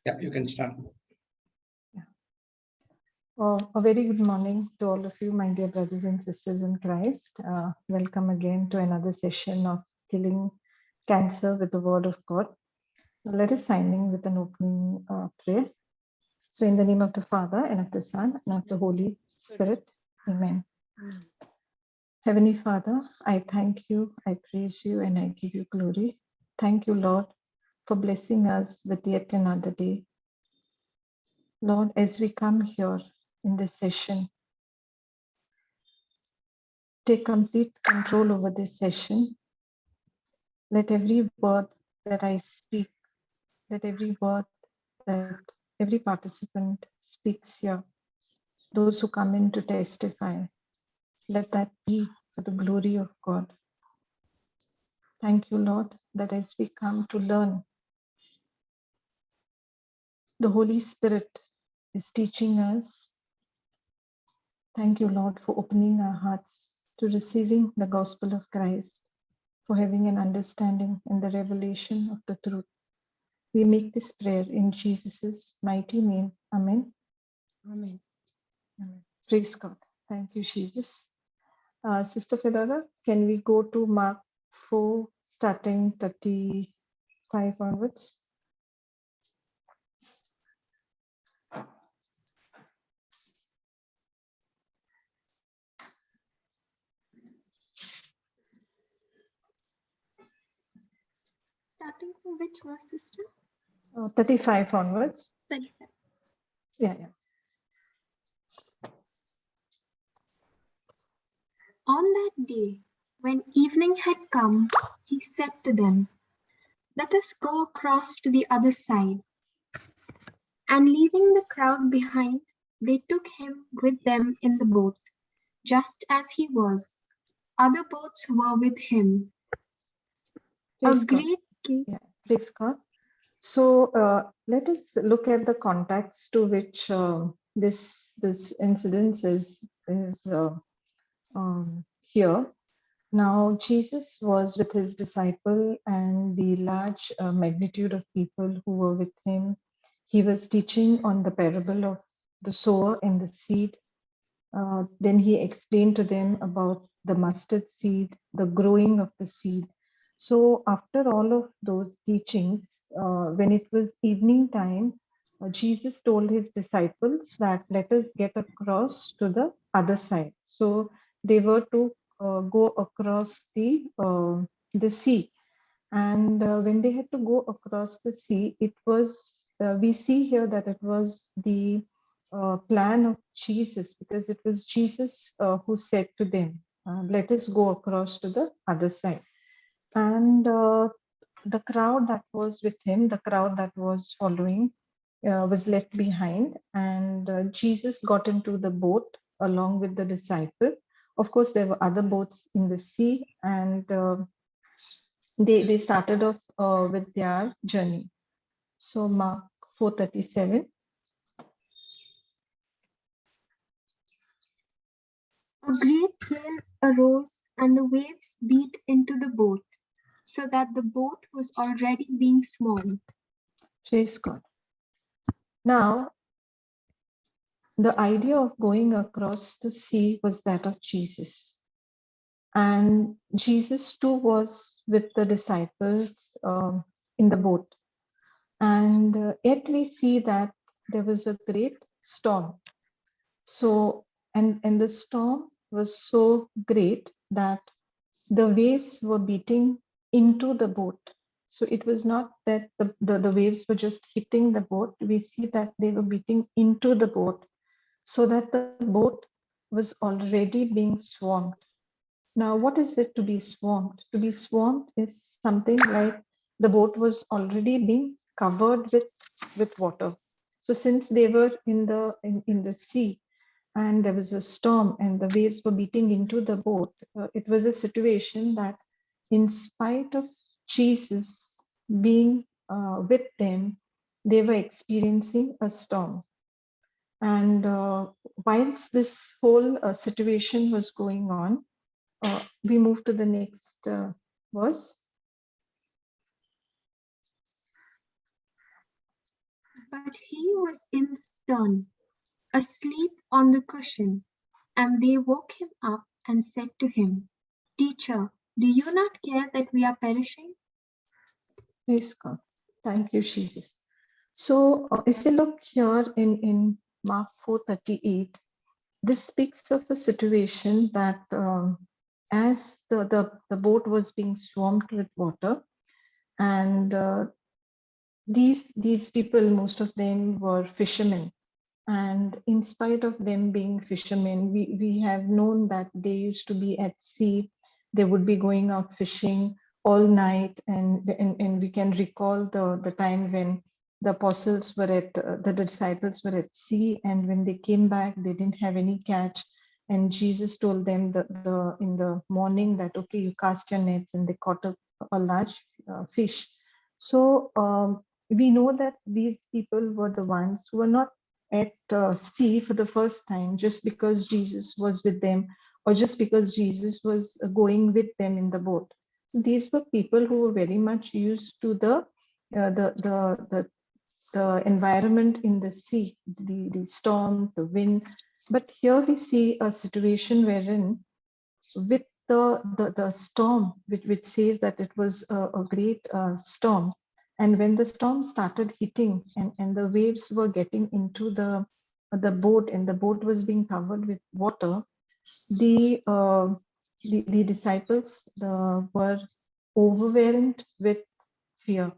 Yeah, you can start. A very good morning to all of you, my dear brothers and sisters in Christ. Welcome again to another session of Killing Cancer with the Word of God. Let us sign in with an opening prayer. So, in the name of the Father, and of the Son, and of the Holy Spirit. Amen. Heavenly Father, I thank you, I praise you, and I give you glory. Thank you, Lord, for blessing us with yet another day. Lord, as we come here in this session, take complete control over this session. Let every word that I speak, let every word that every participant speaks here, those who come in to testify, let that be for the glory of God. Thank you, Lord, that as we come to learn, the Holy Spirit is teaching us. Thank you, Lord, for opening our hearts to receiving the gospel of Christ, for having an understanding and the revelation of the truth. We make this prayer in Jesus' mighty name. Amen. Amen. Amen. Praise God. Thank you, Jesus. Sister Fedora, can we go to Mark 4, starting 35 onwards? Starting from which verse, sister? 35 onwards. 35. Yeah. On that day, when evening had come, he said to them, "Let us go across to the other side." And leaving the crowd behind, they took him with them in the boat, just as he was. Other boats were with him. Praise A God. great gate. Yeah, praise God. So let us look at the context to which this incident is here. Now, Jesus was with his disciple and the large magnitude of people who were with him. He was teaching on the parable of the sower and the seed. Then he explained to them about the mustard seed, the growing of the seed. So, after all of those teachings, when it was evening time, Jesus told his disciples that let us get across to the other side. So, they were to go across the sea. And when they had to go across the sea, it was, we see here that it was the plan of Jesus, because it was Jesus who said to them, let us go across to the other side. And the crowd that was with him, the crowd that was following, was left behind. And Jesus got into the boat along with the disciple. Of course, there were other boats in the sea, and they started off with their journey. So Mark 4:37. A great gale arose, and the waves beat into the boat, so that the boat was already being swamped. Praise God. Now, the idea of going across the sea was that of Jesus. And Jesus too was with the disciples in the boat. And yet we see that there was a great storm. So, and the storm was so great that the waves were beating into the boat. So it was not that the waves were just hitting the boat. We see that they were beating into the boat, so that the boat was already being swamped. Now, what is it to be swamped? To be swamped is something like the boat was already being covered with water. So since they were in the sea, and there was a storm and the waves were beating into the boat, it was a situation that, in spite of Jesus being with them, they were experiencing a storm. And whilst this whole situation was going on, we move to the next verse. But he was in the stern, asleep on the cushion, and they woke him up and said to him, Teacher, do you not care that we are perishing? Praise God. Thank you, Jesus. So if you look here in Mark 4:38, this speaks of a situation that as the boat was being swamped with water, and these people, most of them were fishermen. And in spite of them being fishermen, we have known that they used to be at sea. They would be going out fishing all night. And we can recall the time when the apostles were at, the disciples were at sea. And when they came back, they didn't have any catch. And Jesus told them in the morning that, okay, you cast your nets, and they caught a large fish. So we know that these people were the ones who were not at sea for the first time just because Jesus was with them, or just because Jesus was going with them in the boat. So these were people who were very much used to the environment in the sea, the storm, the wind. But here we see a situation wherein with the storm, which says that it was a great storm. And when the storm started hitting, and the waves were getting into the boat, and the boat was being covered with water, the the disciples were overwhelmed with fear.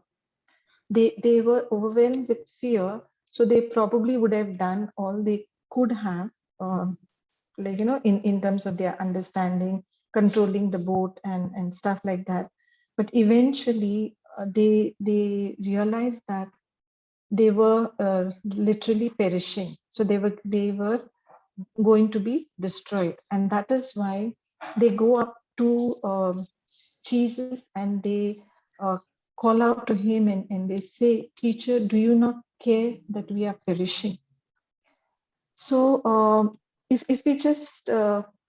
They were overwhelmed with fear, so they probably would have done all they could have, um, like in terms of their understanding, controlling the boat and stuff like that. But eventually they realized that they were literally perishing, so they were going to be destroyed. And that is why they go up to Jesus, and they uh, call out to him, and they say, Teacher, do you not care that we are perishing? So if we just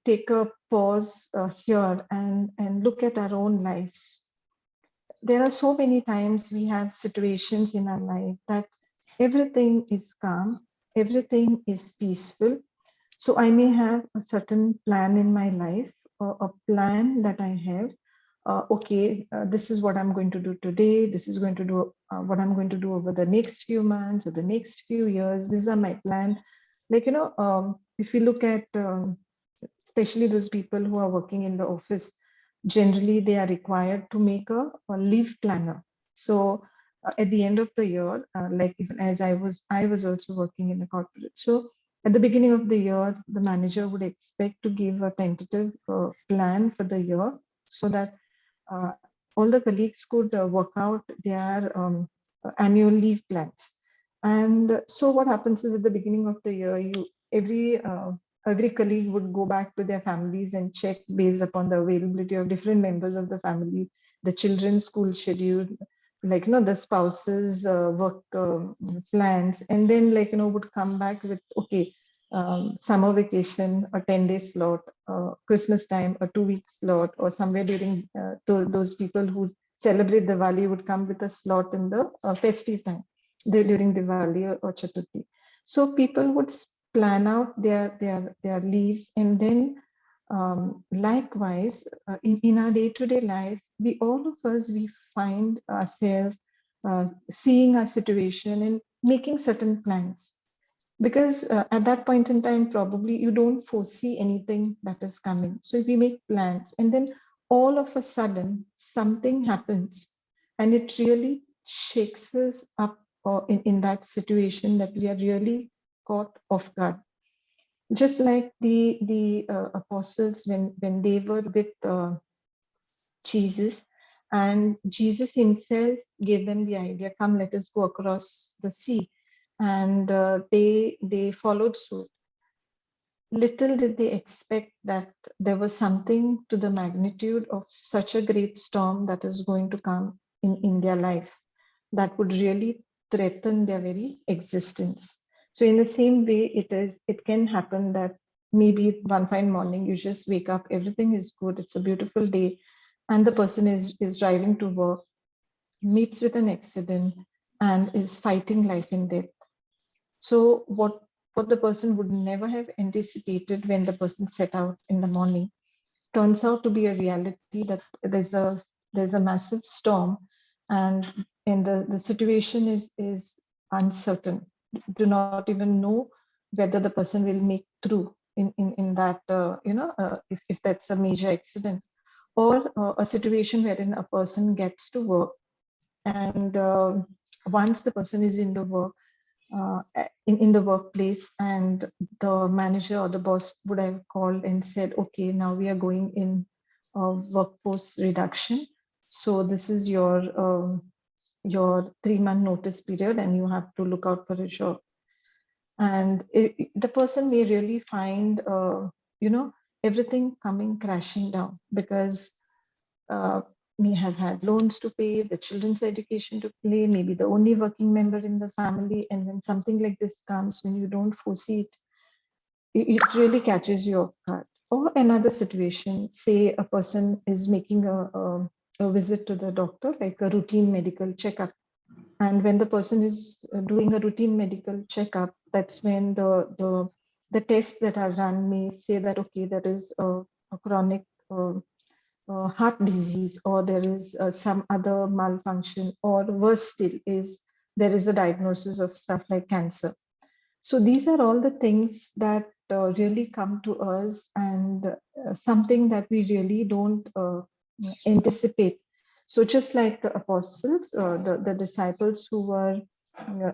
take a pause here and look at our own lives, there are so many times we have situations in our life that everything is calm, everything is peaceful. So I may have a certain plan in my life, or a plan that I have. Okay, this is what I'm going to do today. This is going to do what I'm going to do over the next few months or the next few years. These are my plan. Like, if we look at especially those people who are working in the office, generally they are required to make a leave planner. So at the end of the year, like even as I was also working in the corporate. So at the beginning of the year, the manager would expect to give a tentative plan for the year, so that uh, all the colleagues could work out their annual leave plans. And so what happens is, at the beginning of the year, every colleague would go back to their families and check based upon the availability of different members of the family, the children's school schedule, like the spouses work plans, and then would come back with, okay, summer vacation, a 10-day slot, Christmas time, a 2-week slot, or somewhere during those people who celebrate Diwali would come with a slot in the festive time, during Diwali or Chaturthi. So people would plan out their leaves, and then likewise, in our day-to-day life, all of us, we find ourselves seeing our situation and making certain plans, because at that point in time, probably you don't foresee anything that is coming. So if we make plans, and then all of a sudden something happens, and it really shakes us up, or in that situation, that we are really caught off guard. Just like the apostles, when they were with Jesus, and Jesus himself gave them the idea, come, let us go across the sea. And they followed suit. Little did they expect that there was something to the magnitude of such a great storm that is going to come in their life, that would really threaten their very existence. So in the same way, it can happen that maybe one fine morning you just wake up, everything is good, it's a beautiful day, and the person is driving to work, meets with an accident, and is fighting life and death. So what the person would never have anticipated when the person set out in the morning turns out to be a reality, that there's a massive storm, and the situation is uncertain. Do not even know whether the person will make through in that if that's a major accident, or a situation wherein a person gets to work, and once the person is in the work, in the workplace, and the manager or the boss would have called and said, okay, now we are going in workforce reduction. So this is your 3-month notice period, and you have to look out for a job. And the person may really find, everything coming crashing down, because uh, may have had loans to pay, the children's education to pay, maybe the only working member in the family. And when something like this comes, when you don't foresee it, it really catches you off guard. Or another situation, say a person is making a visit to the doctor, like a routine medical checkup. And when the person is doing a routine medical checkup, that's when the tests that are run may say that, okay, there is a chronic uh, heart disease, or there is some other malfunction, or worse still is there is a diagnosis of stuff like cancer. So these are all the things that really come to us, and something that we really don't anticipate. So just like the apostles, the disciples who were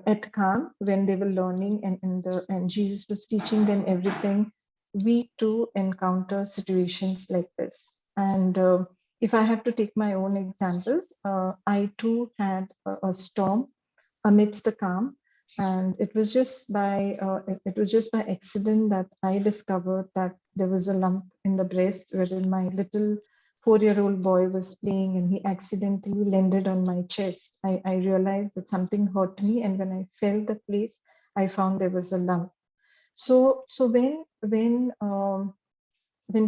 at camp when they were learning, and Jesus was teaching them everything, we too encounter situations like this. And if I have to take my own example, I too had a storm amidst the calm, and it was just by accident that I discovered that there was a lump in the breast, wherein my little 4-year-old boy was playing, and he accidentally landed on my chest. I realized that something hurt me, and when I felt the place, I found there was a lump. So when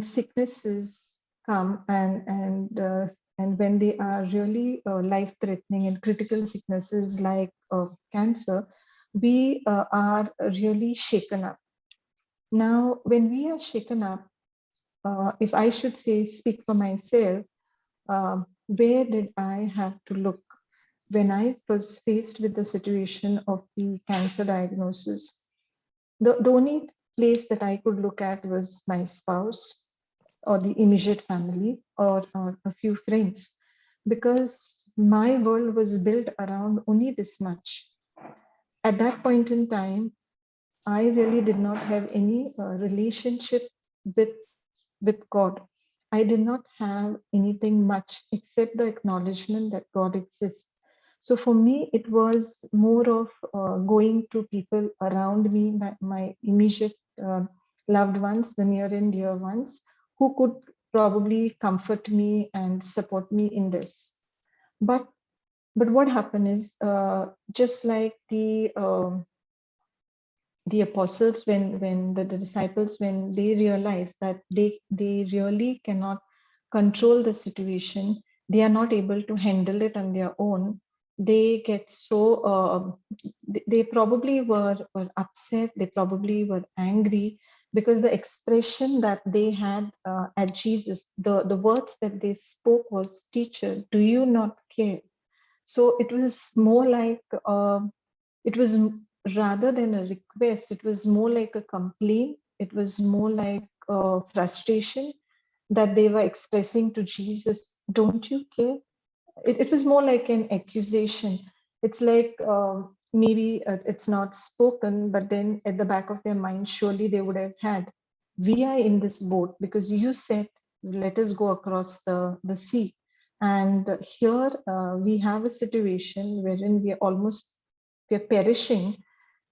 sicknesses come, and when they are really life threatening and critical sicknesses like cancer, we are really shaken up. Now when we are shaken up, if I should say, speak for myself, where did I have to look when I was faced with the situation of the cancer diagnosis? The only place that I could look at was my spouse, or the immediate family, or a few friends, because my world was built around only this much. At that point in time, I really did not have any relationship with God. I did not have anything much except the acknowledgement that God exists. So for me, it was more of going to people around me, my immediate loved ones, the near and dear ones, who could probably comfort me and support me in this. But what happened is, just like the apostles, when the disciples, when they realize that they really cannot control the situation, they are not able to handle it on their own, they get so they probably were upset, they probably were angry, because the expression that they had at Jesus, the words that they spoke was, teacher, do you not care? So it was more like it was rather than a request, it was more like a complaint. It was more like frustration that they were expressing to Jesus. Don't you care? It was more like an accusation. It's like maybe it's not spoken, but then at the back of their mind, surely they would have had, we are in this boat because you said, let us go across the sea. And here we have a situation wherein we are perishing,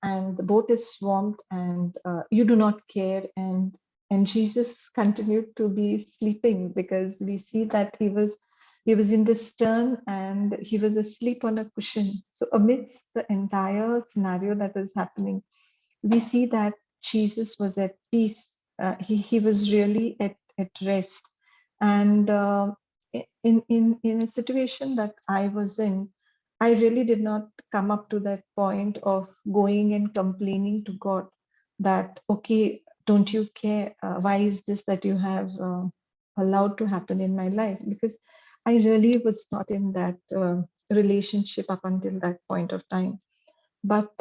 and the boat is swamped, and you do not care. And Jesus continued to be sleeping, because we see that he was in the stern, and he was asleep on a cushion. So amidst the entire scenario that was happening, we see that Jesus was at peace. He was really at rest. And in a situation that I was in, I really did not come up to that point of going and complaining to God that, okay, don't you care? Why is this that you have allowed to happen in my life? Because I really was not in that relationship up until that point of time. But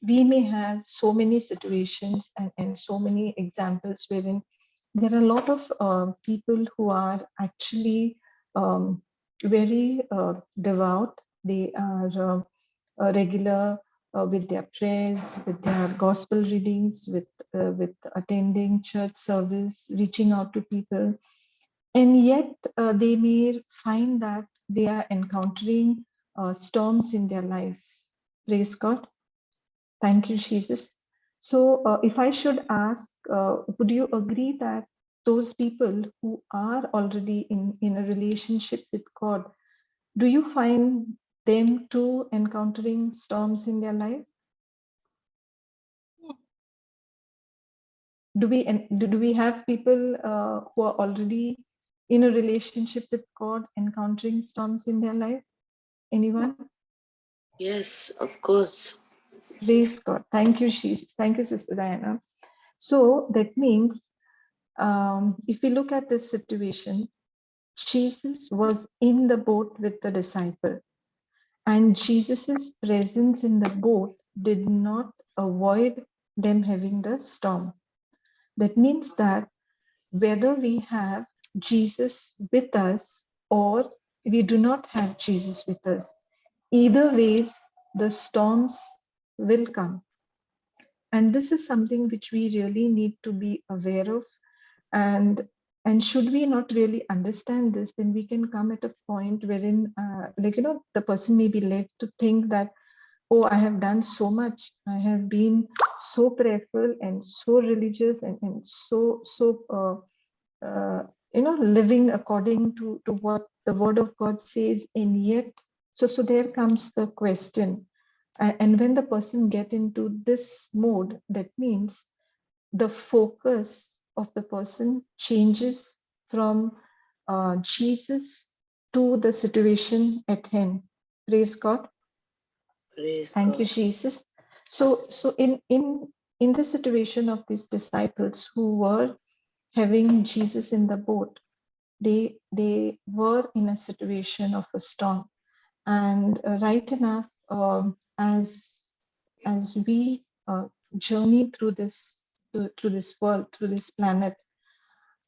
we may have so many situations and so many examples wherein there are a lot of people who are actually very devout. They are regular with their prayers, with their gospel readings, with attending church service, reaching out to people, and yet they may find that they are encountering storms in their life. Praise God. Thank you, Jesus. So, if I should ask, would you agree that those people who are already in a relationship with God, do you find them too encountering storms in their life? Do we have people who are already in a relationship with God encountering storms in their life? Anyone? Yes, of course. Praise God. Thank you, Jesus. Thank you, Sister Diana. So that means if we look at this situation, Jesus was in the boat with the disciple, and Jesus's presence in the boat did not avoid them having the storm. That means that whether we have Jesus with us or we do not have Jesus with us, either ways, the storms will come. And this is something which we really need to be aware of. And should we not really understand this, then we can come at a point wherein the person may be led to think that, oh, I have done so much, I have been so prayerful and so religious and living according to what the word of God says. And yet, so there comes the question. And when the person get into this mode, that means the focus of the person changes from Jesus to the situation at hand. Praise God. Praise Thank you, God. Jesus. So in the situation of these disciples who were having Jesus in the boat, they were in a situation of a storm. And right enough, as we journey through this world, through this planet,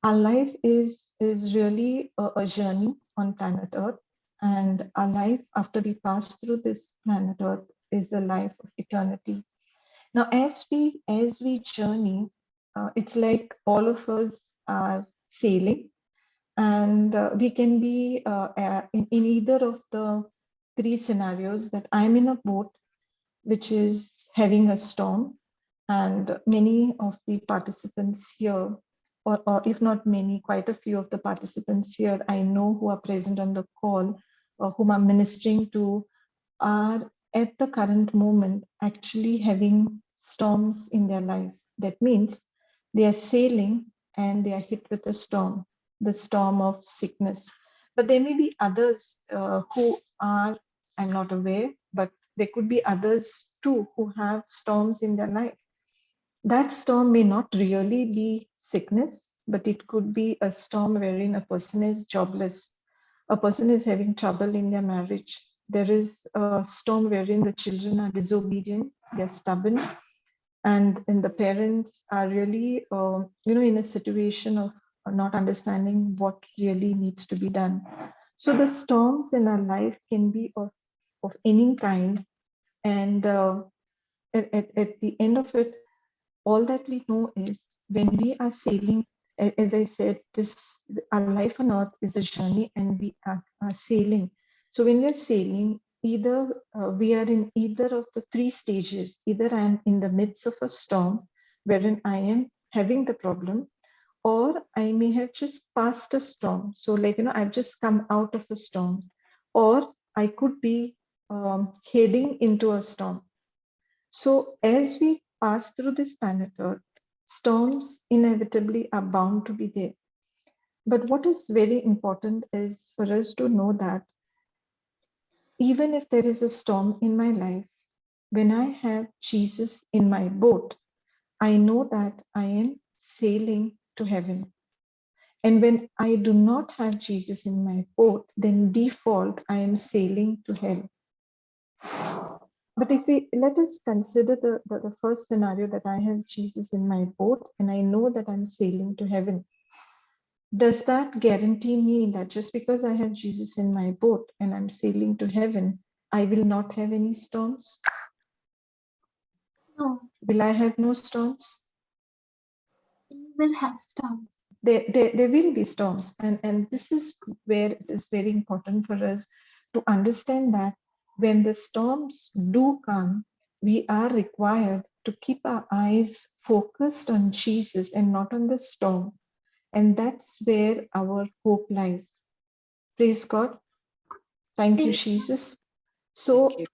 our life is really a journey on planet Earth, and our life after we pass through this planet Earth is the life of eternity. Now, as we journey, it's like all of us are sailing, and we can be in either of the three scenarios, that I'm in a boat which is having a storm, and many of the participants here, or if not many, quite a few of the participants here, I know, who are present on the call, or whom I'm ministering to, are at the current moment actually having storms in their life. That means they are sailing and they are hit with a storm, the storm of sickness. But there may be others who are, I'm not aware, but there could be others too who have storms in their life. That storm may not really be sickness, but it could be a storm wherein a person is jobless, a person is having trouble in their marriage. There is a storm wherein the children are disobedient, they're stubborn, and the parents are really, in a situation of not understanding what really needs to be done. So the storms in our life can be of any kind, and at the end of it, all that we know is when we are sailing, as I said, this our life on earth is a journey, and we are sailing. So when we are sailing, either we are in either of the three stages. Either I am in the midst of a storm wherein I am having the problem, or I may have just passed a storm. So, I've just come out of a storm, or I could be heading into a storm. So, as we pass through this planet Earth, storms inevitably are bound to be there. But what is very important is for us to know that even if there is a storm in my life, when I have Jesus in my boat, I know that I am sailing to heaven. And when I do not have Jesus in my boat, then default, I am sailing to hell. But if we let us consider the first scenario, that I have Jesus in my boat and I know that I'm sailing to heaven. Does that guarantee me that just because I have Jesus in my boat and I'm sailing to heaven, I will not have any storms? No, Will I have no storms? you will have storms. There will be storms. And this is where it is very important for us to understand that when the storms do come, we are required to keep our eyes focused on Jesus and not on the storm. And that's where our hope lies. Praise God. Thank you, Praise Jesus. Thank you.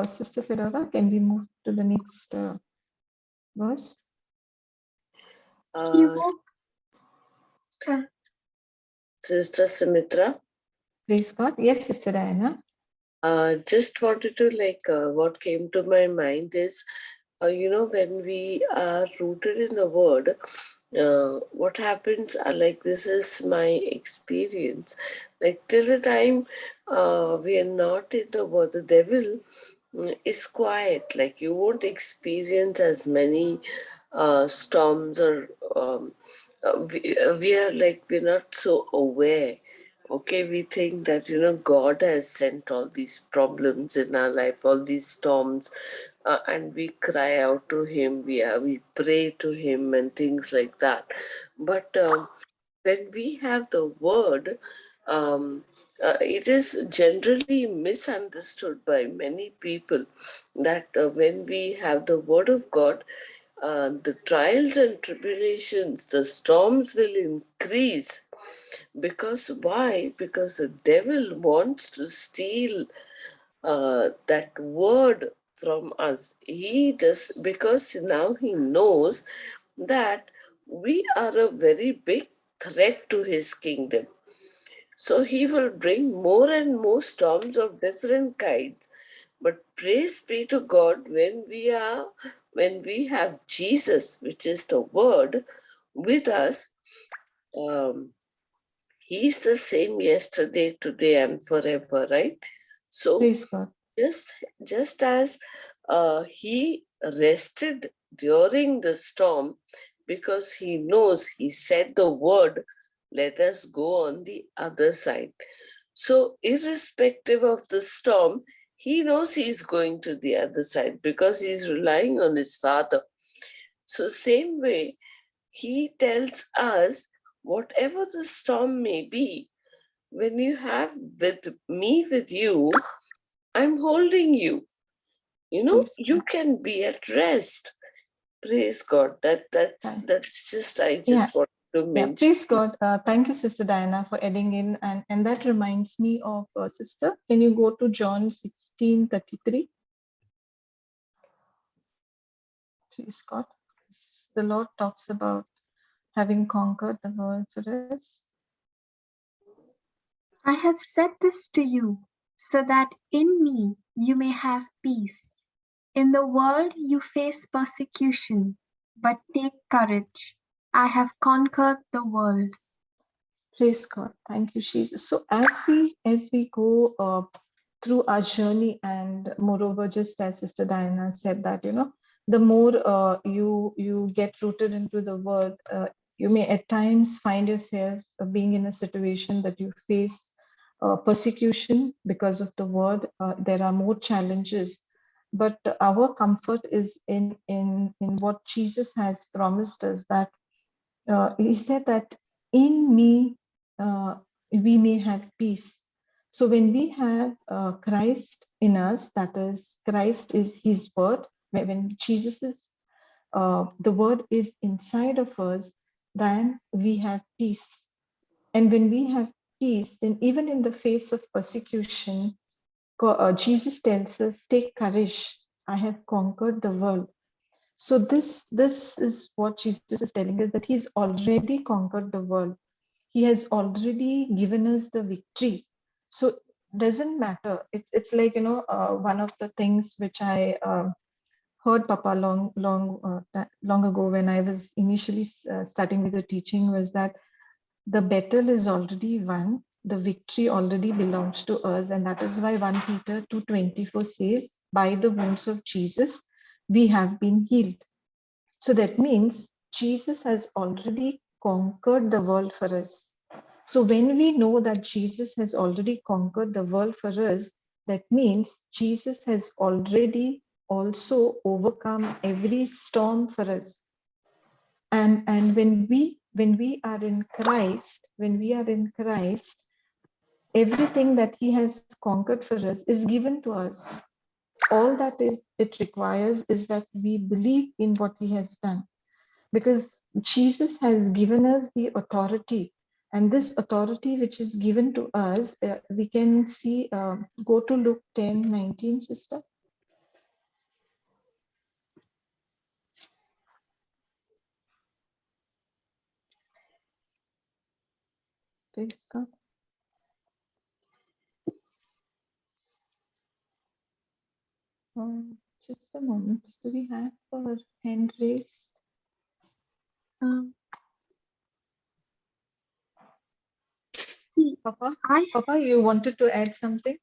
Sister Fedora, can we move to the next verse? He Uh, woke. uh, Sister Sumitra, Praise God. Yes, Sister Diana. just wanted to what came to my mind is, when we are rooted in the word, what happens, like this is my experience, like till the time we are not in the word, the devil is quiet, like you won't experience as many storms or we are like, we're not so aware. Okay, we think that God has sent all these problems in our life, all these storms, and we cry out to Him, we pray to Him and things like that. But when we have the Word, it is generally misunderstood by many people that when we have the Word of God, the trials and tribulations, the storms will increase. Because why? Because the devil wants to steal that word from us. He does, because now he knows that we are a very big threat to his kingdom. So he will bring more and more storms of different kinds. But praise be to God, when we have Jesus, which is the word, with us, um, He's the same yesterday, today, and forever, right? So Praise God. just just as he rested during the storm, because he knows, he said the word, let us go on the other side. So irrespective of the storm, he knows he's going to the other side because he's relying on his Father. So same way, he tells us, whatever the storm may be, when you have with me with you, I'm holding you. Praise You God. can be at rest. Praise God. Thank- That's just, I Yeah, just wanted to yeah. mention. Praise God. Thank you, Sister Diana, for adding in. And that reminds me of Sister. Can you go to John 16:33? Praise God. The Lord talks about having conquered the world for us. I have said this to you so that in me you may have peace. In the world you face persecution, but take courage. I have conquered the world. Praise God. Thank you, Jesus. So as we go through our journey, and moreover, just as Sister Diana said, that the more you get rooted into the word, you may at times find yourself being in a situation that you face persecution because of the word. There are more challenges, but our comfort is in what Jesus has promised us, that he said that in me we may have peace. So when we have Christ in us, that is, Christ is his word, when Jesus is the word is inside of us, then we have peace. And when we have peace, then even in the face of persecution, Jesus tells us, take courage, I have conquered the world. So this is what Jesus is telling us, that he's already conquered the world. He has already given us the victory. So doesn't matter. It's like, one of the things which I heard Papa long ago when I was initially starting with the teaching was that the battle is already won. The victory already belongs to us, and that is why 1 Peter 2:24 says, "By the wounds of Jesus, we have been healed." So that means Jesus has already conquered the world for us. So when we know that Jesus has already conquered the world for us, that means Jesus has already also overcome every storm for us. And when we are in Christ, everything that he has conquered for us is given to us. All that is it requires is that we believe in what he has done, because Jesus has given us the authority. And this authority which is given to us, we can see, go to Luke 10:19, sister. Praise God. Just a moment. Do we have our hand raised? Um, See, Papa, I Papa, you wanted to add something?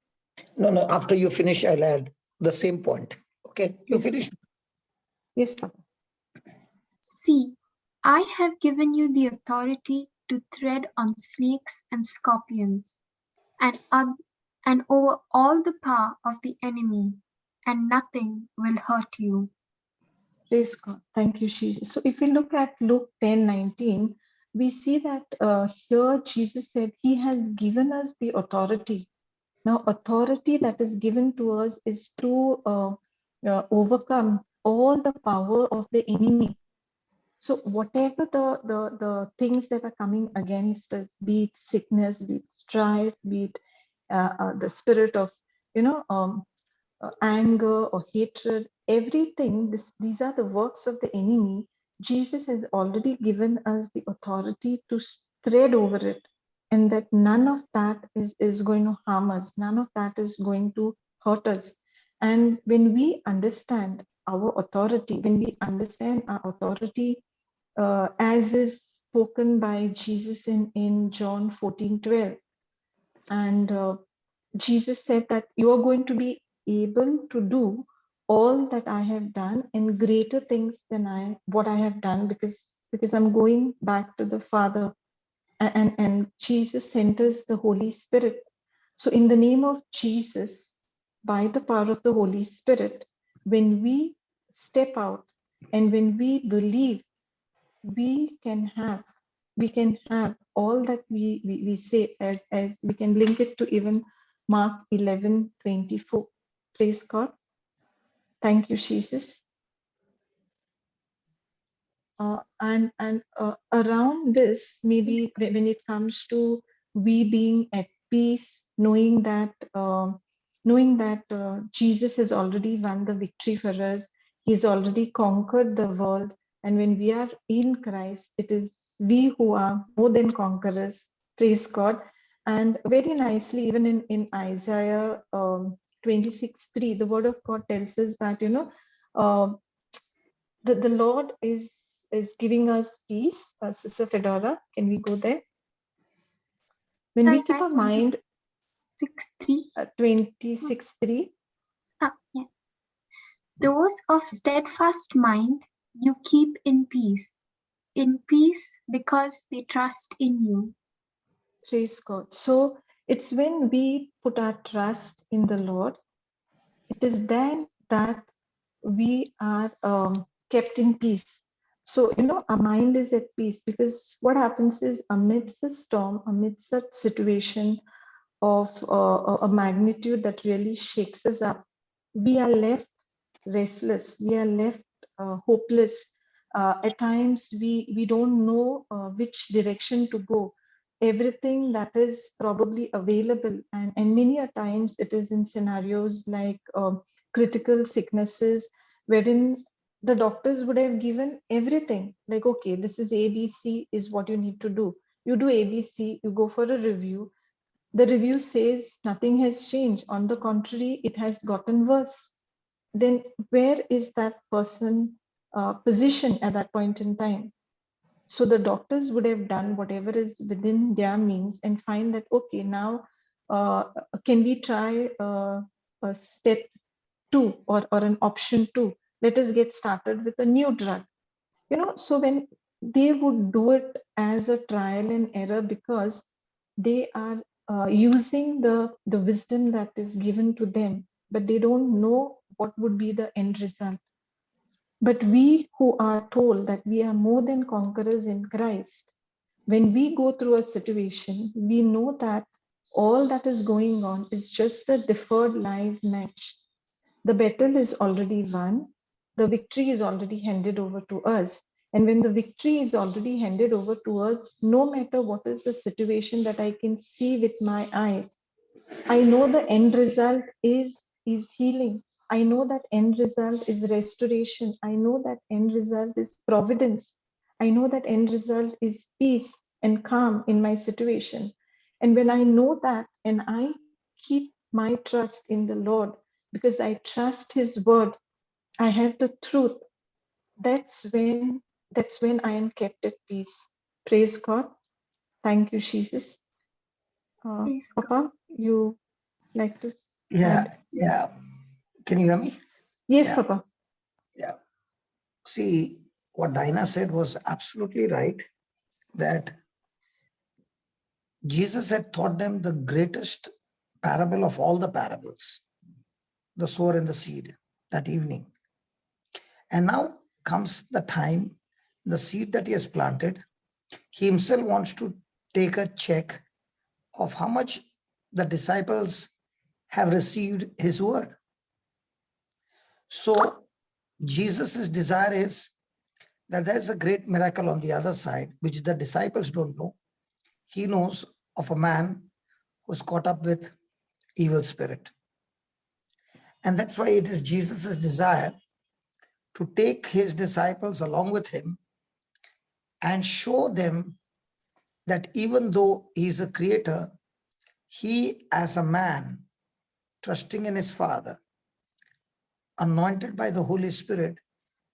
No, no, after you finish, I'll add the same point. Okay, you Yes, finish. Yes, Papa. see, I have given you the authority to tread on snakes and scorpions, and over all the power of the enemy, and nothing will hurt you. Praise God. Thank you, Jesus. So if we look at Luke 10:19, we see that here Jesus said he has given us the authority. Now, authority that is given to us is to overcome all the power of the enemy. So whatever the things that are coming against us, be it sickness, be it strife, be it the spirit of, you know, anger or hatred, everything, these are the works of the enemy. Jesus has already given us the authority to tread over it, and that none of that is going to harm us, none of that is going to hurt us. And when we understand our authority, when we understand our authority, as is spoken by Jesus in John 14:12, and Jesus said that you are going to be able to do all that I have done and greater things than what I have done, because I'm going back to the Father. And Jesus sent us the Holy Spirit. So in the name of Jesus, by the power of the Holy Spirit, when we step out and when we believe, we can have all that we say, as we can link it to even Mark 11:24. Praise God. Thank you, Jesus. And around this, maybe when it comes to we being at peace, knowing that Jesus has already won the victory for us, he's already conquered the world. And when we are in Christ, it is we who are more than conquerors. Praise God. And very nicely, even in Isaiah 26:3, the word of God tells us that, uh, the Lord is giving us peace. Sister Fedora, can we go there? When we keep Isaiah our mind 26:3. 26:3, Yeah. Those of steadfast mind you keep in peace because they trust in you. praise God. So it's when we put our trust in the Lord, it is then that we are kept in peace. So, our mind is at peace, because what happens is, amidst a storm, amidst a situation of a magnitude that really shakes us up, we are left restless, we are left hopeless. At times, we don't know which direction to go. Everything that is probably available, and many a times it is in scenarios like critical sicknesses, wherein the doctors would have given everything, like, okay, this is ABC, is what you need to do. You do ABC, you go for a review, The review says nothing has changed. On the contrary, it has gotten worse. Then where is that person positioned at that point in time? So the doctors would have done whatever is within their means and find that, okay, now uh, can we try a step two or an option two? Let us get started with a new drug. So when they would do it as a trial and error, because they are using the wisdom that is given to them, but they don't know what would be the end result. But we who are told that we are more than conquerors in Christ, when we go through a situation, we know that all that is going on is just a deferred live match. The battle is already won. The victory is already handed over to us. And when the victory is already handed over to us, no matter what is the situation that I can see with my eyes, I know the end result is healing. I know that end result is restoration. I know that end result is providence. I know that end result is peace and calm in my situation. And when I know that and I keep my trust in the Lord because I trust his word, I have the truth. That's when I am kept at peace. Praise God. Thank you, Jesus. Praise God. Papa, you like to Yeah, add? yeah. Can you hear me? Yes, Yeah, Papa. yeah. See, what Dinah said was absolutely right, that Jesus had taught them the greatest parable of all the parables, the sower and the seed, that evening. And now comes the time, the seed that he has planted, he himself wants to take a check of how much the disciples have received his word. So Jesus' desire is that there's a great miracle on the other side, which the disciples don't know. He knows of a man who's caught up with evil spirit. And that's why it is Jesus' desire to take his disciples along with him and show them that even though he is a creator, he as a man, trusting in his Father, anointed by the Holy Spirit,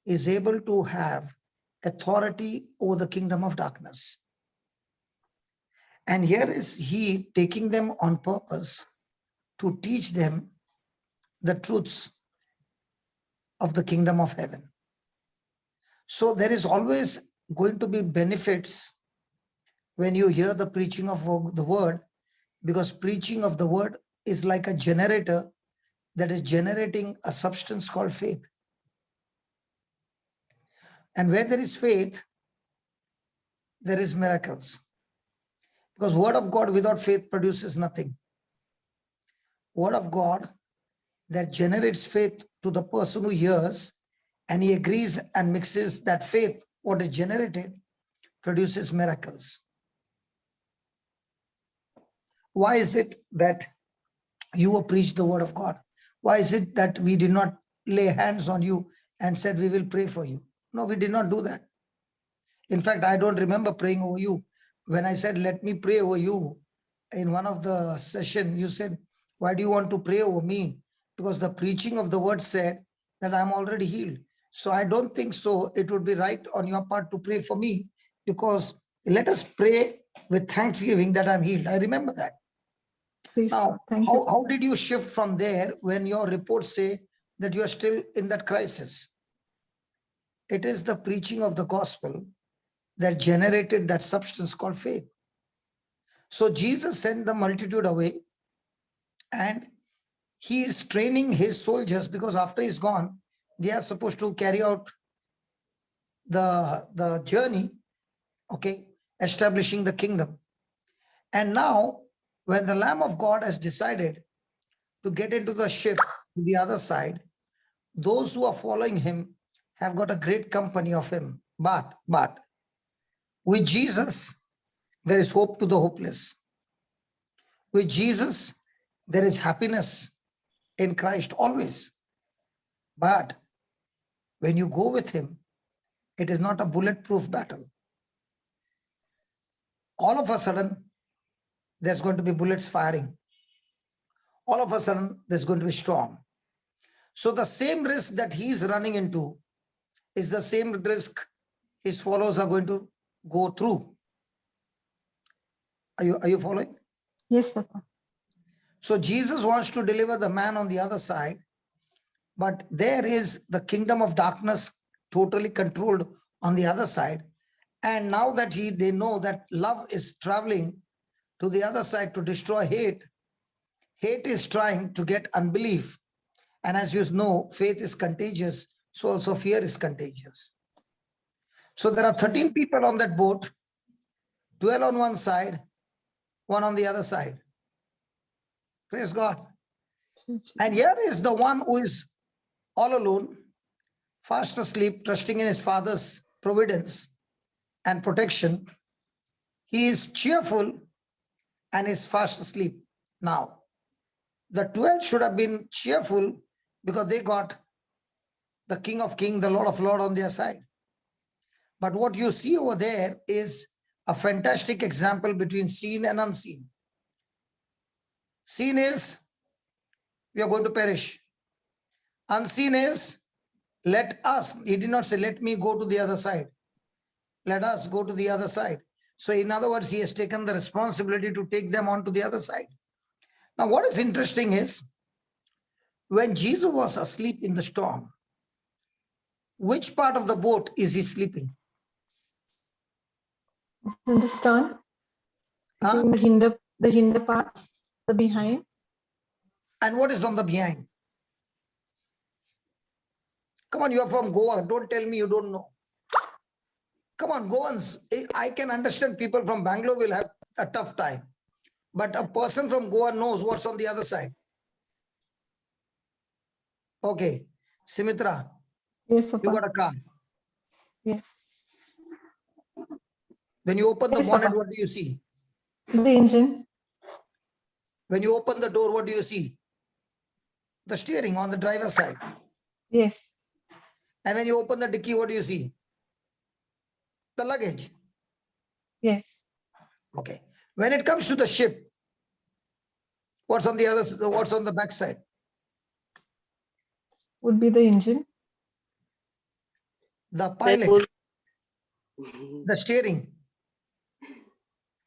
is able to have authority over the kingdom of darkness. And here is he taking them on purpose to teach them the truths of the kingdom of heaven. So there is always going to be benefits when you hear the preaching of the word, because preaching of the word is like a generator that is generating a substance called faith. And where there is faith, there is miracles. Because word of God without faith produces nothing. Word of God that generates faith to the person who hears, and he agrees and mixes that faith, what is generated, produces miracles. Why is it that you were preached the word of God? Why is it that we did not lay hands on you and said, we will pray for you? No, we did not do that. In fact, I don't remember praying over you. When I said, let me pray over you, in one of the session, you said, why do you want to pray over me? Because the preaching of the word said that I'm already healed. So I don't think so. It would be right on your part to pray for me, because let us pray with thanksgiving that I'm healed. I remember that. Praise Now, God. Thank you. how did you shift from there when your reports say that you are still in that crisis? It is the preaching of the gospel that generated that substance called faith. So Jesus sent the multitude away, and he is training his soldiers, because after he's gone, they are supposed to carry out the journey, okay, establishing the kingdom. And now, when the Lamb of God has decided to get into the ship to the other side, those who are following him have got a great company of him. But with Jesus, there is hope to the hopeless. With Jesus, there is happiness in Christ always. But when you go with him, it is not a bulletproof battle. All of a sudden, there's going to be bullets firing. All of a sudden, there's going to be storm. So the same risk that he's running into is the same risk his followers are going to go through. Are you following? Yes, Papa. So Jesus wants to deliver the man on the other side, but there is the kingdom of darkness totally controlled on the other side. And now that they know that love is traveling to the other side to destroy hate, hate is trying to get unbelief. And as you know, faith is contagious, so also fear is contagious. So there are 13 people on that boat, 12 on one side, one on the other side. Praise God. And here is the one who is all alone, fast asleep, trusting in his Father's providence and protection. He is cheerful and is fast asleep now. The 12 should have been cheerful because they got the King of Kings, the Lord of Lords on their side. But what you see over there is a fantastic example between seen and unseen. Seen is, we are going to perish. Unseen is, let us. He did not say, let me go to the other side. Let us go to the other side. So in other words, he has taken the responsibility to take them on to the other side. Now, what is interesting is, when Jesus was asleep in the storm, which part of the boat is he sleeping? In the stern, I Huh? think the hinder part, the behind. And what is on the behind? Come on, you are from Goa. Don't tell me you don't know. Come on, Goans. I can understand people from Bangalore will have a tough time. But a person from Goa knows what's on the other side. Okay. Simitra, Yes, you Papa. got a car. Yes. When you open the Yes, bonnet, Papa. what do you see? The engine. When you open the door, what do you see? The steering on the driver's side. Yes. And when you open the dicky, what do you see? The luggage. Yes. Okay. When it comes to the ship, what's on the other? What's on the back side? Would be the engine. The They pilot, pull. the steering.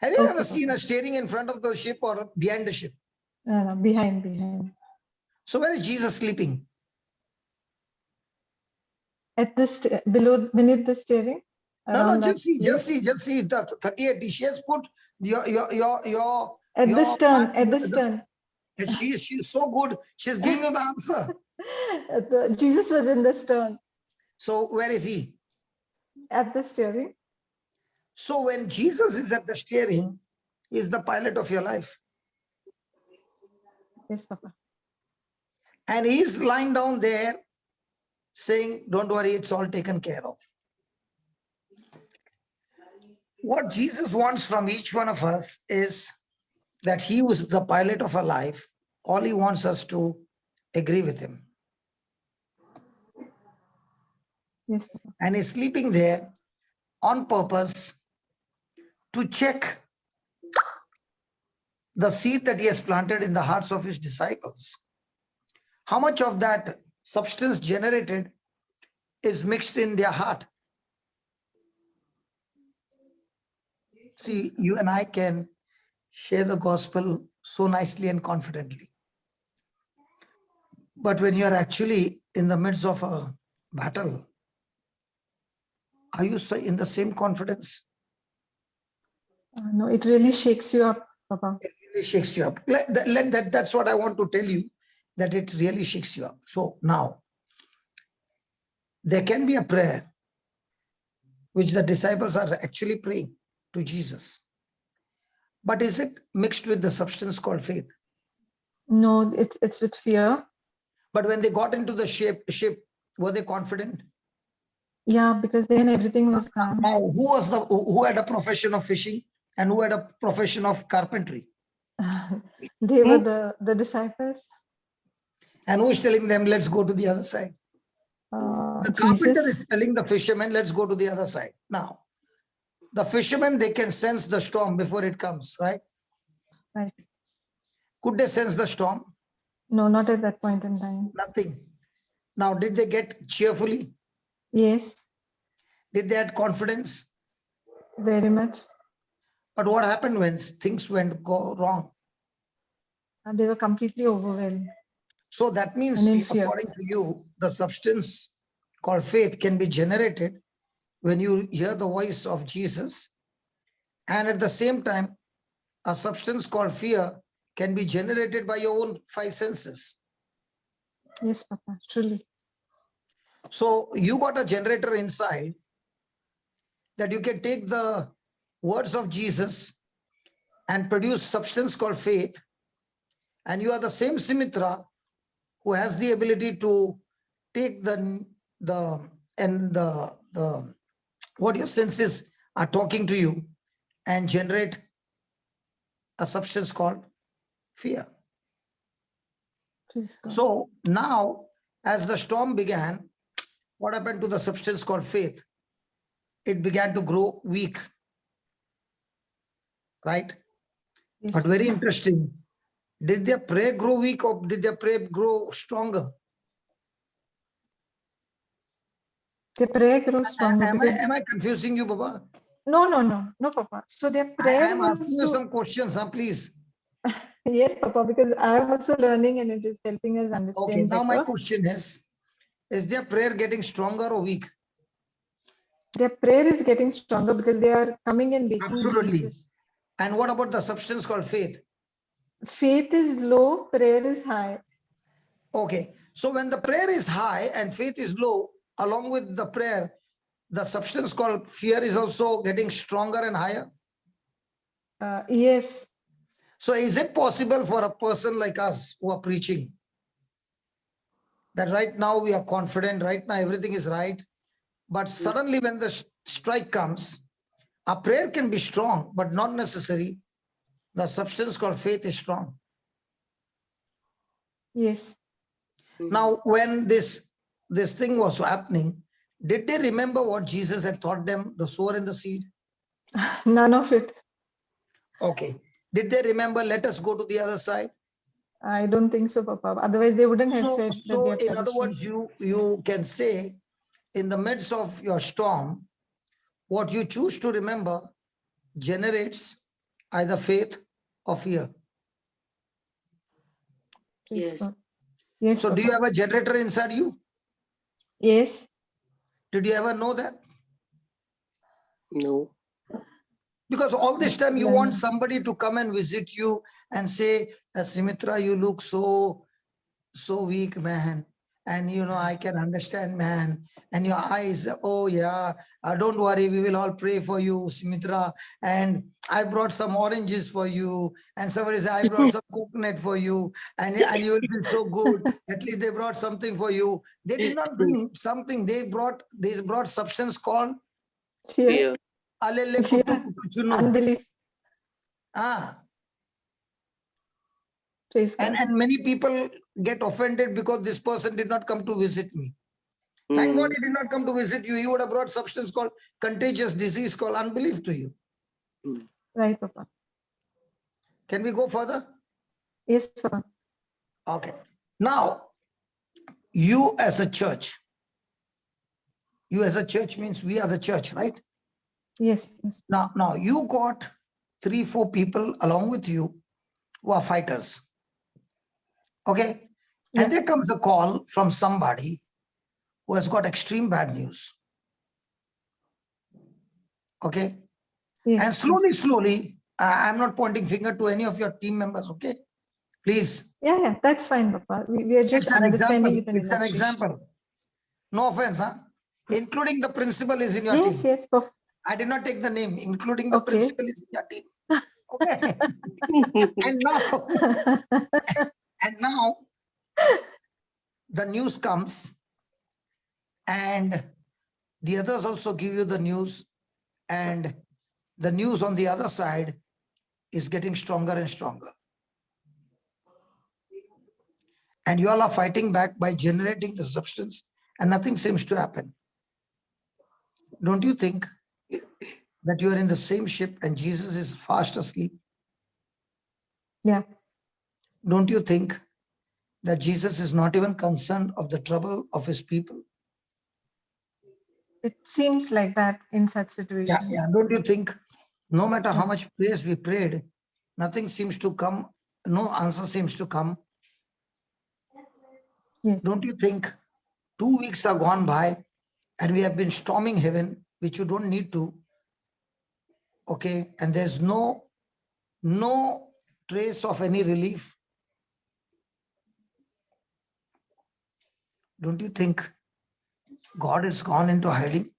Have you Okay, ever seen Papa. a steering in front of the ship or behind the ship? No, behind. So where is Jesus sleeping? At the beneath the steering, No, around that place. just see. The 38. She has put your At the stern. At the the, stern. she's so good. She's giving you the answer. Jesus was in the stern. So where is he? At the steering. So when Jesus is at the steering, he is the pilot of your life. Yes, Papa. And he's lying down there saying, don't worry, it's all taken care of. What Jesus wants from each one of us is that he was the pilot of our life. All he wants us to agree with him. Yes, Papa. And he's sleeping there on purpose to check the seed that he has planted in the hearts of his disciples. How much of that substance generated is mixed in their heart? See, you and I can share the gospel so nicely and confidently. But when you're actually in the midst of a battle, are you in the same confidence? No, it really shakes you up, Papa. It really shakes you up. That's what I want to tell you, that it really shakes you up. So now, there can be a prayer which the disciples are actually praying to Jesus. But is it mixed with the substance called faith? No, it's with fear. But when they got into the ship, were they confident? Yeah, because then everything was calm. Now, who had a profession of fishing and who had a profession of carpentry? They were the disciples. And who is telling them, let's go to the other side? The carpenter Jesus. is telling the fishermen, let's go to the other side. Now, the fishermen, they can sense the storm before it comes, right? Right. Could they sense the storm? No, not at that point in time. Nothing. Now, did they get cheerfully? Yes, Did they have confidence? very much. But what happened when things go wrong? They were completely overwhelmed So that means, and in fear. according to you, the substance called faith can be generated when you hear the voice of Jesus. And at the same time, a substance called fear can be generated by your own five senses. Yes, Papa, truly. So you got a generator inside that you can take the words of Jesus and produce substance called faith. And you are the same Sumitra who has the ability to take the what your senses are talking to you and generate a substance called fear. Praise God. So now, as the storm began, what happened to the substance called faith? It began to grow weak, right? Yes, But very Papa. interesting. Did their prayer grow weak or did their prayer grow stronger? The prayer grows stronger because Am I confusing you, Baba? no, Papa. So their I prayer am was asking you to some questions, please. yes, Papa, because I'm also learning and it is helping us Okay, understand now my better. question is their prayer getting stronger or weak? Their prayer is getting stronger because they are coming and waking Absolutely. Jesus. And what about the substance called faith? Faith is low, prayer is high. Okay, so when the prayer is high and faith is low, along with the prayer, the substance called fear is also getting stronger and higher. Yes, So is it possible for a person like us who are preaching that right now we are confident, right now everything is right, but suddenly when the strike comes, our prayer can be strong, but not necessary. The substance called faith is strong. yes. Now, when this thing was happening, did they remember what Jesus had taught them, the sower and the seed? None of it. Okay. Did they remember, let us go to the other side? I don't think so, Papa. Otherwise, they wouldn't have said that they So are in other perishing. words, you can say, in the midst of your storm, what you choose to remember generates either faith or fear. Praise Yes. God. Yes, So do you Papa. have a generator inside you? Yes. Did you ever know that? No. Because all this time you want Learning. somebody to come and visit you and say, Sumitra, you look so weak, man. And I can understand, man. And your eyes, oh yeah, don't worry, we will all pray for you, Sumitra. And I brought some oranges for you. And somebody said, I brought some coconut for you. And you will feel so good. At least they brought something for you. They did not bring something. They brought substance called Fear. Fear. alele Fear. kutu kutu chunu. Unbelief. Ah. Praise God. And many people get offended because this person did not come to visit me. Thank God he did not come to visit you. He would have brought substance called contagious disease called unbelief to you. Right, Papa. Can we go further? Yes, Papa. Okay. Now, you as a church means we are the church, right? Yes. Yes. Now you got 3-4 people along with you who are fighters. Okay. Yeah. And there comes a call from somebody who has got extreme bad news. Okay. Yes. And slowly, I'm not pointing finger to any of your team members, okay? Please. Yeah, that's fine, Papa. We are just It's an example. understanding it in It's an illustration. example. No offense, huh? Including the principal is in your Yes, team. yes. I did not take the name, including the Okay. principal is in your team. Okay. and now the news comes and the others also give you the news, and the news on the other side is getting stronger and stronger. And you all are fighting back by generating the substance and nothing seems to happen. Don't you think that you are in the same ship and Jesus is fast asleep? Yeah. Don't you think that Jesus is not even concerned of the trouble of his people? It seems like that in such situations. Yeah. Don't you think no matter how Yeah. much prayers we prayed, nothing seems to come, no answer seems to come? Yes. Don't you think 2 weeks are gone by and we have been storming heaven, which you don't need to, okay, and there's no trace of any relief? Don't you think God has gone into hiding?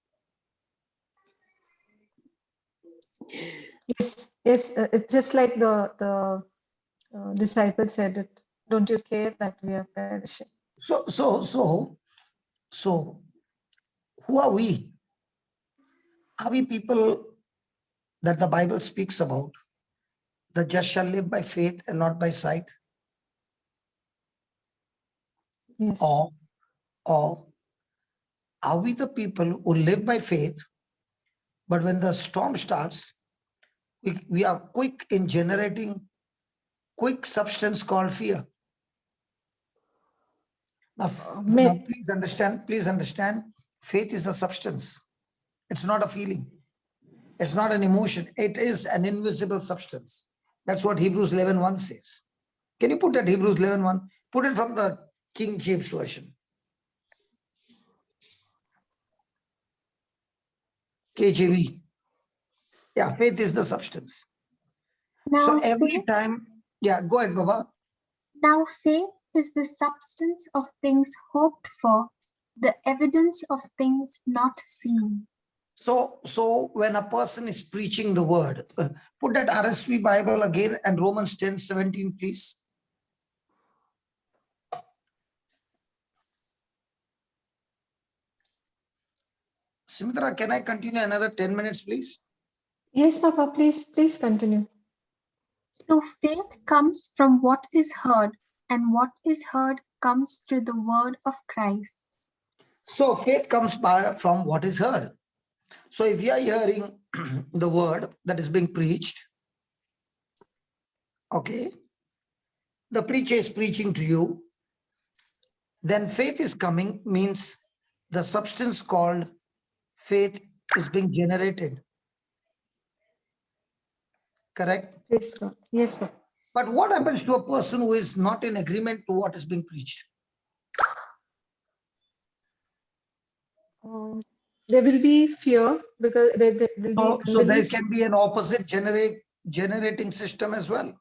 Yes. Yes. It's just like the disciple said it. Don't you care that we are perishing? So who are we? Are we people that the Bible speaks about? The just shall live by faith and not by sight? Yes. Or are we the people who live by faith, but when the storm starts, we are quick in generating quick substance called fear? Now May, please understand, faith is a substance. It's not a feeling. It's not an emotion. It is an invisible substance. That's what Hebrews 11:1 says. Can you put that Hebrews 11:1? Put it from the King James Version. KJV. Yeah, faith is the substance. So Now every faith, time, yeah, go ahead, Baba. now faith is the substance of things hoped for, the evidence of things not seen. So when a person is preaching the word, put that RSV Bible again and Romans 10:17, please. Simitra, can I continue another 10 minutes, please? yes, Papa, please continue. So faith comes from what is heard, and what is heard comes through the word of Christ. So faith comes from what is heard. So if you are hearing the word that is being preached, okay, the preacher is preaching to you, then faith is coming, means the substance called faith is being generated. Correct? Praise God. Yes, Papa. But what happens to a person who is not in agreement to what is being preached? There will be fear because there will be So there unbelief. can be an opposite generating system as well.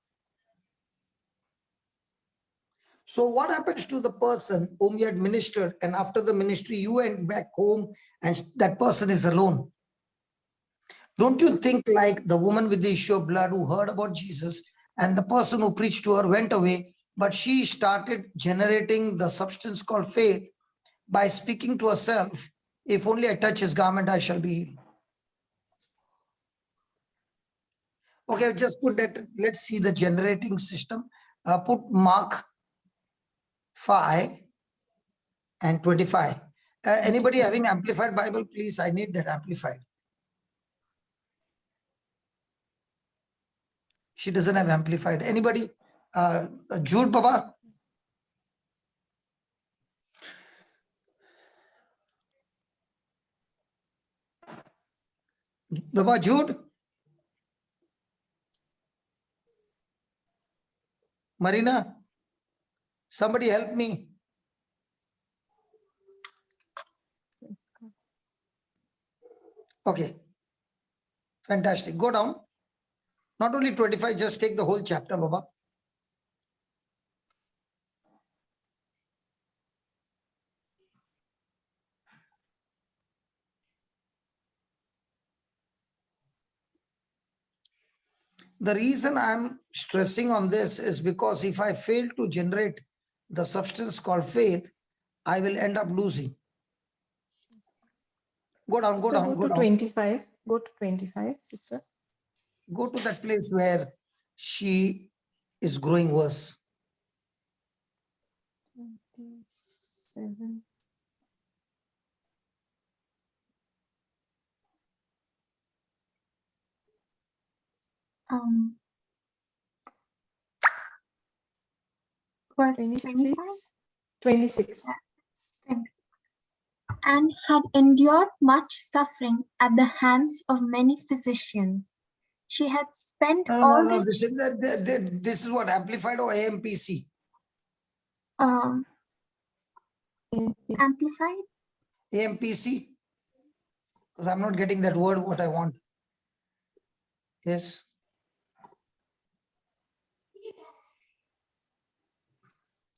So what happens to the person whom you had ministered, and after the ministry you went back home and that person is alone? Don't you think like the woman with the issue of blood who heard about Jesus and the person who preached to her went away, but she started generating the substance called faith by speaking to herself, if only I touch his garment, I shall be healed. Okay, just put that. Let's see the generating system. Put Mark 5 and 25. Anybody having amplified Bible, please? I need that amplified. She doesn't have amplified. Anybody? Jude, Baba? Baba, Jude? Marina? Somebody help me. Praise God. Okay. Fantastic. Go down. Not only 25, just take the whole chapter, Baba. The reason I'm stressing on this is because if I fail to generate the substance called faith, I will end up losing. Go down, go Sister, down, go go to down. 25. Go to 25, sister. Go to that place where she is growing worse. 27. Um, verse 26. 25. 26. Thanks. And had endured much suffering at the hands of many physicians. She had spent all No. that This is what, amplified or AMPC? amplified. AMPC? Because I'm not getting that word what I want. Yes.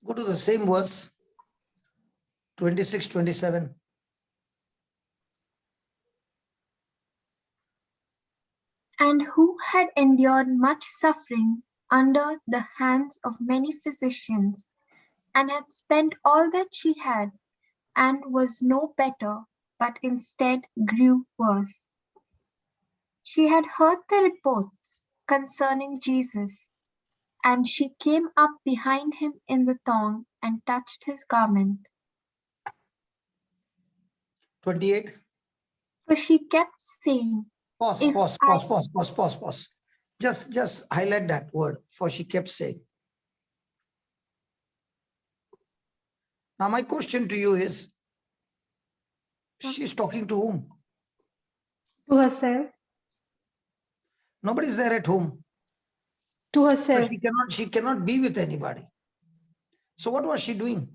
Go to the same verse, 26, 27. And who had endured much suffering under the hands of many physicians, and had spent all that she had, and was no better, but instead grew worse. She had heard the reports concerning Jesus, and she came up behind him in the throng and touched his garment. 28. For she kept saying, Pause. Just highlight that word, for she kept saying. Now my question to you is, she's talking to whom? To herself. Nobody's there at home. To So herself. she cannot be with anybody. So what was she doing?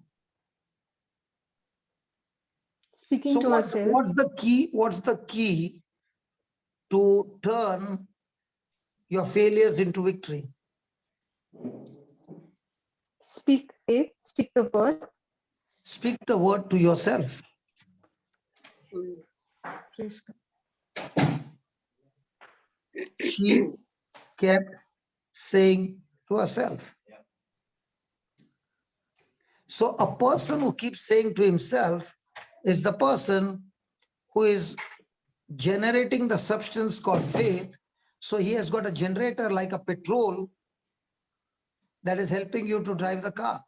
Speaking So to herself. what's the key to turn your failures into victory? Speak it. Speak the word. Speak the word to yourself. Praise God. She kept saying to herself. So a person who keeps saying to himself is the person who is generating the substance called faith. So he has got a generator like a petrol that is helping you to drive the car.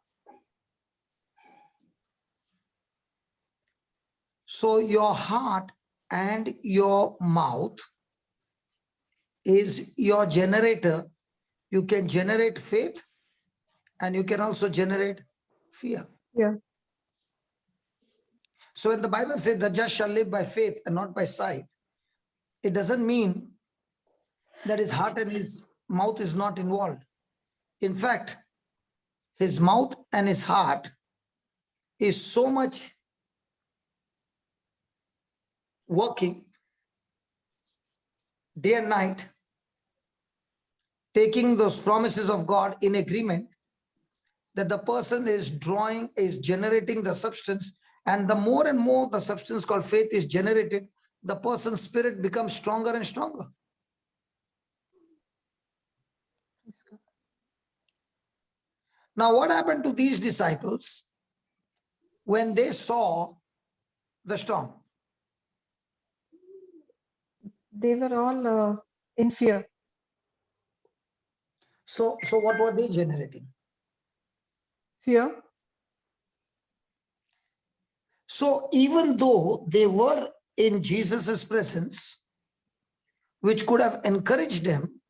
So your heart and your mouth is your generator. You can generate faith and you can also generate fear. Yeah. So when the Bible says the just shall live by faith and not by sight, it doesn't mean that his heart and his mouth is not involved. In fact, his mouth and his heart is so much working day and night, taking those promises of God in agreement, that the person is generating the substance, and the more and more the substance called faith is generated, the person's spirit becomes stronger and stronger. Praise God. Now, what happened to these disciples when they saw the storm? They were all in fear. So what were they generating? Fear. So even though they were in Jesus's presence, which could have encouraged them,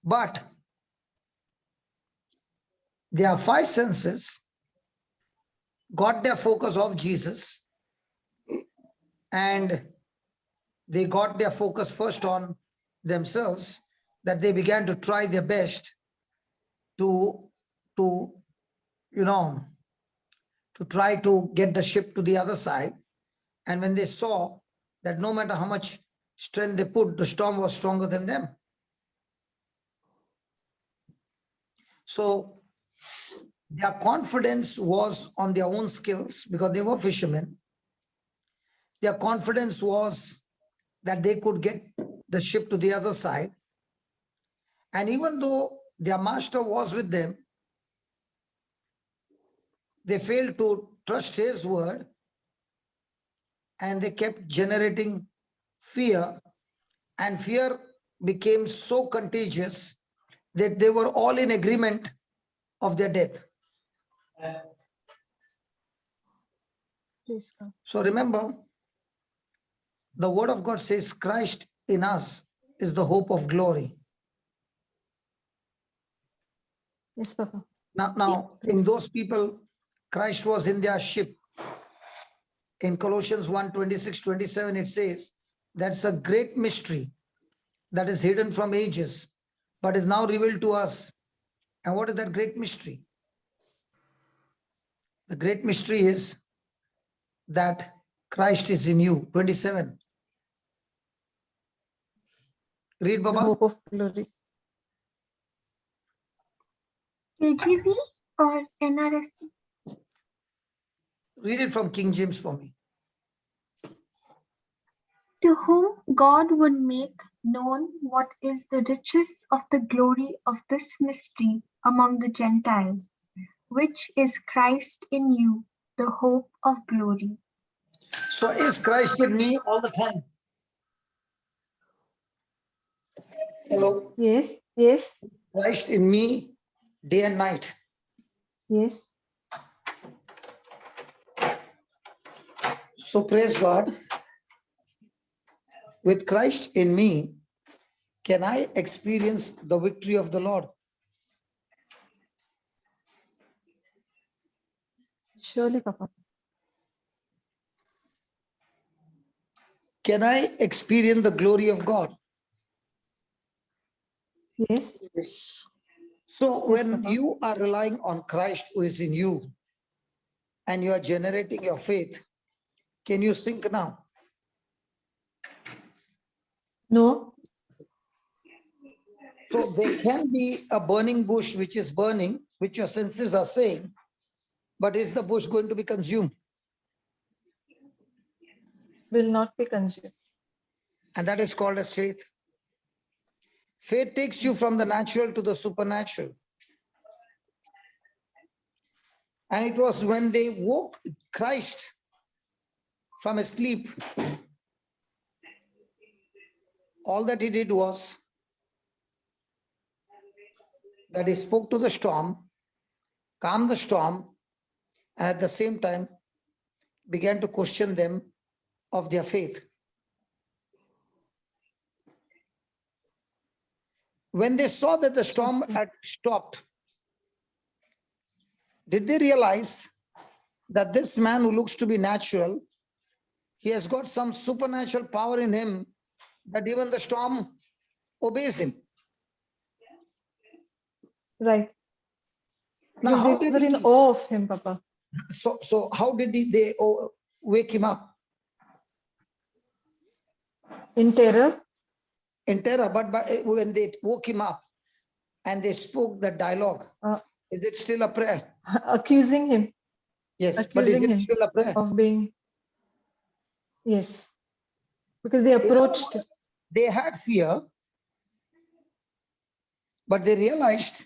but their five senses got their focus off Jesus, and they got their focus first on themselves, that they began to try their best to try to get the ship to the other side. And when they saw that no matter how much strength they put, the storm was stronger than them. So their confidence was on their own skills because they were fishermen. Their confidence was that they could get the ship to the other side. And even though their master was with them, they failed to trust his word, and they kept generating fear, and fear became so contagious that they were all in agreement of their death. Praise God. So remember, the word of God says Christ in us is the hope of glory. Yes, Papa. Now, in those people, Christ was in their ship. In Colossians 1, 26, 27, it says, that's a great mystery that is hidden from ages, but is now revealed to us. And what is that great mystery? The great mystery is that Christ is in you. 27. Read, The Baba. hope of glory. KGV or NRSC? Read it from King James for me. To whom God would make known what is the riches of the glory of this mystery among the Gentiles, which is Christ in you, the hope of glory. So is Christ in me all the time? Hello? Yes, yes, Christ in me day and night. yes. So praise God. With Christ in me, can I experience the victory of the Lord? Surely, Papa. Can I experience the glory of God? Yes, Yes. So yes, when Papa. you are relying on Christ who is in you and you are generating your faith, can you sink now? No, So there can be a burning bush which is burning, which your senses are saying, but is the bush going to be consumed? will not be consumed. And that is called as faith. Faith takes you Yes, from the natural to the supernatural. And it was when they woke Christ from his sleep, all that he did was that he spoke to the storm, calmed the storm, and at the same time began to question them of their faith. When they saw that the yes, storm sir. had stopped, did they realize that this man who looks to be natural, he has got some supernatural power in him that even the storm obeys him? Right. Now, Because how they did were in he, awe of him, Papa. so how did they wake him up? In terror. In terror, but when they woke him up and they spoke that dialogue, is it still a prayer? Accusing him, Yes, but is accusing it him still a prayer? of being, yes, because they In other approached. words, they had fear, but they realized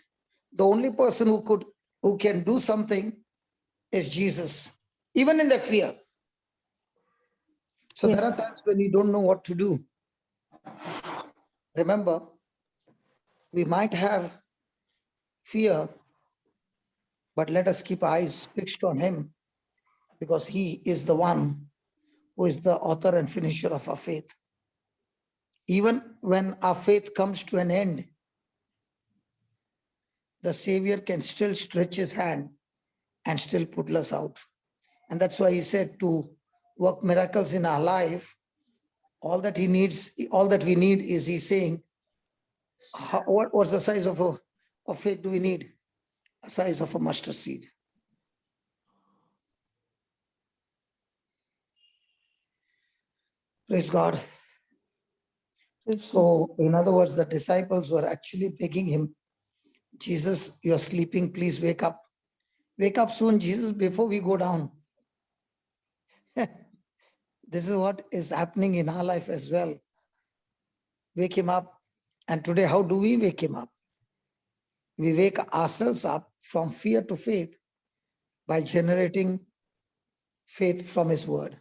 the only person who can do something is Jesus, even in that fear. So there are Yes, times when you don't know what to do. Remember, we might have fear, but let us keep eyes fixed on him, because he is the one who is the author and finisher of our faith. Even when our faith comes to an end, the Savior can still stretch his hand and still put us out. And that's why he said to work miracles in our life, all that he needs, all that we need is, he's saying, what's the size of faith do we need? A size of a mustard seed. Praise God. yes, sir. So in other words, the disciples were actually begging him, Jesus, you're sleeping, please wake up. Wake up soon, Jesus, before we go down. This is what is happening in our life as well. Wake him up. And today, how do we wake him up? We wake ourselves up from fear to faith by generating faith from his word.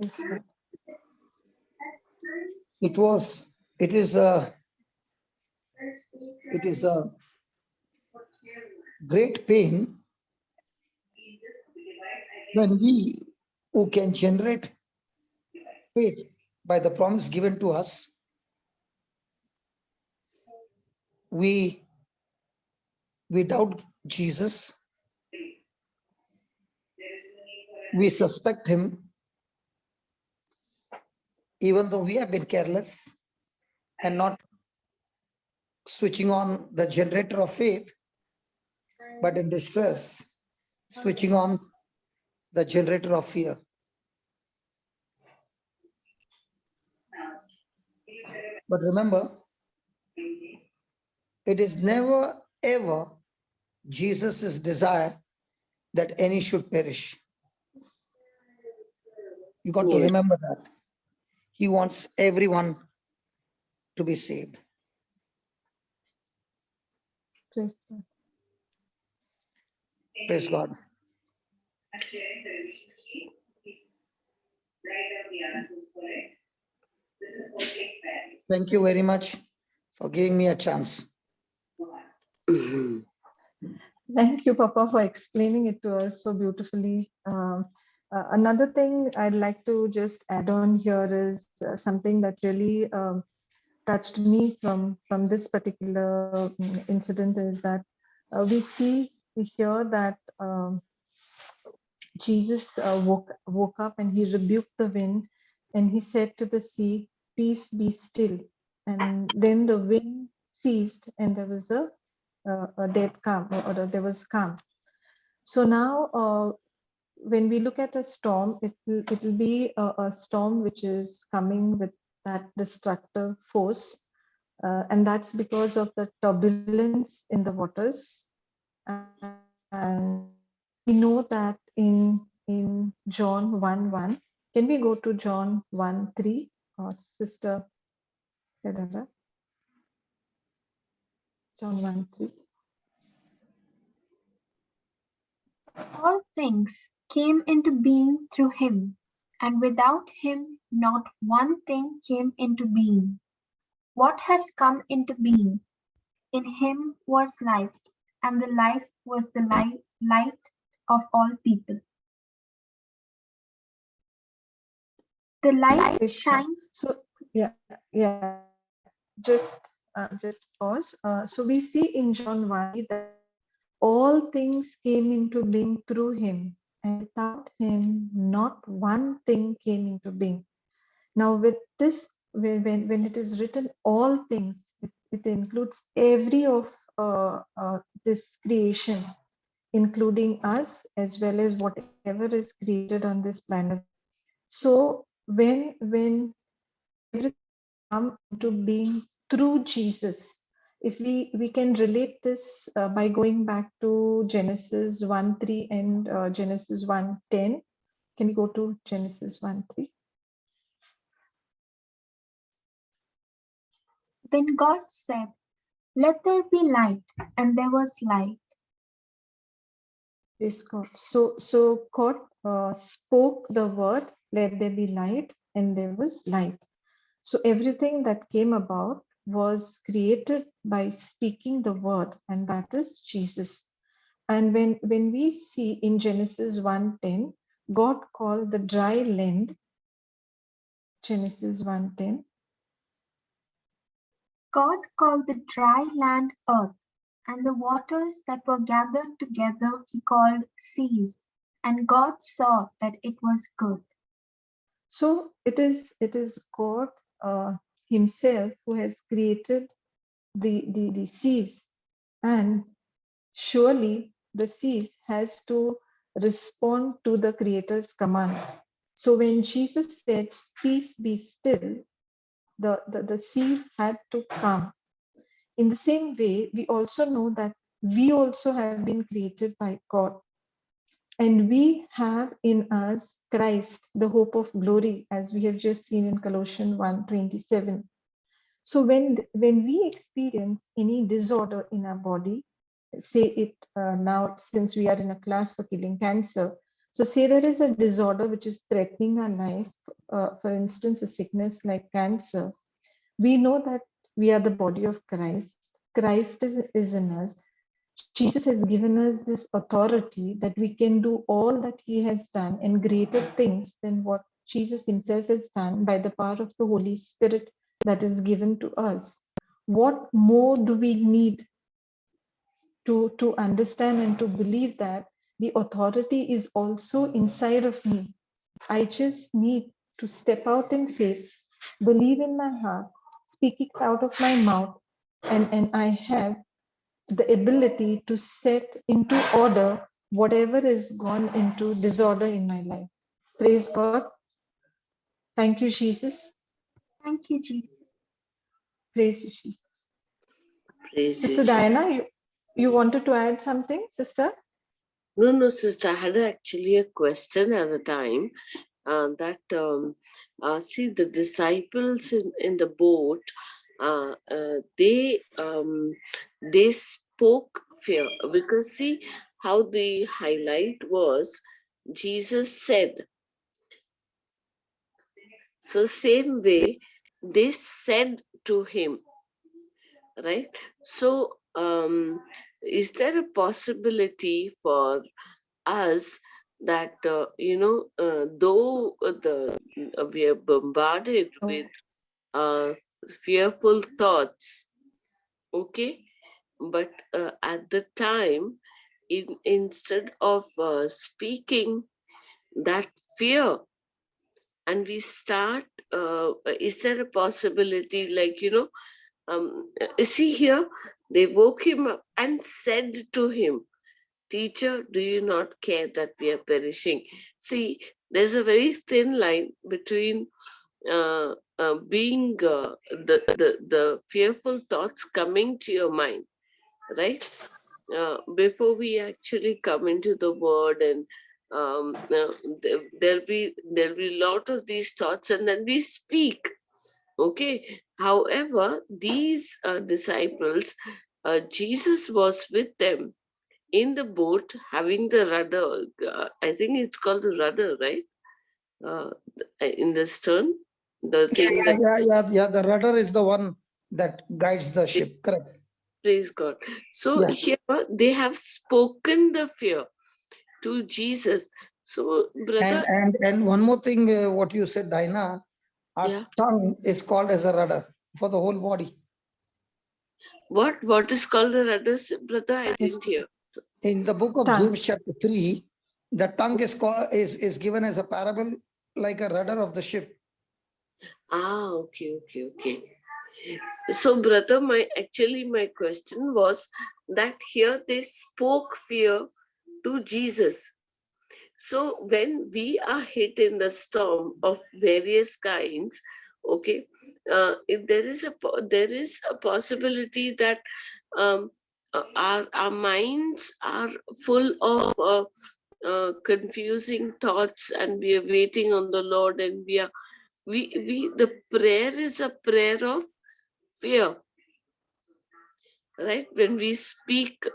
Yes, sir. It is a great pain when we who can generate faith by the promise given to us, we doubt Jesus, we suspect him, even though we have been careless and not switching on the generator of faith, but in distress, switching on the generator of fear. But remember, it is never ever Jesus' desire that any should perish. You got to Yes. remember that. He wants everyone to be saved. Praise God. Praise God. Thank you very much for giving me a chance. Thank you, Papa, for explaining it to us so beautifully. Another thing I'd like to just add on here is something that really touched me from this particular incident is that we hear that Jesus woke up and he rebuked the wind and he said to the sea, "Peace, be still." And then the wind ceased and there was a dead calm, or there was calm. So now, when we look at a storm, it will be a storm which is coming with that destructive force, and that's because of the turbulence in the waters. And we know that in John 1:1. Can we go to John 1:3, Sister Sarah? John 1:3. All things came into being through him, and without him not one thing came into being. What has come into being? In him was life, and the life was the light of all people. The light Praise God. shines. So yeah. Just pause. So we see in John 1 that all things came into being through him, and without him, not one thing came into being. Now, with this, when it is written, all things, it includes every of this creation, including us as well as whatever is created on this planet. So when everything come into being through Jesus, if we can relate this by going back to Genesis 1:3 and Genesis 1:10. Can we go to Genesis 1:3? Then God said, "Let there be light," and there was light. Praise God. So God spoke the word, "Let there be light," and there was light. So everything that came about was created by speaking the word, and that is Jesus. And when we see in Genesis 1:10, God called the dry land, Genesis 1:10. God called the dry land earth, and the waters that were gathered together he called seas. And God saw that it was good. So it is God himself who has created the seas, and surely the seas has to respond to the creator's command. So when Jesus said, "Peace, be still," the sea had to calm. In the same way, we also know that we also have been created by God, and we have in us Christ, the hope of glory, as we have just seen in Colossians 1:27. So when we experience any disorder in our body, say it now, since we are in a class for killing cancer, so say there is a disorder which is threatening our life, for instance, a sickness like cancer, we know that we are the body of Christ. Christ is in us. Jesus has given us this authority that we can do all that he has done and greater things than what Jesus himself has done by the power of the Holy Spirit that is given to us. What more do we need to understand and to believe that the authority is also inside of me? I just need to step out in faith, believe in my heart, speak it out of my mouth, and I have the ability to set into order whatever is gone into disorder in my life. Praise God. Thank you, Jesus. Thank you, Jesus. Praise you, Jesus. Praise you, Sister Jesus. Diana, you wanted to add something, sister? No, sister, I had actually a question at the time see the disciples in the boat, they spoke fear, because see how the highlight was, Jesus said. So same way they said to him, right? So is there a possibility for us that though we are bombarded with uh, fearful thoughts, okay, but at the time, instead of speaking that fear, and we start, is there a possibility, like, see here, they woke him up and said to him, "Teacher, do you not care that we are perishing?" See, there's a very thin line between being the fearful thoughts coming to your mind, right? Before we actually come into the word, and there'll be a lot of these thoughts, and then we speak. Okay. However, these disciples, Jesus was with them in the boat, having the rudder. I think it's called the rudder, right? In the stern, the thing that, Yeah. The rudder is the one that guides the ship. Correct. praise God. So Yeah. here they have spoken the fear to Jesus. So, brother, And one more thing, what you said, Dinah, our yeah, tongue is called as a rudder for the whole body. what is called the rudder, brother? I Yes, didn't hear. So, In the book of tongue. James chapter 3, the tongue is given as a parable like a rudder of the ship. okay. So, brother, my question was that here they spoke fear to Jesus. So when we are hit in the storm of various kinds, okay, if there is a possibility that um, our minds are full of confusing thoughts, and we are waiting on the Lord, and we the prayer is a prayer of fear, right? When we speak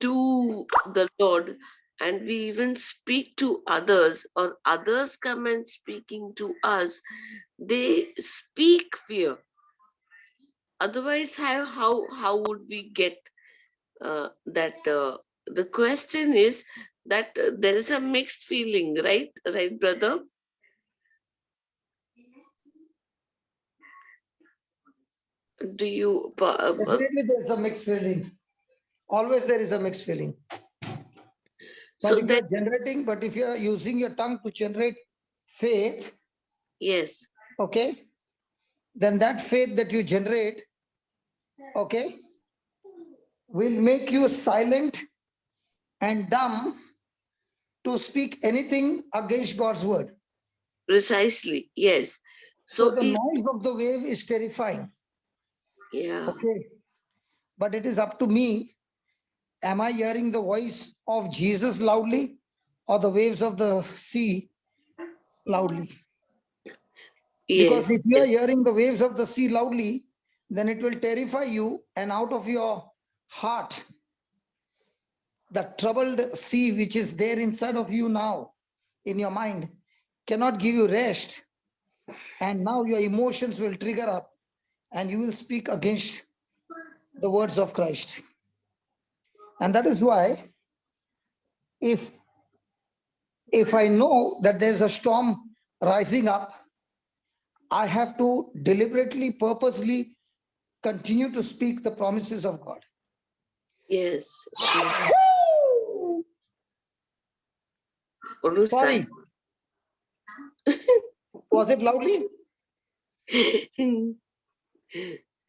to the Lord, and we even speak to others, or others come and speaking to us, they speak fear. Otherwise, how would we get that? The question is that there is a mixed feeling, right, brother? Do you? Definitely, there's a mixed feeling. Always there is a mixed feeling. So But that, if you are using your tongue to generate faith, yes, okay, then that faith that you generate, okay, will make you silent and dumb to speak anything against God's word. precisely, yes. So So the if, noise of the wave is terrifying. yeah, Okay. But it is up to me. Am I hearing the voice of Jesus loudly or the waves of the sea loudly? Because yes, if you are yes, hearing the waves of the sea loudly, then it will terrify you, and out of your heart, the troubled sea which is there inside of you now, in your mind, cannot give you rest. And now your emotions will trigger up and you will speak against the words of Christ. And that is why if I know that there's a storm rising up, I have to deliberately, purposely continue to speak the promises of God. Yes. What was Sorry. Was it loudly? that?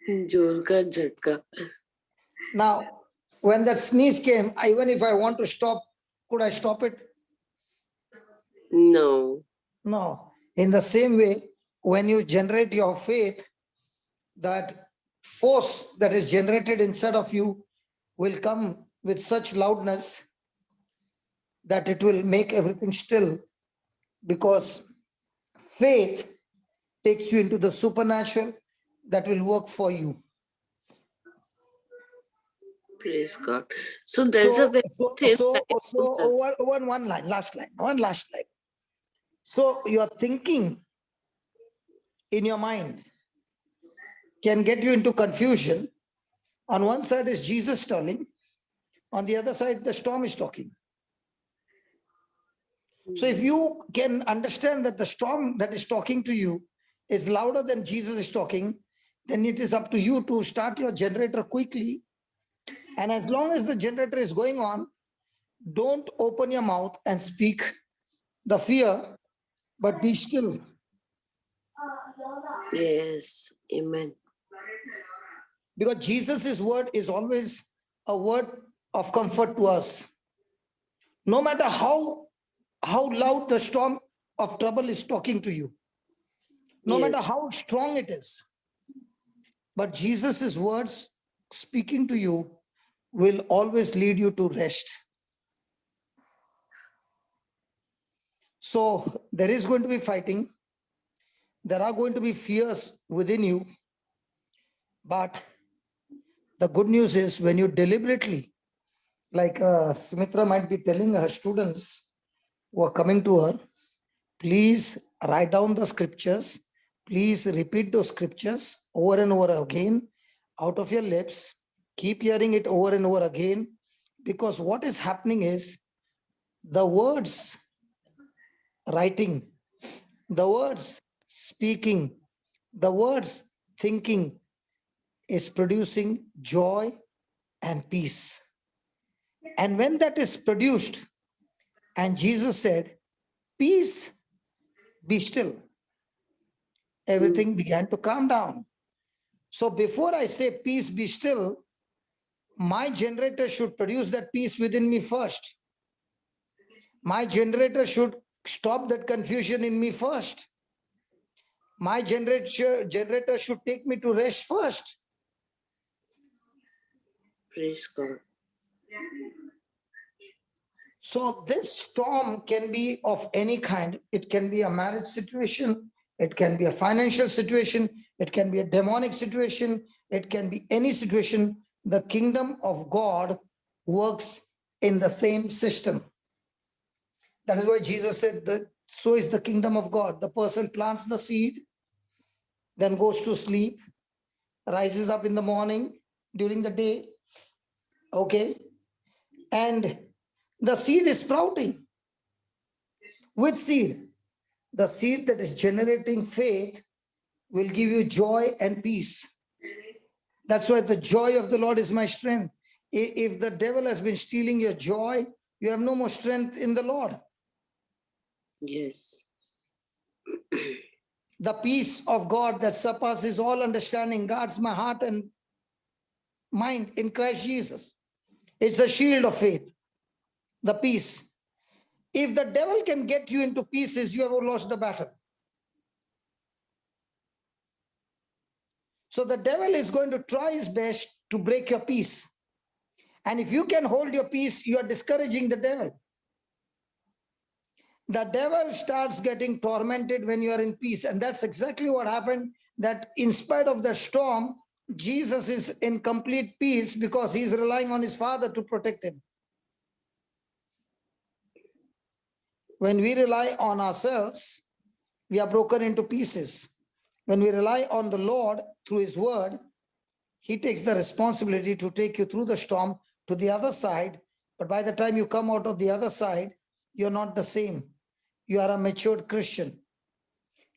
जोर का झटका. Now, when that sneeze came, even if I want to stop, could I stop it? No. No. In the same way, when you generate your faith, that force that is generated inside of you will come with such loudness that it will make everything still, because faith takes you into the supernatural that will work for you. Praise God. So there's a very thin line. One line, last line. So your thinking in your mind can get you into confusion. On one side is Jesus telling, on the other side, the storm is talking. So if you can understand that the storm that is talking to you is louder than Jesus is talking, then it is up to you to start your generator quickly. And as long as the generator is going on, don't open your mouth and speak the fear, but be still. Yes. Amen. Because Jesus' word is always a word of comfort to us. No matter how loud the storm of trouble is talking to you, no matter how strong it is, but Jesus' words speaking to you will always lead you to rest. So there is going to be fighting. There are going to be fears within you. But the good news is, when you deliberately, like Sumitra might be telling her students who are coming to her, please write down the scriptures. Please repeat those scriptures over and over again out of your lips. Keep hearing it over and over again, because what is happening is the words writing, the words speaking, the words thinking is producing joy and peace. And when that is produced, and Jesus said, peace, be still, everything began to calm down. So before I say peace, be still, my generator should produce that peace within me first. My generator should stop that confusion in me first. My generator should take me to rest first. Praise God. So this storm can be of any kind. It can be a marriage situation. It can be a financial situation. It can be a demonic situation. It can be any situation. The kingdom of God works in the same system. That is why Jesus said that so is the kingdom of God. The person plants the seed, then goes to sleep, rises up in the morning during the day, okay, and the seed is sprouting. Which seed? The seed that is generating faith will give you joy and peace. That's why the joy of the Lord is my strength. If the devil has been stealing your joy, you have no more strength in the Lord. Yes. The peace of God that surpasses all understanding guards my heart and mind in Christ Jesus. It's a shield of faith, the peace. If the devil can get you into pieces, you have lost the battle. So the devil is going to try his best to break your peace. And if you can hold your peace, you are discouraging the devil. The devil starts getting tormented when you are in peace. And that's exactly what happened, that in spite of the storm, Jesus is in complete peace because he's relying on his Father to protect him. When we rely on ourselves, we are broken into pieces. When we rely on the Lord through his word, he takes the responsibility to take you through the storm to the other side. But by the time you come out of the other side, you're not the same. You are a matured Christian.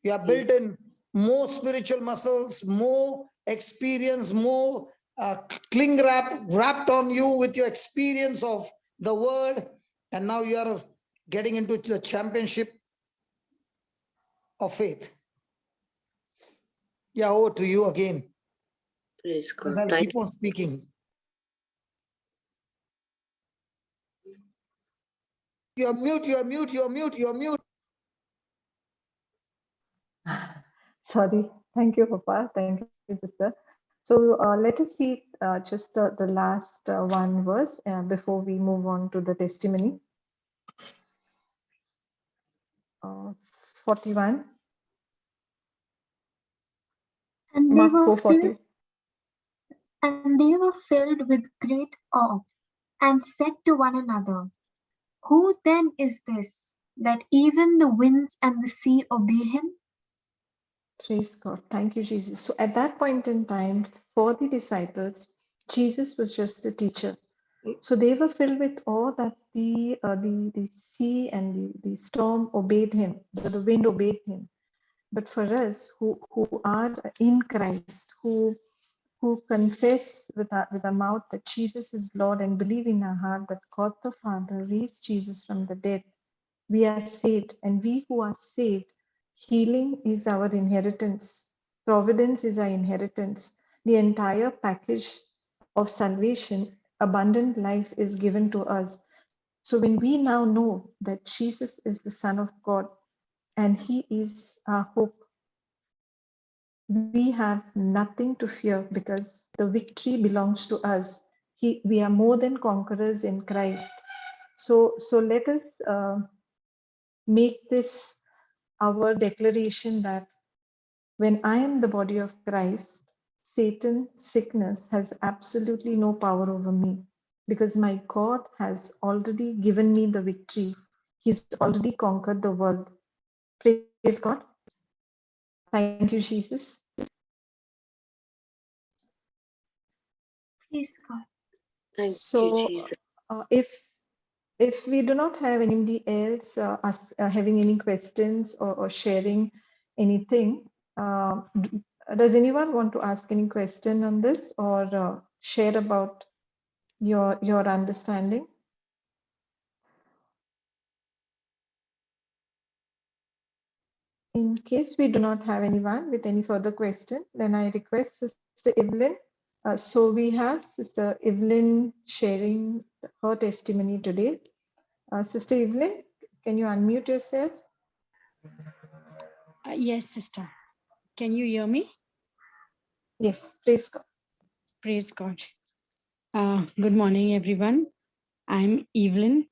You are built in more spiritual muscles, more experience, more wrapped on you with your experience of the word. And now you are getting into the championship of faith. Yeah, over to you again. Praise Because God. I'll Thank keep on speaking. You're mute, you're mute, you're mute, you're mute. Sorry. Thank you, Papa. Thank you, sister. So let us see just the last one verse before we move on to the testimony. 41, And they Mark were 4:40. filled with great awe, and said to one another, "Who then is this, that even the winds and the sea obey him?" Praise God. Thank you, Jesus. So at that point in time, for the disciples, Jesus was just a teacher. So they were filled with awe that the sea and the storm obeyed him, the wind obeyed him. But for us who are in Christ, who confess with our mouth that Jesus is Lord and believe in our heart that God the Father raised Jesus from the dead, we are saved. And we who are saved, healing is our inheritance, providence is our inheritance. The entire package of salvation, abundant life is given to us. So when we now know that Jesus is the Son of God and He is our hope, we have nothing to fear because the victory belongs to us. We are more than conquerors in Christ. So let us make this our declaration that when I am the body of Christ, Satan, sickness has absolutely no power over me because my God has already given me the victory. He's already conquered the world. Praise God. Thank you, Jesus. Praise God. you, So, Jesus. if we do not have anybody else having any questions or sharing anything, does anyone want to ask any question on this or share about your understanding? In case we do not have anyone with any further question, then I request Sister Evelyn. So we have Sister Evelyn sharing her testimony today. Sister Evelyn, can you unmute yourself? Yes, sister. Can you hear me? Yes, praise God. Praise God. Good morning, everyone. I'm Evelyn,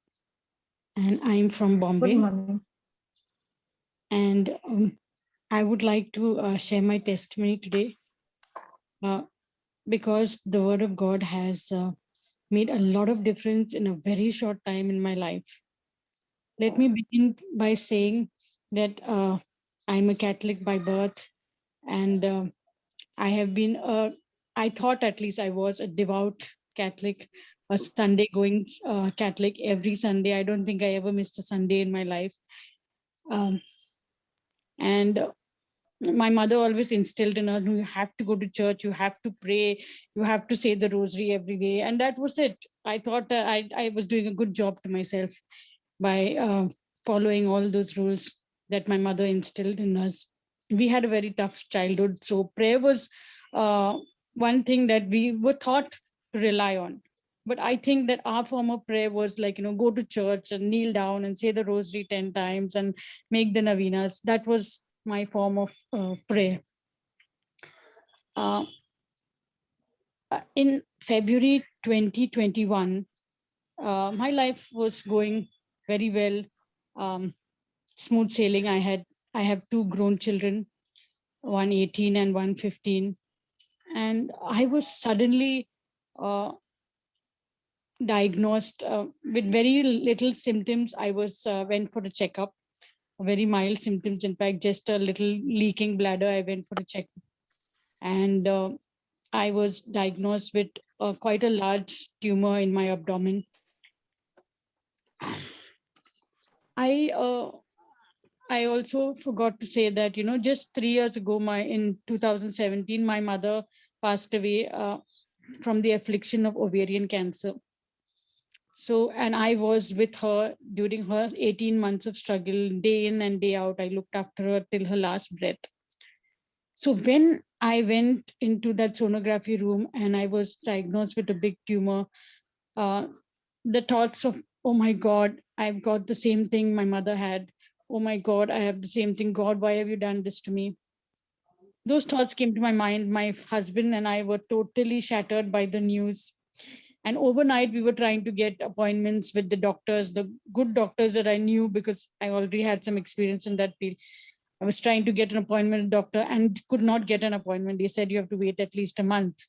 and I'm from Good Bombay. morning. And I would like to share my testimony today because the Word of God has made a lot of difference in a very short time in my life. Let me begin by saying that I'm a Catholic by birth, and I have been I thought at least I was a devout Catholic, a Sunday going Catholic every Sunday. I don't think I ever missed a Sunday in my life. And my mother always instilled in us, you have to go to church, you have to pray, you have to say the rosary every day. And that was it. I thought I was doing a good job to myself by following all those rules that my mother instilled in us. We had a very tough childhood, so prayer was one thing that we were taught to rely on. But I think that our form of prayer was like, go to church and kneel down and say the rosary 10 times and make the novenas. That was my form of prayer. In February 2021, my life was going very well, smooth sailing. I have two grown children, one 18 and one 15, and I was suddenly diagnosed with very little symptoms. I was went for a checkup, very mild symptoms. In fact, just a little leaking bladder. I went for a checkup, and I was diagnosed with quite a large tumor in my abdomen. I I also forgot to say that, just 3 years ago, in 2017, my mother passed away from the affliction of ovarian cancer. So, and I was with her during her 18 months of struggle, day in and day out. I looked after her till her last breath. So when I went into that sonography room and I was diagnosed with a big tumor, uh, the thoughts of, oh my God, I've got the same thing my mother had. Oh my God, I have the same thing. God, why have you done this to me? Those thoughts came to my mind. My husband and I were totally shattered by the news. And overnight, we were trying to get appointments with the doctors, the good doctors that I knew because I already had some experience in that field. I was trying to get an appointment with a doctor and could not get an appointment. They said you have to wait at least a month.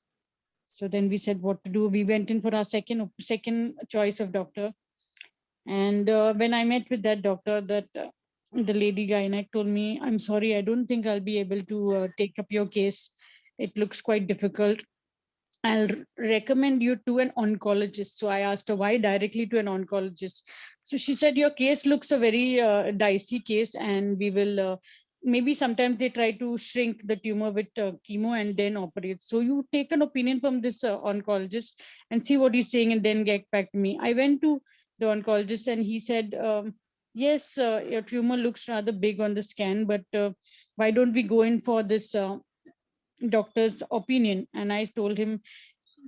So then we said what to do. We went in for our second choice of doctor. And when I met with that doctor, the lady gynec told me, I'm sorry, I don't think I'll be able to take up your case. It looks quite difficult. I'll recommend you to an oncologist. So I asked her why directly to an oncologist. So she said, your case looks a very dicey case, and we will maybe sometimes they try to shrink the tumor with chemo and then operate. So you take an opinion from this oncologist and see what he's saying and then get back to me. I went to the oncologist and he said, yes, your tumor looks rather big on the scan, but why don't we go in for this doctor's opinion? And I told him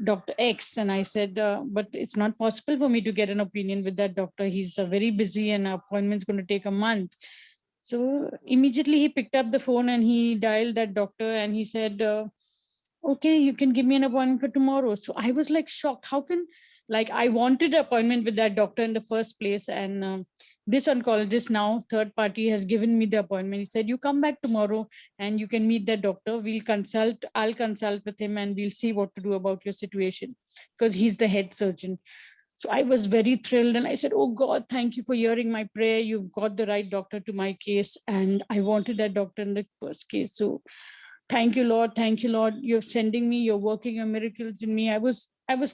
Dr. X, and I said, but it's not possible for me to get an opinion with that doctor. He's very busy and appointment's going to take a month. So immediately he picked up the phone and he dialed that doctor and he said, okay, you can give me an appointment for tomorrow. So I was like shocked. How can, like, I wanted an appointment with that doctor in the first place. And this oncologist now, third party, has given me the appointment. He said, you come back tomorrow and you can meet that doctor. I'll consult with him and we'll see what to do about your situation because he's the head surgeon. So I was very thrilled and I said, oh God, thank you for hearing my prayer. You've got the right doctor to my case. And I wanted that doctor in the first case. So thank you, Lord. Thank you, Lord. You're sending me, you're working your miracles in me. I was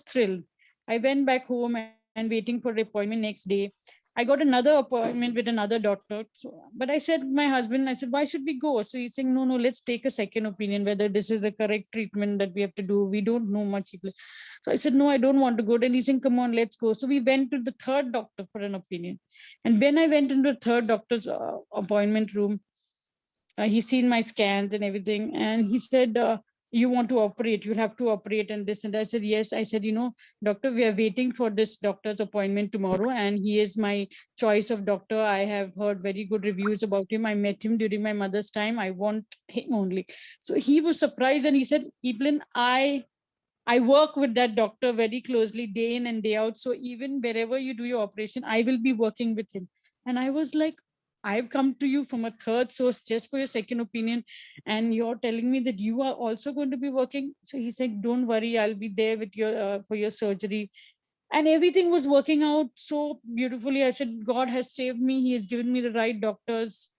thrilled. I went back home and waiting for the appointment next day. I got another appointment with another doctor. So, but I said, my husband, I said, why should we go? So he's saying, no, let's take a second opinion, whether this is the correct treatment that we have to do. We don't know much. So I said, no, I don't want to go. Then he's saying, come on, let's go. So we went to the third doctor for an opinion. And when I went into the third doctor's appointment room, he's seen my scans and everything. And he said, you want to operate, you'll have to operate and this. And I said, yes. I said, doctor, we are waiting for this doctor's appointment tomorrow. And he is my choice of doctor. I have heard very good reviews about him. I met him during my mother's time. I want him only. So he was surprised and he said, Evelyn, I work with that doctor very closely day in and day out. So even wherever you do your operation, I will be working with him. And I was like, I've come to you from a third source just for your second opinion. And you're telling me that you are also going to be working. So he said, don't worry, I'll be there with your for your surgery. And everything was working out so beautifully. I said, God has saved me. He has given me the right doctors.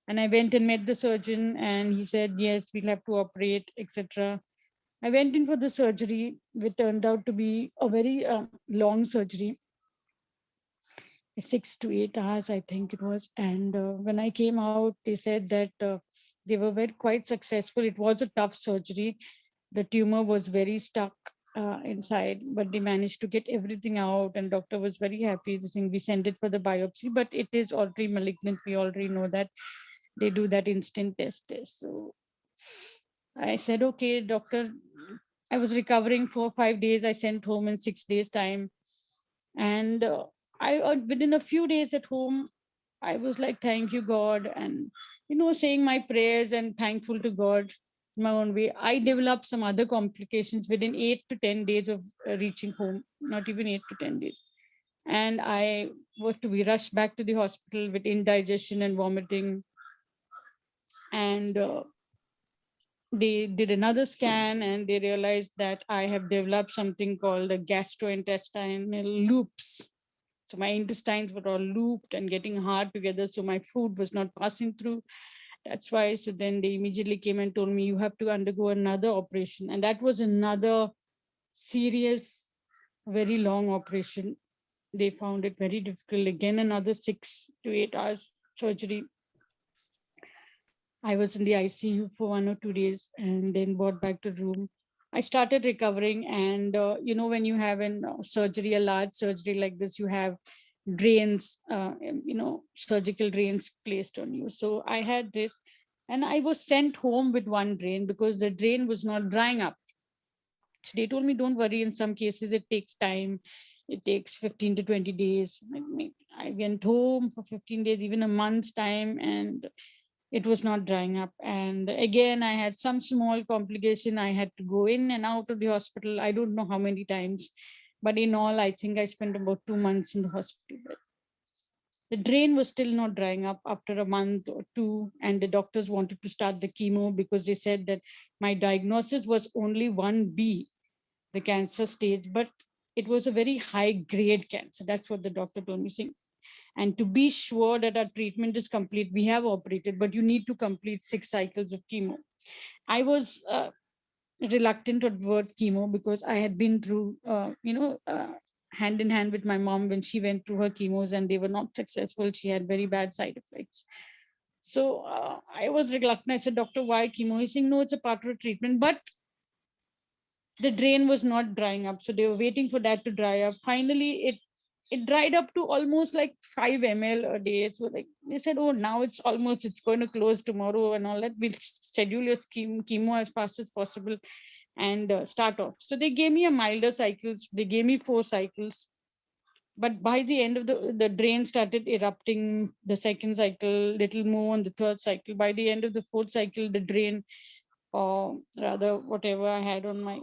And I went and met the surgeon and he said, yes, we'll have to operate, etc. I went in for the surgery, which turned out to be a very long surgery, 6 to 8 hours, I think it was. And when I came out, they said that they were quite successful. It was a tough surgery. The tumor was very stuck inside, but they managed to get everything out. And doctor was very happy. The thing we sent it for the biopsy, but it is already malignant. We already know that. They do that instant test. So I said, okay, doctor, I was recovering for 5 days. I sent home in 6 days' time. And I within a few days at home, I was like, thank you, God. And, saying my prayers and thankful to God in my own way. I developed some other complications within 8 to 10 days of reaching home, not even 8 to 10 days. And I was to be rushed back to the hospital with indigestion and vomiting. And they did another scan and they realized that I have developed something called a gastrointestinal loops. So my intestines were all looped and getting hard together. So my food was not passing through. That's why. So then they immediately came and told me, you have to undergo another operation. And that was another serious, very long operation. They found it very difficult. Again, another 6 to 8 hours surgery. I was in the ICU for 1 or 2 days and then brought back to the room. I started recovering, and when you have a surgery, a large surgery like this, you have drains, surgical drains placed on you. So I had this, and I was sent home with one drain because the drain was not drying up. So they told me, don't worry, in some cases it takes time. It takes 15 to 20 days. I went home for 15 days, even a month's time, and it was not drying up. And again, I had some small complication. I had to go in and out of the hospital. I don't know how many times, but in all, I think I spent about 2 months in the hospital. But the drain was still not drying up after a month or two, and the doctors wanted to start the chemo because they said that my diagnosis was only 1B, the cancer stage, but it was a very high grade cancer. That's what the doctor told me, saying, and to be sure that our treatment is complete, we have operated, but you need to complete 6 cycles of chemo. I was reluctant toward chemo because I had been through, hand in hand with my mom when she went through her chemos and they were not successful. She had very bad side effects. So I was reluctant. I said, Doctor, why chemo? He's saying, no, it's a part of the treatment. But the drain was not drying up. So they were waiting for that to dry up. Finally, it dried up to almost like 5 ml a day. So like they said, oh, now it's going to close tomorrow and all that. We'll schedule your chemo as fast as possible and start off. So they gave me a milder cycles. They gave me 4 cycles. But by the end of the drain started erupting the second cycle, little more on the third cycle. By the end of the fourth cycle, the drain, or rather whatever I had on my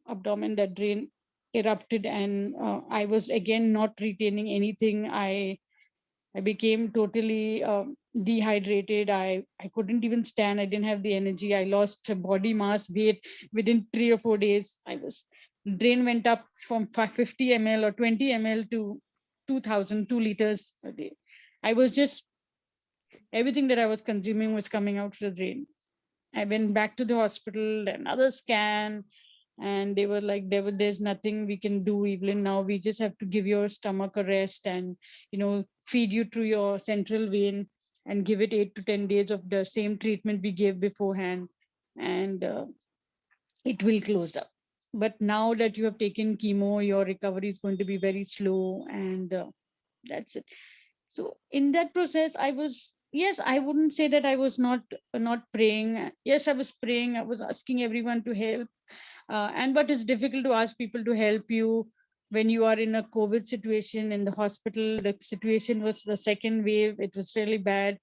abdomen, that drain erupted, and I was again not retaining anything. I became totally dehydrated. I couldn't even stand. I didn't have the energy. I lost body mass, weight within 3 or 4 days. Drain went up from 50 ml or 20 ml to 2 liters a day. I was just, everything that I was consuming was coming out to the drain. I went back to the hospital, another scan, and they were like, there's nothing we can do, Evelyn. Now we just have to give your stomach a rest and, feed you through your central vein and give it 8 to 10 days of the same treatment we gave beforehand, and it will close up. But now that you have taken chemo, your recovery is going to be very slow, and that's it. So in that process, I was, yes, I wouldn't say that I was not praying. Yes, I was praying. I was asking everyone to help, but it's difficult to ask people to help you when you are in a COVID situation in the hospital. The situation was the second wave. It was really bad,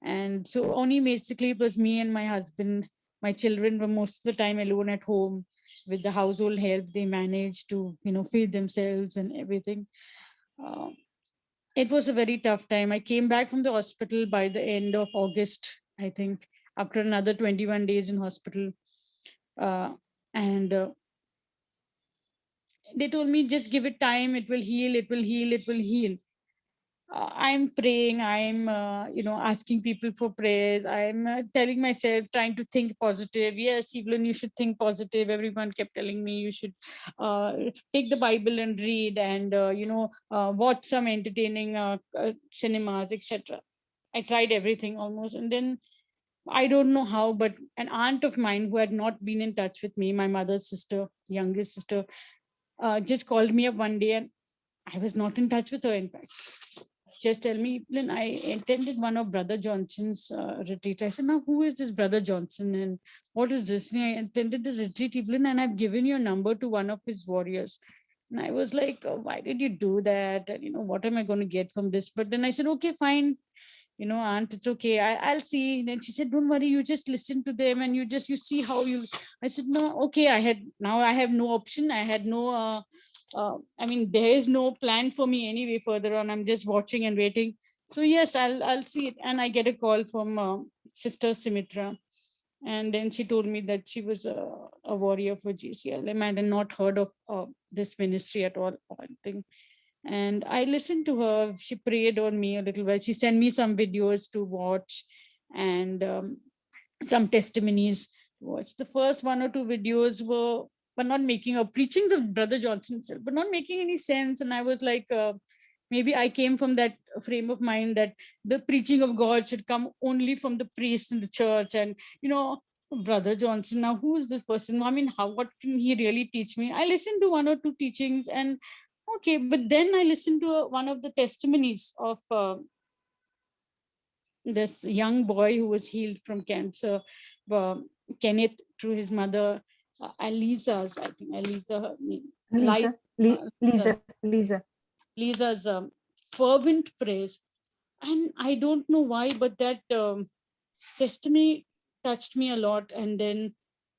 and so only basically it was me and my husband. My children were most of the time alone at home. With the household help, they managed to feed themselves and everything. Uh, it was a very tough time. I came back from the hospital by the end of August, I think, after another 21 days in hospital. And they told me, just give it time, it will heal, it will heal, it will heal. I'm praying, I'm asking people for prayers, I'm telling myself, trying to think positive. Yes, Evelyn, you should think positive. Everyone kept telling me you should take the Bible and read, and watch some entertaining cinemas, etc. I tried everything almost, and then I don't know how, but an aunt of mine who had not been in touch with me, my mother's sister, youngest sister, just called me up one day, and I was not in touch with her, in fact. Just tell me, Evelyn, I attended one of Brother Johnson's retreat. I said, now who is this Brother Johnson and what is this? And I attended the retreat, Evelyn, and I've given your number to one of his warriors. And I was like, why did you do that? And, what am I going to get from this? But then I said, okay, fine. Aunt, it's okay. I'll see. And then she said, don't worry, you just listen to them and you see how you. I said, no, okay. I have no option. I had no, there is no plan for me anyway further on. I'm just watching and waiting. So yes, I'll see it. And I get a call from Sister Sumitra. And then she told me that she was a warrior for jCILM. I had not heard of this ministry at all, I think. And I listened to her. She prayed on me a little while. She sent me some videos to watch and some testimonies to watch. The first 1 or 2 videos were not making, or preaching the Brother Johnson himself, but not making any sense. And I was like, maybe I came from that frame of mind that the preaching of God should come only from the priest in the church. And, Brother Johnson, now who is this person? I mean, what can he really teach me? I listened to one or two teachings, and okay, but then I listened to one of the testimonies of this young boy who was healed from cancer, uh, Kenneth, through his mother, Eliza's, I think, Eliza, her name, Lisa. Lisa's fervent praise. And I don't know why, but that testimony touched me a lot. And then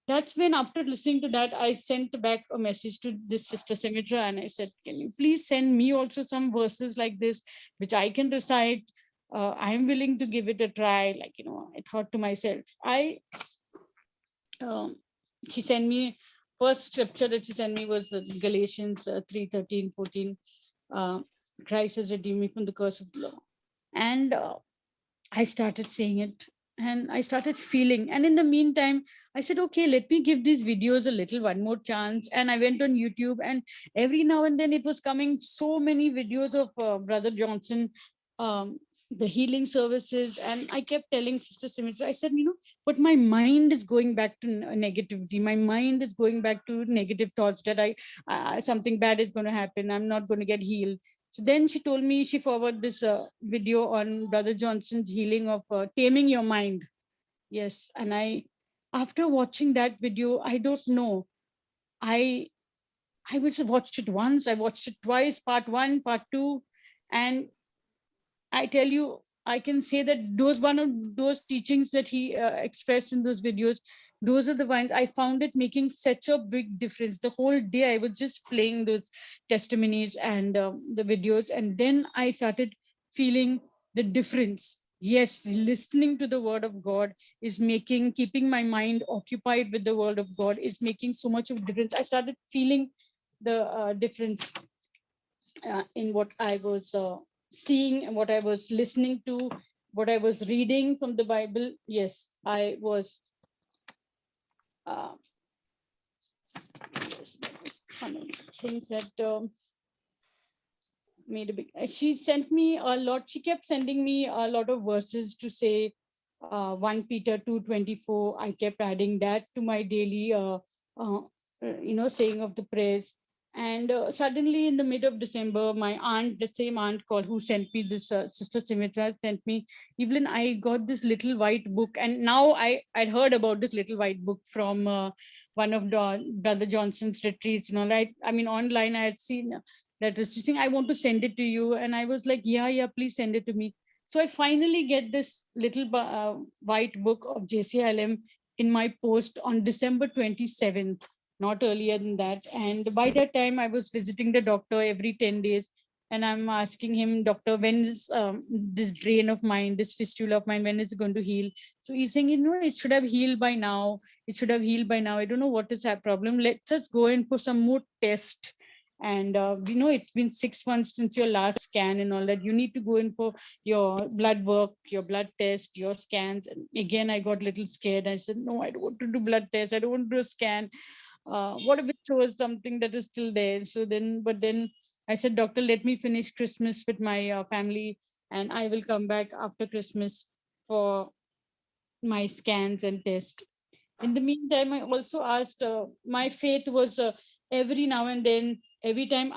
that's when, after listening to that, I sent back a message to this Sister Sequeira, and I said, can you please send me also some verses like this, which I can recite? I'm willing to give it a try. Like, I thought to myself, she sent me, first scripture that she sent me was the Galatians 3:13-14. Christ has redeemed me from the curse of the law. And I started saying it, and I started feeling. And in the meantime, I said, okay, let me give these videos a little one more chance. And I went on YouTube, and every now and then it was coming so many videos of Brother Johnson, um, the healing services. And I kept telling Sister Sequeira, I said, but my mind is going back to negativity. My mind is going back to negative thoughts that something bad is going to happen. I'm not going to get healed. So then she told me, she forwarded this video on Brother Johnson's healing of taming your mind. Yes. And after watching that video, I don't know, I was watched it once, I watched it twice, part 1, part 2. And I tell you, I can say that one of those teachings that he expressed in those videos, those are the ones I found it making such a big difference. The whole day I was just playing those testimonies and the videos, and then I started feeling the difference. Yes, listening to the word of God is keeping my mind occupied with the word of God is making so much of difference. I started feeling the difference in what I was seeing and what I was listening to, what I was reading from the Bible. Yes, I was. Yes, funny things that made a big. She sent me a lot. She kept sending me a lot of verses to say. 1 Peter 2:24. I kept adding that to my daily, saying of the prayers. And suddenly, in the mid of December, my aunt, the same aunt called, who sent me this, Sister Sequeira, sent me, Evelyn, I got this little white book. And now I'd heard about this little white book from one of Brother Johnson's retreats. I mean, online, I had seen that was saying, I want to send it to you. And I was like, yeah, please send it to me. So I finally get this little white book of jCILM in my post on December 27th, not earlier than that. And by that time, I was visiting the doctor every 10 days. And I'm asking him, doctor, when is this drain of mine, this fistula of mine, when is it going to heal? So he's saying, it should have healed by now. It should have healed by now. I don't know what is that problem. Let's just go in for some more tests. And it's been 6 months since your last scan and all that. You need to go in for your blood work, your blood test, your scans. And again, I got a little scared. I said, no, I don't want to do blood tests. I don't want to do a scan. What if it shows something that is still there? But then I said, doctor, let me finish Christmas with my family, and I will come back after Christmas for my scans and tests. In the meantime, I also asked, my faith was every now and then, every time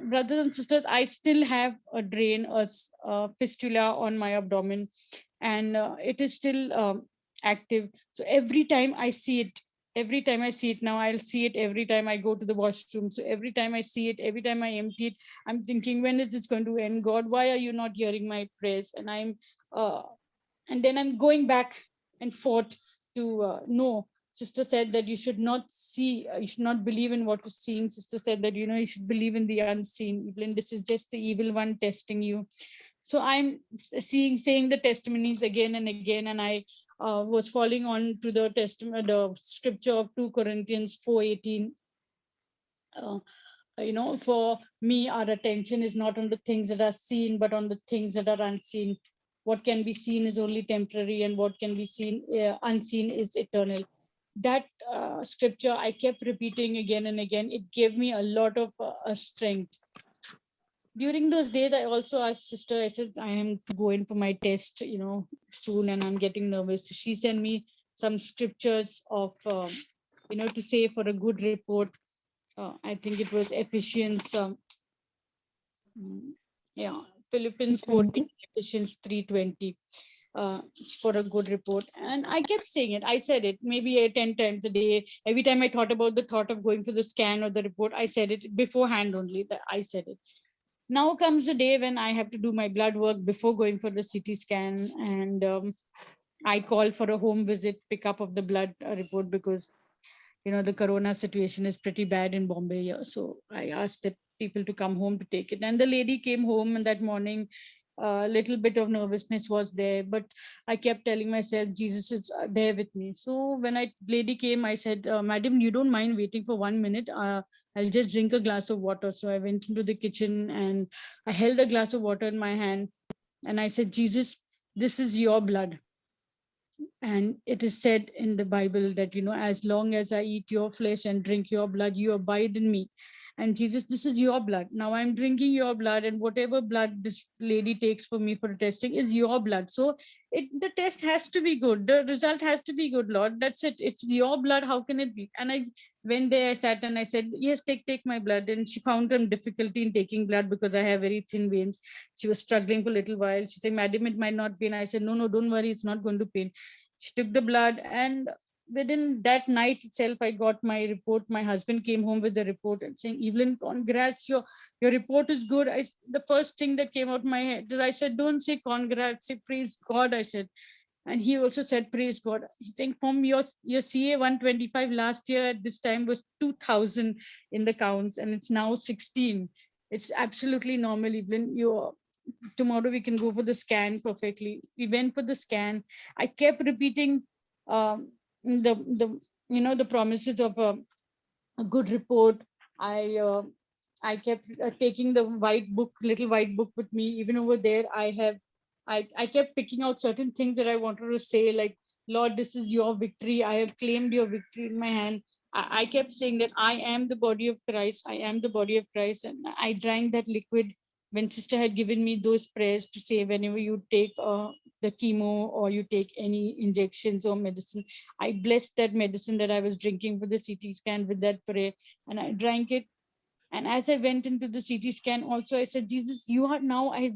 brothers and sisters, I still have a drain, a fistula on my abdomen, and it is still active. So every time I see it now, I'll see it every time I go to the washroom. So every time I see it, every time I empty it, I'm thinking, when is this going to end? God, why are you not hearing my prayers? And then I'm going back and forth to no. Sister said that you should not you should not believe in what is seen. Sister said that, you should believe in the unseen. Evelyn, this is just the evil one testing you. So I'm saying the testimonies again and again, and I was falling on to the the scripture of 2 Corinthians 4:18. For me, our attention is not on the things that are seen, but on the things that are unseen. What can be seen is only temporary, and what can be unseen is eternal. That scripture I kept repeating again and again. It gave me a lot of strength. during those days, I also asked sister, I said, I am to go in for my test, soon, and I'm getting nervous. She sent me some scriptures of, to say for a good report. I think it was Ephesians, yeah, Philippines 14, 3:20. Ephesians 3:20. For a good report. And I kept saying it. I said it maybe 10 times a day. Every time I thought about the thought of going for the scan or the report, I said it beforehand only. That I said it. Now comes the day when I have to do my blood work before going for the CT scan. And I called for a home visit, pickup of the blood report, because the corona situation is pretty bad in Bombay here. So I asked the people to come home to take it, and the lady came home. And that morning, a little bit of nervousness was there, but I kept telling myself Jesus is there with me. So when lady came, I said, madam, you don't mind waiting for 1 minute? I'll just drink a glass of water. So I went into the kitchen and I held a glass of water in my hand, and I said, Jesus, this is your blood. And it is said in the Bible that, as long as I eat your flesh and drink your blood, you abide in me. And Jesus, this is your blood. Now I'm drinking your blood, and whatever blood this lady takes for me for testing is your blood. So the test has to be good. The result has to be good, Lord. That's it. It's your blood. How can it be? And I went there, I sat and I said, yes, take my blood. And she found some difficulty in taking blood because I have very thin veins. She was struggling for a little while. She said, madam, it might not pain. I said, no, don't worry. It's not going to pain. She took the blood, and within that night itself, I got my report. My husband came home with the report and saying, Evelyn, congrats, your report is good. The first thing that came out of my head is, I said, don't say congrats, say praise God, I said. And he also said, praise God. He's saying, from your CA 125 last year at this time was 2,000 in the counts, and it's now 16. It's absolutely normal, Evelyn. Tomorrow we can go for the scan perfectly. We went for the scan. I kept repeating the promises of a good report. I kept taking the little white book with me. Even over there, I kept picking out certain things that I wanted to say, like, Lord, this is your victory. I have claimed your victory in my hand. I kept saying that I am the body of Christ. I am the body of Christ. And I drank that liquid when sister had given me those prayers to say, whenever you take the chemo or you take any injections or medicine, I blessed that medicine that I was drinking for the CT scan with that prayer, and I drank it. And as I went into the CT scan, also I said, Jesus, you are now, I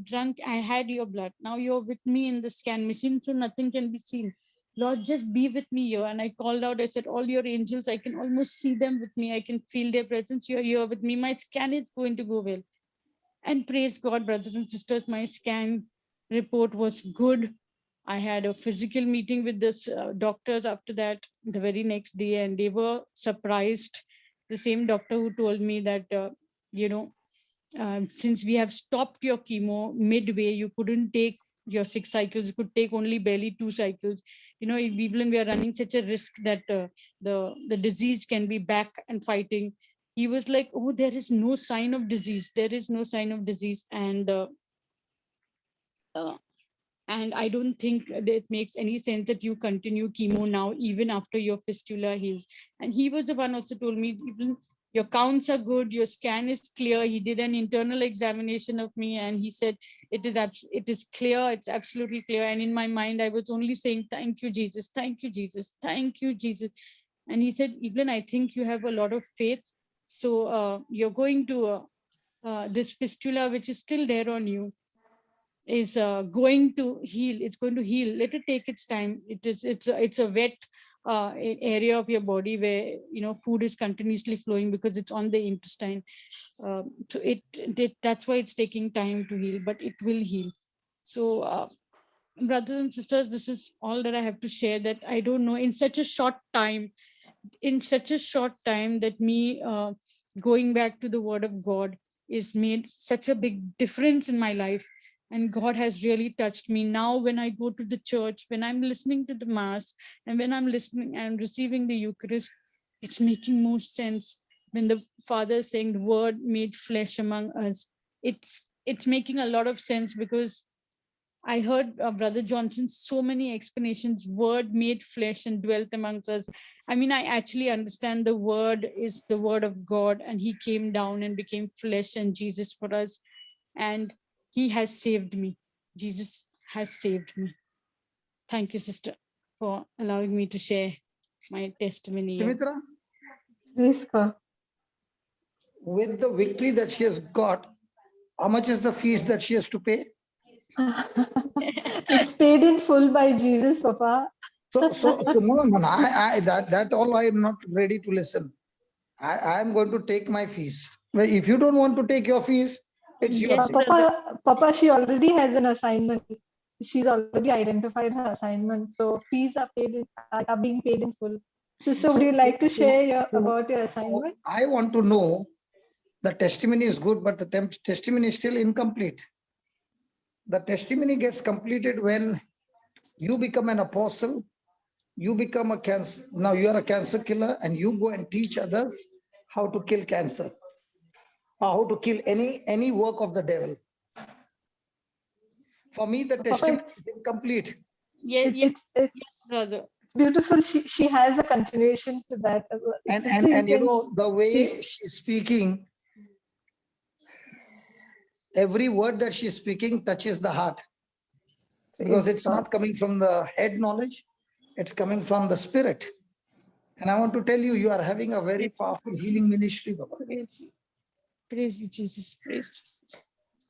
had your blood. Now you're with me in the scan machine, so nothing can be seen. Lord, just be with me here. And I called out, I said, all your angels, I can almost see them with me. I can feel their presence. You're here with me. My scan is going to go well. And praise God, brothers and sisters, my scan report was good. I had a physical meeting with the doctors after that the very next day, and they were surprised. The same doctor who told me that, since we have stopped your chemo midway, you couldn't take your 6 cycles, you could take only barely 2 cycles. Even we are running such a risk that the disease can be back and fighting. He was like, oh, there is no sign of disease. There is no sign of disease. And I don't think that it makes any sense that you continue chemo now, even after your fistula heals. And he was the one also told me, even your counts are good, your scan is clear. He did an internal examination of me, and he said, it is clear, it's absolutely clear. And in my mind, I was only saying, thank you, Jesus, thank you, Jesus, thank you, Jesus. And he said, Evelyn, I think you have a lot of faith. So you're going to, this fistula, which is still there on you, is going to heal. It's going to heal. Let it take its time. It's a wet area of your body where food is continuously flowing because it's on the intestine. So that's why it's taking time to heal, but it will heal. So brothers and sisters, this is all that I have to share. That I don't know, in such a short time, that me going back to the word of God is made such a big difference in my life. And God has really touched me. Now when I go to the church, when I'm listening to the mass, and when I'm listening and receiving the Eucharist, it's making more sense. When the Father is saying the word made flesh among us, it's making a lot of sense, because I heard Brother Johnson so many explanations. Word made flesh and dwelt amongst us. I mean, I actually understand the word is the word of God, and he came down and became flesh and Jesus for us. and he has saved me. Jesus has saved me. Thank you, sister, for allowing me to share my testimony here. Sumitra, Praise God. with the victory that she has got, how much is the fees that she has to pay? It's paid in full by Jesus, Papa. So no, that all I am not ready to listen. I am going to take my fees. Well, if you don't want to take your fees, it's your Yes, thing. brother. Papa, she already has an assignment. She's already identified her assignment. So fees are being paid in full. Sister, would you like to share about your assignment? I want to know, the testimony is good, but the testimony is still incomplete. The testimony gets completed when you become an apostle, you become a cancer. Now you are a cancer killer and you go and teach others how to kill cancer, or how to kill any work of the devil. For me, the Papa, testimony is incomplete. Yes, yes, it's yes, brother. beautiful. She has a continuation to that. Sister, you And you can know, the way she's speaking, every word that she's speaking touches the heart, because praise it's God. not coming from the head knowledge, it's coming from the spirit. And I want to tell you, you are having a very powerful healing ministry, Baba. Praise you, Jesus. Praise Jesus.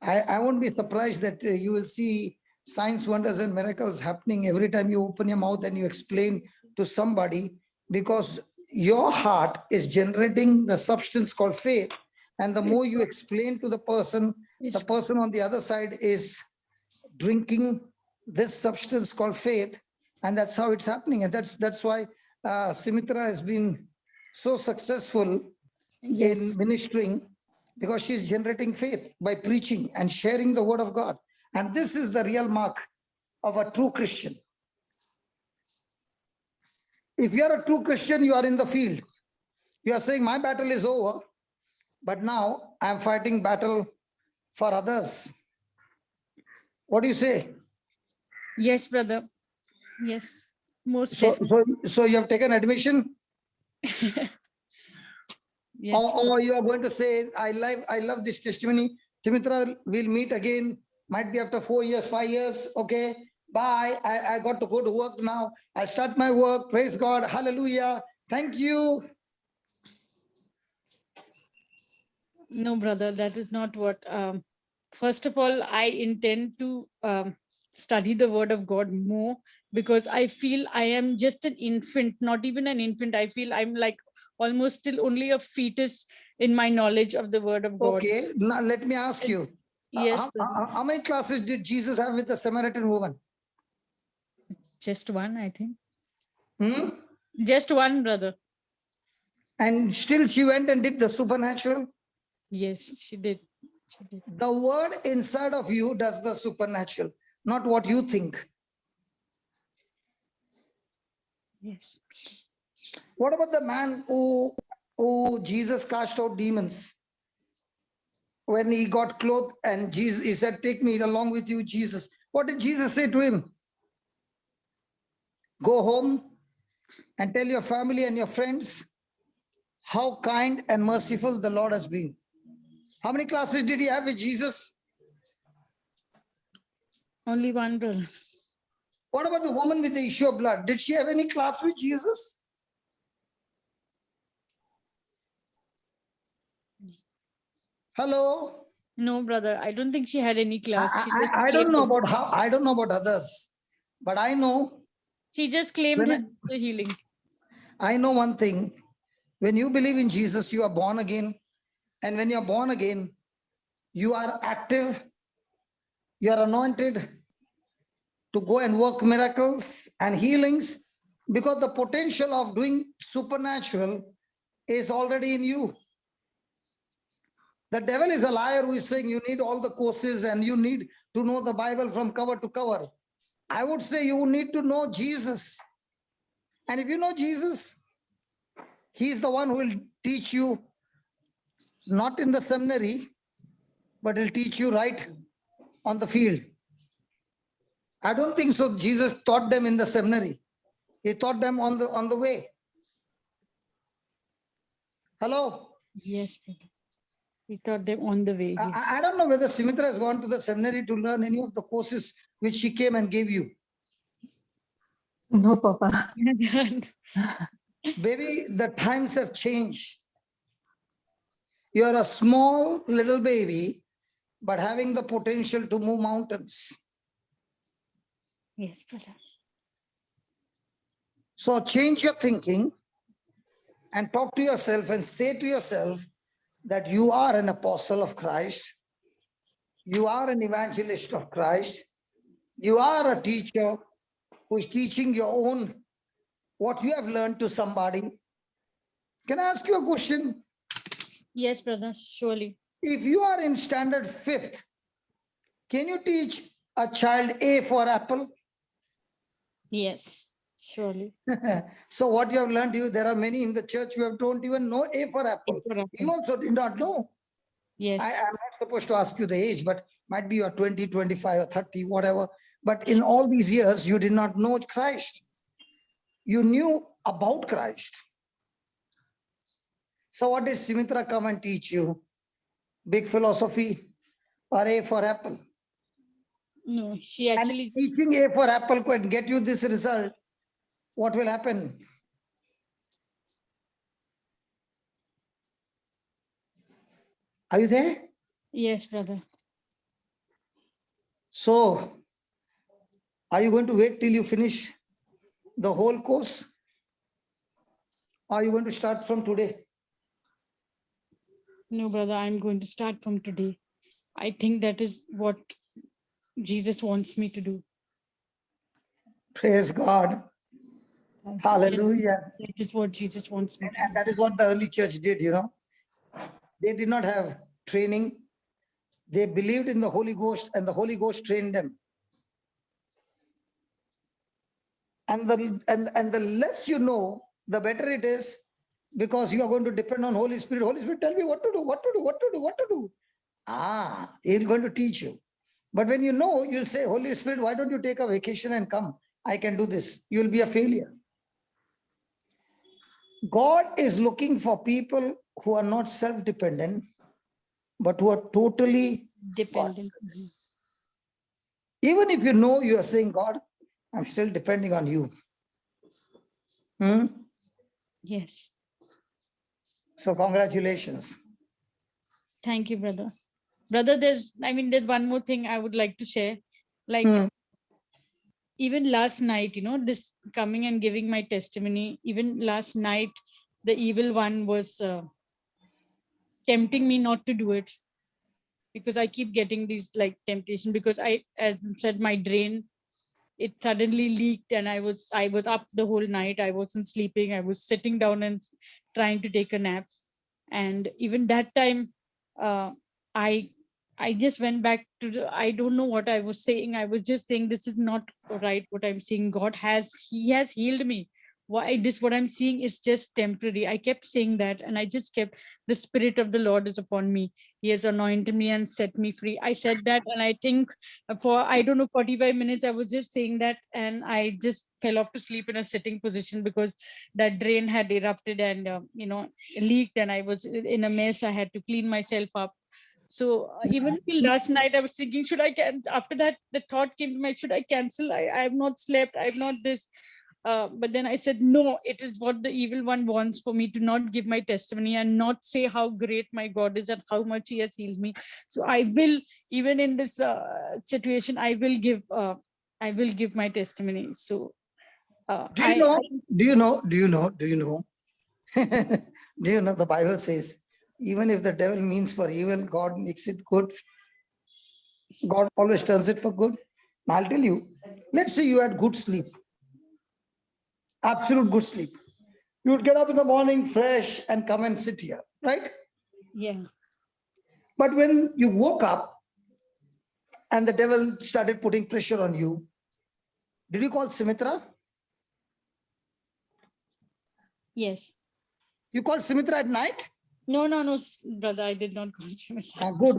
I won't be surprised that you will see signs, wonders, and miracles happening every time you open your mouth and you explain to somebody, because your heart is generating the substance called faith. And the more you explain to the person on the other side is drinking this substance called faith, and that's how it's happening. And that's why Sumitra has been so successful Yes. in ministering, because she's generating faith by preaching and sharing the word of God. And this is the real mark of a true Christian. If you are a true Christian, you are in the field. You are saying, my battle is over, but now I'm fighting battle for others. What do you say? Yes, brother. Yes. Most So, definitely. so you have taken admission? Yes. Or you are going to say, I love this testimony. Sumitra, we'll meet again. Might be after 4 years, 5 years. Okay, bye. I got to go to work now. I'll start my work. Praise God. Hallelujah. Thank you. No, brother, that is not what. First of all, I intend to study the word of God more, because I feel I am just an infant, not even an infant. I feel I'm like almost still only a fetus in my knowledge of the word of God. Okay, now let me ask you. Yes, How many classes did Jesus have with the Samaritan woman? just one, I think. Hmm? Just one, brother. And still she went and did the supernatural? Yes, she did. She did. The word inside of you does the supernatural, not what you think. Yes. What about the man who Jesus cast out demons? When he got clothed and Jesus, he said, take me along with you, Jesus. What did Jesus say to him? Go home and tell your family and your friends how kind and merciful the Lord has been. How many classes did he have with Jesus? Only one, brother. What about the woman with the issue of blood? Did she have any class with Jesus? Hello? No, brother. I don't think she had any class. I don't know about how, I don't know about others, but I know. She just claimed the healing. I know one thing. When you believe in Jesus, you are born again. And when you are born again, you are active, you are anointed to go and work miracles and healings, because the potential of doing supernatural is already in you. The devil is a liar who is saying you need all the courses and you need to know the Bible from cover to cover. I would say you need to know Jesus. And if you know Jesus, he is the one who will teach you, not in the seminary, but he'll teach you right on the field. I don't think so. Jesus taught them in the seminary. He taught them on the way. Hello? Yes, brother. We taught them on the way. Yes. I don't know whether Simitra has gone to the seminary to learn any of the courses which she came and gave you. No, Papa. Baby, the times have changed. You're a small little baby, but having the potential to move mountains. Yes, brother. So change your thinking and talk to yourself and say to yourself that you are an apostle of Christ. You are an evangelist of Christ. You are a teacher who is teaching your own, what you have learned to somebody. Can I ask you a question? Yes, brother, surely. If you are in standard 5th, can you teach a child A for apple? Yes, surely. So what you have learned, there are many in the church who don't even know A for apple. You also did not know. Yes. I am not supposed to ask you the age, but might be you're 20, 25 or 30, whatever. But in all these years, you did not know Christ. You knew about Christ. So what did Simitra come and teach you? Big philosophy or A for apple? No, she actually and teaching A for apple could get you this result. What will happen? Are you there? Yes, brother. So, are you going to wait till you finish the whole course? Or are you going to start from today? No, brother, I'm going to start from today. I think that is what Jesus wants me to do. Praise God. Hallelujah. That is what Jesus wants me to do. And that is what the early church did, They did not have training. They believed in the Holy Ghost and the Holy Ghost trained them. And the less you know, the better it is, because you are going to depend on Holy Spirit. Holy Spirit, tell me what to do, what to do, what to do, what to do. He's going to teach you. But when you know, you'll say, Holy Spirit, why don't you take a vacation and come? I can do this. You'll be a failure. God is looking for people who are not self-dependent, but who are totally dependent. Even if you know, you are saying, God, I'm still depending on you. Yes. So congratulations. Thank you, brother. Brother, there's one more thing I would like to share. Like, even last night, this coming and giving my testimony, even last night, the evil one was tempting me not to do it, because I keep getting these like temptation, because as I said, my drain, it suddenly leaked, and I was up the whole night. I wasn't sleeping. I was sitting down and trying to take a nap. And even that time, I just went back to I don't know what I was saying. I was just saying, this is not right what I'm seeing. He has healed me. Why what I'm seeing is just temporary. I kept saying that, and I just kept, the Spirit of the Lord is upon me. He has anointed me and set me free. I said that, and I think for, I don't know, 45 minutes, I was just saying that, and I just fell off to sleep in a sitting position, because that drain had erupted and, leaked, and I was in a mess. I had to clean myself up. So even till last night, I was thinking, after that, the thought came to me, should I cancel? I have not slept. I have not this. But then I said, no, it is what the evil one wants for me to not give my testimony and not say how great my God is and how much he has healed me. So I will, even in this situation, I will give my testimony. So do you know, the Bible says, even if the devil means for evil, God makes it good. God always turns it for good. I'll tell you, let's say you had good sleep, absolute good sleep. You would get up in the morning fresh and come and sit here, right? Yeah. But when you woke up and the devil started putting pressure on you, did you call Simitra? Yes. You called Simitra at night? No, brother, I did not call Simitra. Good.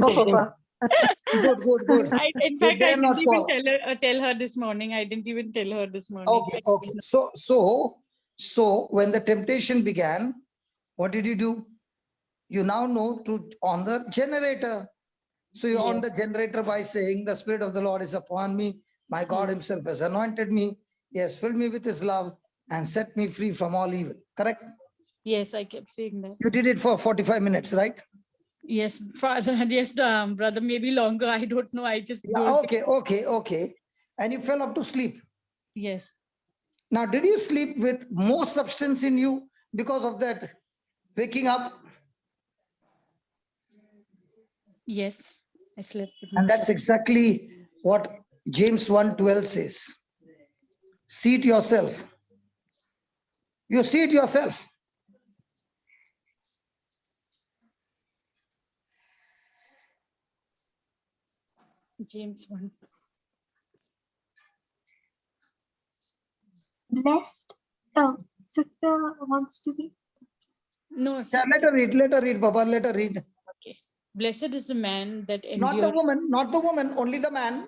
Good. In fact, I didn't even tell her this morning. I didn't even tell her this morning. Okay. So when the temptation began, what did you do? You now know to on the generator. So you're on the generator by saying, the Spirit of the Lord is upon me. My God himself has anointed me. He has filled me with his love and set me free from all evil. Correct? Yes, I kept saying that. You did it for 45 minutes, right? Yes, Father. Yes, brother, maybe longer. I don't know. I just Yeah, okay. And you fell off to sleep. Yes. Now, did you sleep with more substance in you because of that waking up? Yes, I slept with And most that's exactly what James 1:12 says. See it yourself. You see it yourself. James 1. Blessed. Sister wants to read. No, Yeah, let her read, Baba, let her read. okay. Blessed is the man that Not the endures. woman, only the man.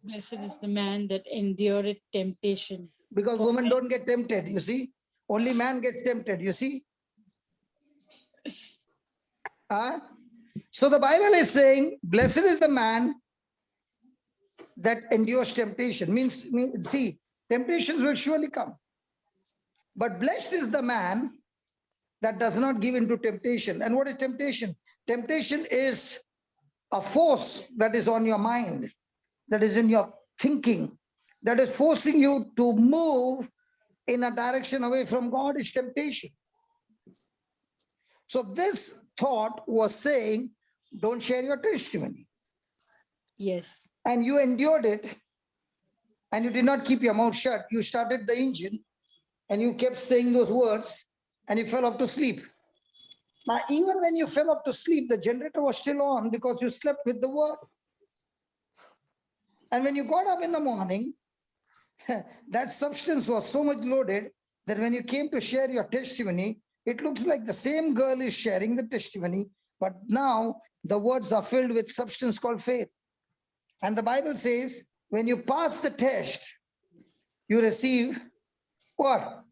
Blessed is the man that endureth temptation. Because For women don't get tempted, you see. Only man gets tempted, you see. So the Bible is saying, blessed is the man that endures temptation. Means, see, temptations will surely come. But blessed is the man that does not give into temptation. And what is temptation? Temptation is a force that is on your mind, that is in your thinking, that is forcing you to move in a direction away from God is temptation. So this thought was saying, don't share your testimony. yes. And you endured it, and you did not keep your mouth shut. You started the engine, and you kept saying those words, and you fell off to sleep. Now, even when you fell off to sleep, the generator was still on because you slept with the word. And when you got up in the morning, that substance was so much loaded that when you came to share your testimony, it looks like the same girl is sharing the testimony, but now the words are filled with substance called faith. And the Bible says, when you pass the test, you receive what?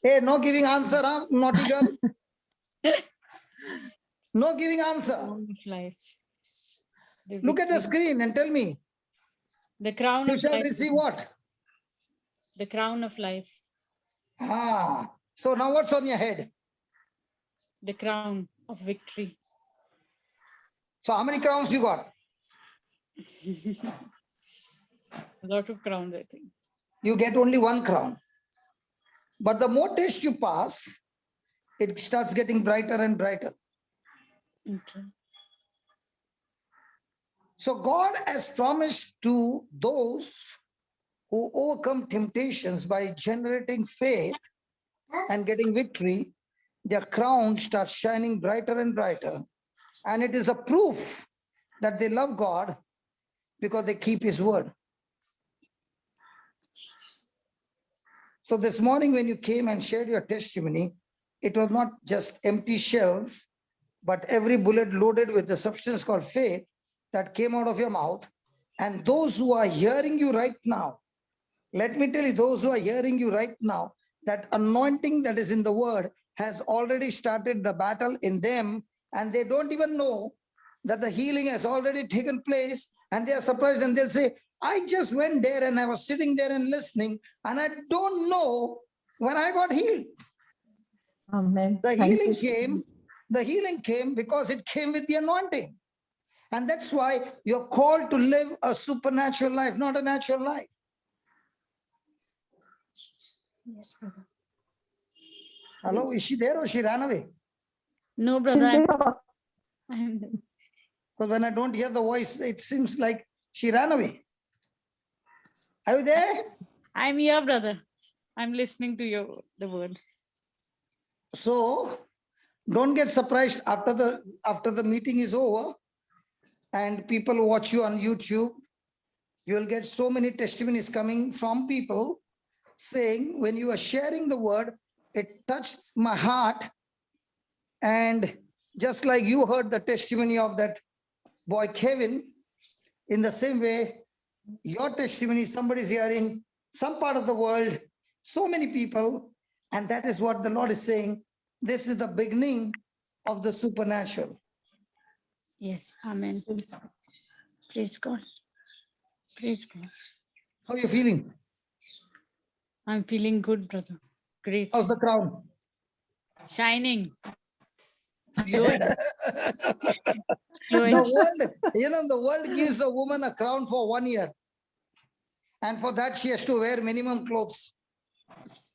Hey, no giving answer, huh? Naughty girl. No giving answer. Crown of life. Look at the screen and tell me. The crown You of shall life. receive what? The crown of life. So now what's on your head? The crown of victory. So how many crowns you got? A lot of crowns, I think. You get only one crown. But the more tests you pass, it starts getting brighter and brighter. Okay. So God has promised to those who overcome temptations by generating faith and getting victory, their crown starts shining brighter and brighter. And it is a proof that they love God because they keep his word. So this morning when you came and shared your testimony, it was not just empty shells, but every bullet loaded with the substance called faith that came out of your mouth. And those who are hearing you right now, let me tell you, those who are hearing you right now, that anointing that is in the word has already started the battle in them, and they don't even know that the healing has already taken place, and they are surprised and they'll say, I just went there and I was sitting there and listening, and I don't know when I got healed. Amen. The Thank healing you. came, the healing came because it came with the anointing. And that's why you're called to live a supernatural life, not a natural life. Yes, brother. Hello, is she there or she ran away? No, She's brother. there, Papa. I'm there. Because when I don't hear the voice, it seems like she ran away. Are you there? I'm here, brother. I'm listening to the word. So don't get surprised after the meeting is over and people watch you on YouTube. You'll get so many testimonies coming from people saying, when you are sharing the word, it touched my heart. And just like you heard the testimony of that boy, Kevin, in the same way, your testimony, somebody's hearing some part of the world so many people. And that is what the Lord is saying. This is the beginning of the supernatural. Yes. Amen. Praise God. Praise God. How are you feeling? I'm feeling good, brother. Great. How's the crown? Shining. Glowing. Glowing. The world, the world gives a woman a crown for 1 year. And for that, she has to wear minimum clothes.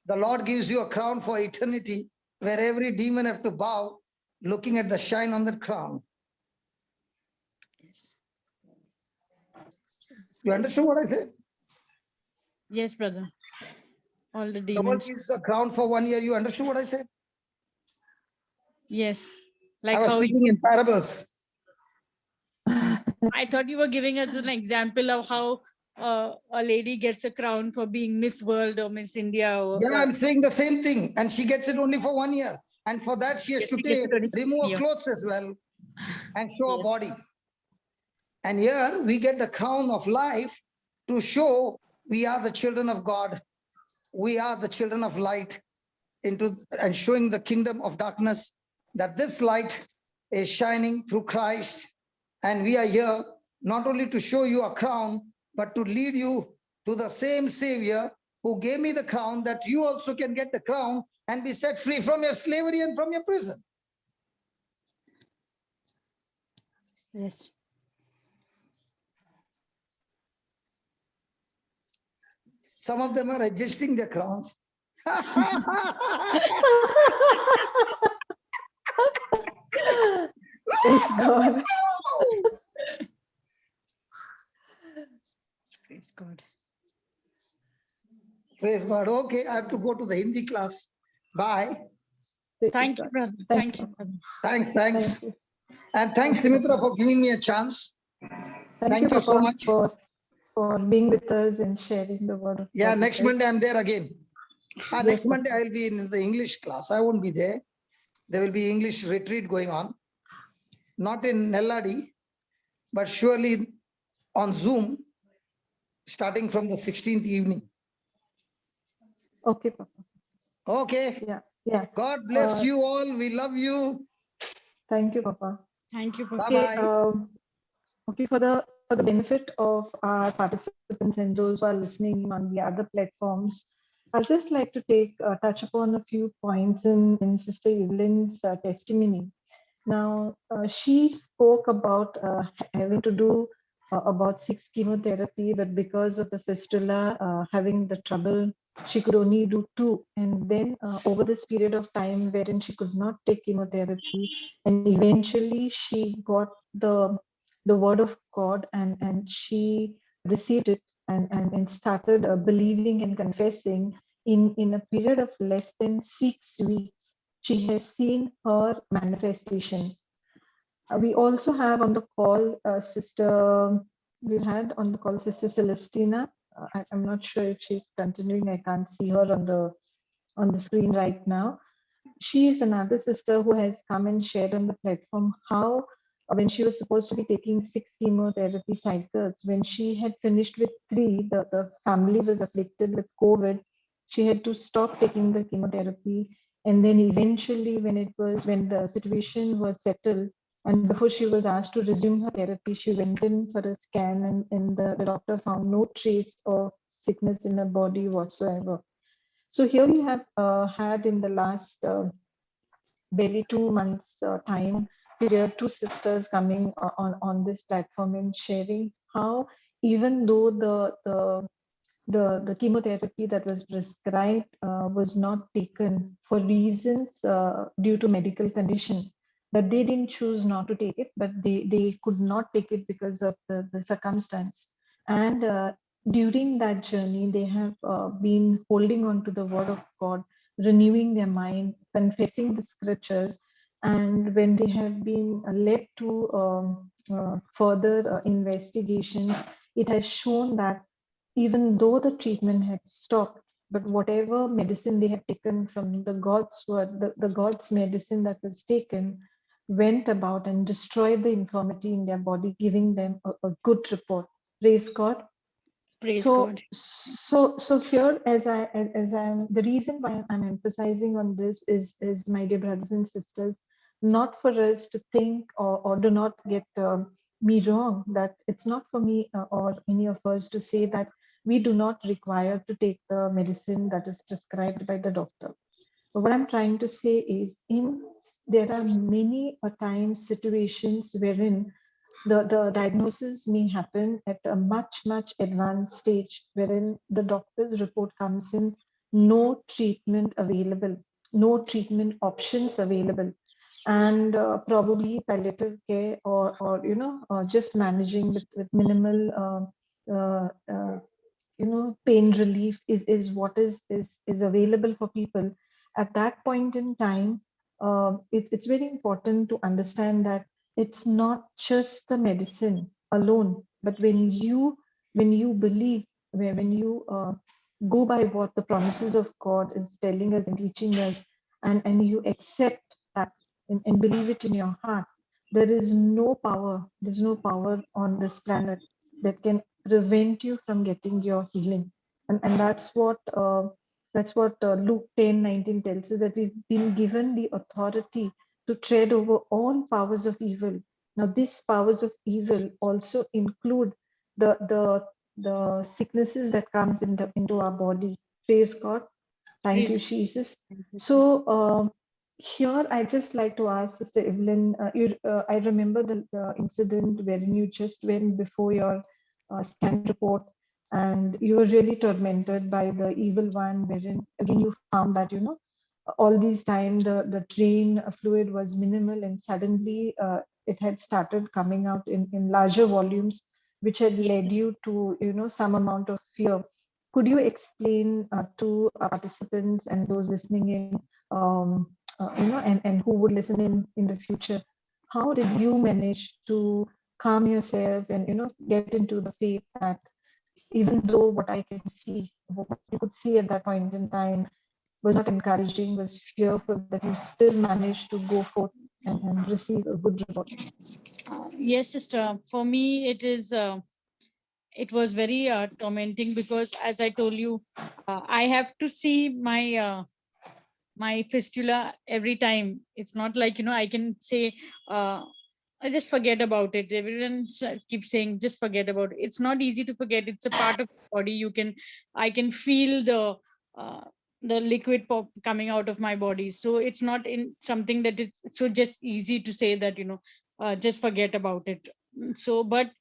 The Lord gives you a crown for eternity, where every demon have to bow, looking at the shine on that crown. Yes. You understand what I said? Yes, brother. All the The world demons. gives a crown for 1 year. You understood what I said? Yes. I Like was how speaking in parables. I thought you were giving us an example of how a lady gets a crown for being Miss World or Miss India. Or, Yeah, I'm saying the same thing. And she gets it only for 1 year. And for that, she has yes, to she gets it only for remove her year. clothes as well and show her Yes. body. And here we get the crown of life to show we are the children of God. We are the children of light and showing the kingdom of darkness that this light is shining through Christ. And we are here not only to show you a crown, but to lead you to the same Savior who gave me the crown, that you also can get the crown and be set free from your slavery and from your prison. Yes. Some of them are adjusting their crowns. Praise God. Praise God. Praise God. Okay, I have to go to the Hindi class. Bye. Praise Thank you, God. brother. Thank you, brother. Thanks. Thank you. And thanks, Thank you, Simitra, Papa. for giving me a chance. Thank you, Thank you so Papa, much. for being with us and sharing the word of Yeah, God with next us. Monday I'm there again. Yes, Next Papa. Monday I will be in the English class. I won't be there. There will be English retreat going on. Not in Nelladi, but surely on Zoom, starting from the 16th evening. Okay, Papa. Okay. Yeah. God bless you all. We love you. Thank you, Papa. Thank you, Papa. Bye-bye. Okay, for the benefit of our participants and those who are listening on the other platforms, I'd just like to touch upon a few points in Sister Evelyn's testimony. Now, she spoke about having to do about 6 chemotherapy, but because of the fistula, having the trouble, she could only do 2. And then over this period of time wherein she could not take chemotherapy, and eventually she got the word of God, and she received it and started believing and confessing in a period of less than 6 weeks. She has seen her manifestation. We also have on the call Sister Celestina. I'm not sure if she's continuing. I can't see her on the screen right now. She is another sister who has come and shared on the platform how when she was supposed to be taking 6 chemotherapy cycles, when she had finished with 3, the family was afflicted with COVID. She had to stop taking the chemotherapy. And then eventually when the situation was settled, and before she was asked to resume her therapy, she went in for a scan, and the doctor found no trace of sickness in her body whatsoever. So here we have had in the last barely 2 months time period, 2 sisters coming on this platform and sharing how even though the chemotherapy that was prescribed was not taken for reasons due to medical condition, that they didn't choose not to take it, but they could not take it because of the circumstance. And during that journey, they have been holding on to the word of God, renewing their mind, confessing the scriptures. And when they have been led to further investigations, it has shown that even though the treatment had stopped, but whatever medicine they had taken from the God's word, the God's medicine that was taken, went about and destroyed the infirmity in their body, giving them a good report. Praise God. Praise So, God. so here, as I'm the reason why I'm emphasizing on this is my dear brothers and sisters, not for us to think or do not get me wrong, that it's not for me or any of us to say that we do not require to take the medicine that is prescribed by the doctor. But what I'm trying to say is, there are many a times situations wherein the diagnosis may happen at a much advanced stage, wherein the doctor's report comes in, no treatment available, no treatment options available, and probably palliative care or just managing with minimal pain relief is what is available for people at that point in time. It's very important to understand that it's not just the medicine alone, but when you believe, when you go by what the promises of God is telling us and teaching us, and you accept that and believe it in your heart, there's no power on this planet that can prevent you from getting your healing. And that's what Luke 10:19 tells us, that we've been given the authority to tread over all powers of evil. Now, these powers of evil also include the sicknesses that comes into our body. Praise God. Thank you, Praise Jesus. God. So here, I just like to ask Sister Evelyn. I remember the incident wherein you just went before your scan report, and you were really tormented by the evil one. Wherein again you found that all these time the drain fluid was minimal, and suddenly it had started coming out in larger volumes, which had Yes. led you to some amount of fear. Could you explain to our participants and those listening in, and who would listen in the future, how did you manage to calm yourself and get into the faith that even though what I can see, what you could see at that point in time was not encouraging, was fearful, that you still managed to go forth and receive a good report? Yes, sister. For me, it was very tormenting, because, as I told you, I have to see my fistula every time. It's not like I can say, I just forget about it. Everyone keeps saying just forget about it. It's not easy to forget. It's a part of the body. I can feel uh, the liquid pop coming out of my body. So it's not in something that it's so just easy to say that just forget about it. So, but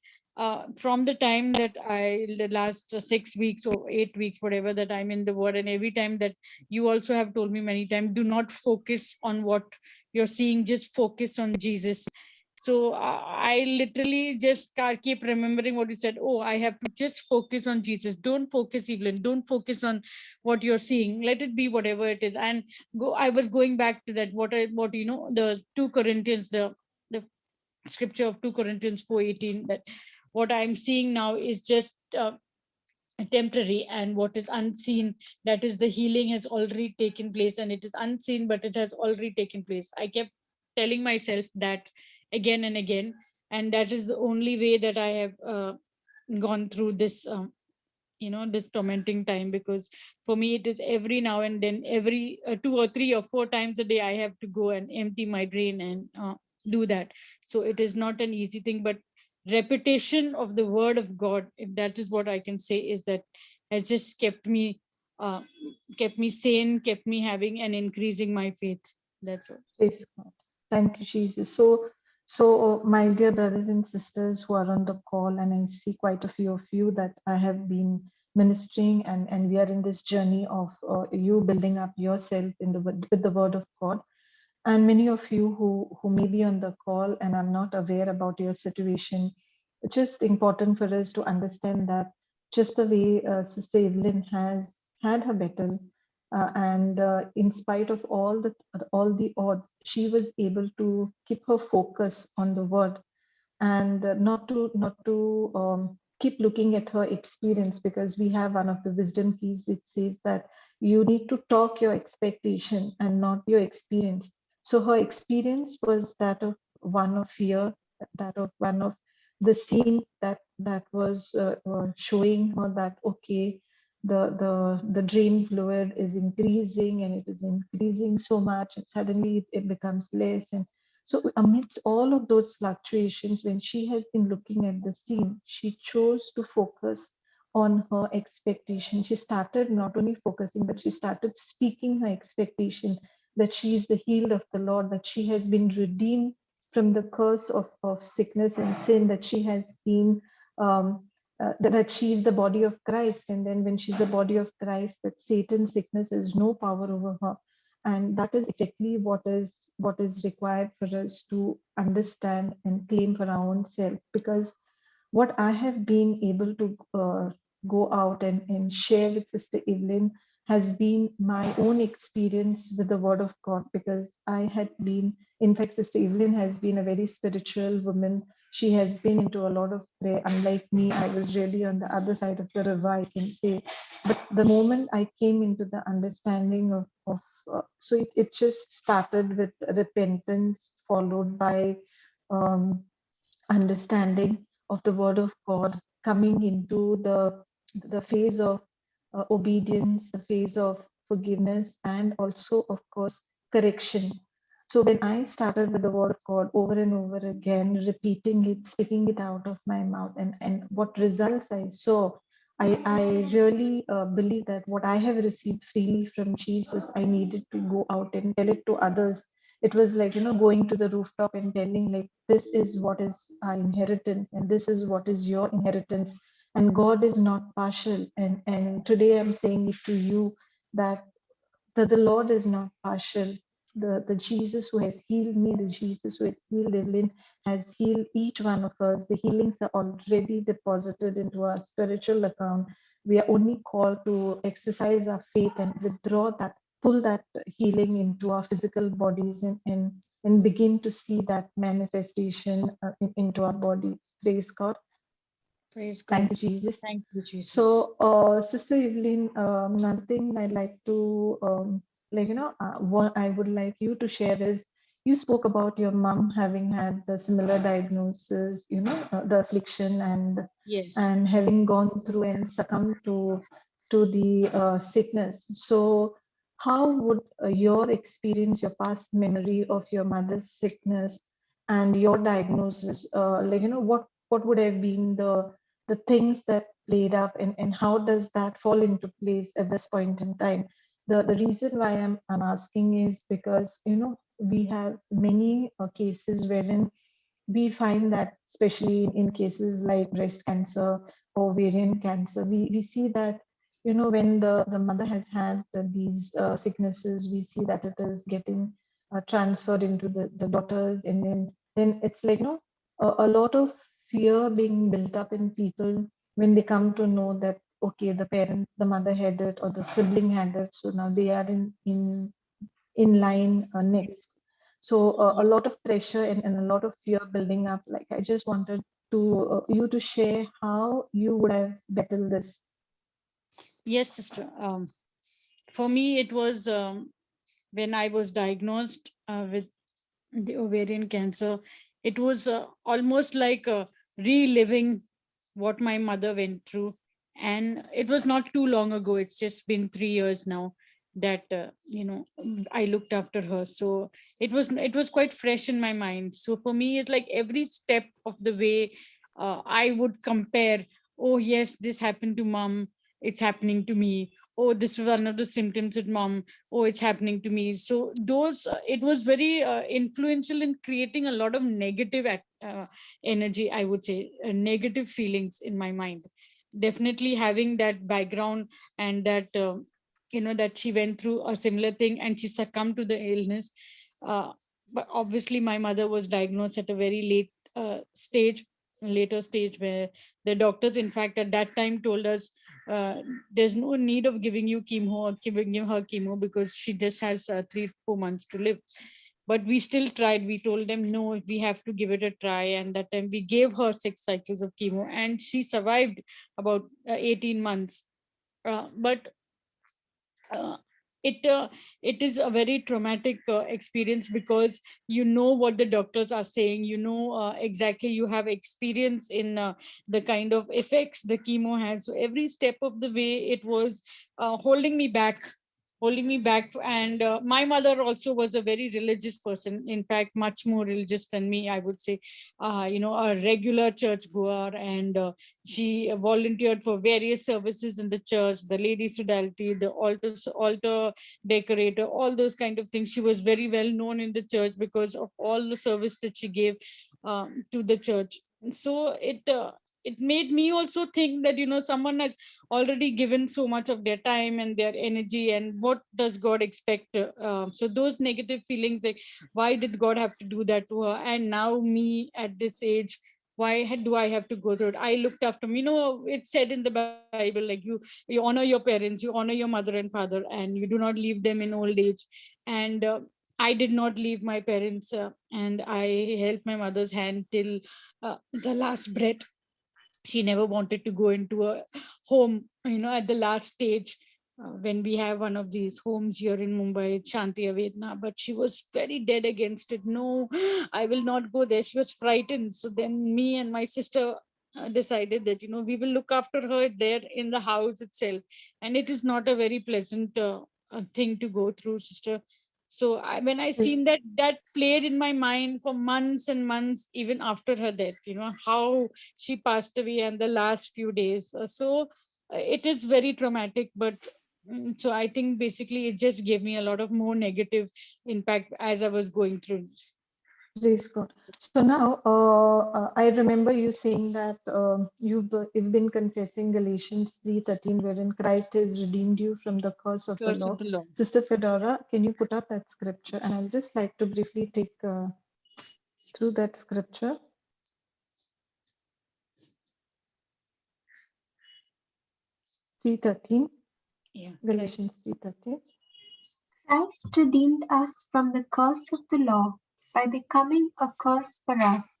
from the time that the last 6 weeks or 8 weeks, whatever, that I'm in the word, and every time that you also have told me many times, do not focus on what you're seeing, just focus on Jesus. So I literally just keep remembering what you said. Oh, I have to just focus on Jesus. Don't focus, Evelyn. Don't focus on what you're seeing. Let it be whatever it is. And I was going back to that. What the 2 Corinthians, the scripture of 2 Corinthians 4:18, that what I'm seeing now is just temporary, and what is unseen, that is the healing, has already taken place, and it is unseen, but it has already taken place. I kept telling myself that again and again, and that is the only way that I have gone through this this tormenting time. Because for me, it is every now and then, every 2 or 3 or 4 times a day, I have to go and empty my drain and do that. So it is not an easy thing, but repetition of the word of God, if that is what I can say, is that has just uh, kept me sane, kept me having and increasing my faith. That's all. Praise God. Thank you, Jesus. So, my dear brothers and sisters who are on the call, and I see quite a few of you that I have been ministering, and we are in this journey of you building up yourself with the Word of God. And many of you who may be on the call and I'm not aware about your situation, it's just important for us to understand that just the way Sister Evelyn has had her battle, and in spite of all the odds, she was able to keep her focus on the word, and not to keep looking at her experience, because we have one of the wisdom keys which says that you need to talk your expectation and not your experience. So her experience was that of one of fear, that of one of the seeing that that was showing her that, okay, the drain fluid is increasing, and it is increasing so much, and suddenly it becomes less. And so amidst all of those fluctuations, when she has been looking at the scene, she chose to focus on her expectation. She started not only focusing, but she started speaking her expectation that she is the healed of the Lord, that she has been redeemed from the curse of sickness and sin, that she has been that she is the body of Christ. And then when she's the body of Christ, that Satan's sickness has no power over her. And that is exactly what is required for us to understand and claim for our own self. Because what I have been able to go out and share with Sister Evelyn has been my own experience with the Word of God. Because I had been, in fact, Sister Evelyn has been a very spiritual woman. She has been into a lot of prayer. Unlike me, I was really on the other side of the river, I can say. But the moment I came into the understanding of so it just started with repentance, followed by um, understanding of the word of God, coming into the phase of obedience, the phase of forgiveness, and also, of course, correction. So when I started with the word of God over and over again, repeating it, speaking it out of my mouth, and what results I saw, I really believe that what I have received freely from Jesus, I needed to go out and tell it to others. It was like, going to the rooftop and telling, like, this is what is our inheritance, and this is what is your inheritance. And God is not partial. And today I'm saying it to you, that the Lord is not partial. The Jesus who has healed me, the Jesus who has healed Evelyn, has healed each one of us. The healings are already deposited into our spiritual account. We are only called to exercise our faith and withdraw that, pull that healing into our physical bodies, and begin to see that manifestation into our bodies. Praise God. Praise God. Thank you, Jesus. Thank you, Jesus. So, Sister Evelyn, another thing I'd like to, what I would like you to share is, you spoke about your mom having had the similar diagnosis, the affliction, Yes. and having gone through and succumbed to the sickness. So, how would your experience, your past memory of your mother's sickness and your diagnosis, what would have been the things that played up, and how does that fall into place at this point in time? The reason why I'm asking is because, we have many cases wherein we find that, especially in cases like breast cancer, ovarian cancer, we see that, when the mother has had these sicknesses, we see that it is getting transferred into the daughters. And then it's like, a lot of fear being built up in people when they come to know that, okay, the mother had it, or the sibling had it, so now they are in line next. So a lot of pressure and a lot of fear building up. Like, I just wanted to you to share how you would have battled this. Yes, sister. For me, it was when I was diagnosed with the ovarian cancer. It was almost like reliving what my mother went through. And it was not too long ago. It's just been 3 years now that I looked after her. So it was quite fresh in my mind. So for me, it's like every step of the way, I would compare. Oh yes, this happened to mom, it's happening to me. Oh, this is one of the symptoms with mom. Oh, it's happening to me. So those it was very influential in creating a lot of negative energy, I would say, negative feelings in my mind. Definitely having that background, and that that she went through a similar thing and she succumbed to the illness. uh, but obviously my mother was diagnosed at a very later stage, where the doctors, in fact, at that time told us, there's no need of giving you chemo or giving her chemo, because she just has 3 4 months to live. But we still tried. We told them, no, we have to give it a try. And that time we gave her 6 cycles of chemo, and she survived about 18 months. But uh, it is a very traumatic experience, because you know what the doctors are saying, you know exactly, you have experience in the kind of effects the chemo has. So every step of the way it was holding me back. And my mother also was a very religious person, in fact much more religious than me, I would say. A regular church goer, and she volunteered for various services in the church, the ladies fidelity, the altar decorator, all those kind of things. She was very well known in the church because of all the service that she gave to the church. So it made me also think that someone has already given so much of their time and their energy, and what does God expect? So those negative feelings, like why did God have to do that to her? And now me at this age, do I have to go through it? I looked after me. It's said in the Bible, like you honor your parents, you honor your mother and father, and you do not leave them in old age. And I did not leave my parents, and I held my mother's hand till the last breath. She never wanted to go into a home, at the last stage, when we have one of these homes here in Mumbai, Shanti Avedna, but she was very dead against it. No, I will not go there. She was frightened. So then me and my sister decided that, we will look after her there in the house itself. And it is not a very pleasant thing to go through, sister. So when I seen that played in my mind for months and months, even after her death, how she passed away and the last few days. It is very traumatic, but so I think basically it just gave me a lot of more negative impact as I was going through this. Praise God. So now, I remember you saying that you've been confessing Galatians 3:13, wherein Christ has redeemed you from the curse of the Curse law. of the law. Sister Fedora, can you put up that scripture? And I'll just like to briefly take through that scripture. 3:13, Yeah, Galatians 3:13. Christ redeemed us from the curse of the law by becoming a curse for us.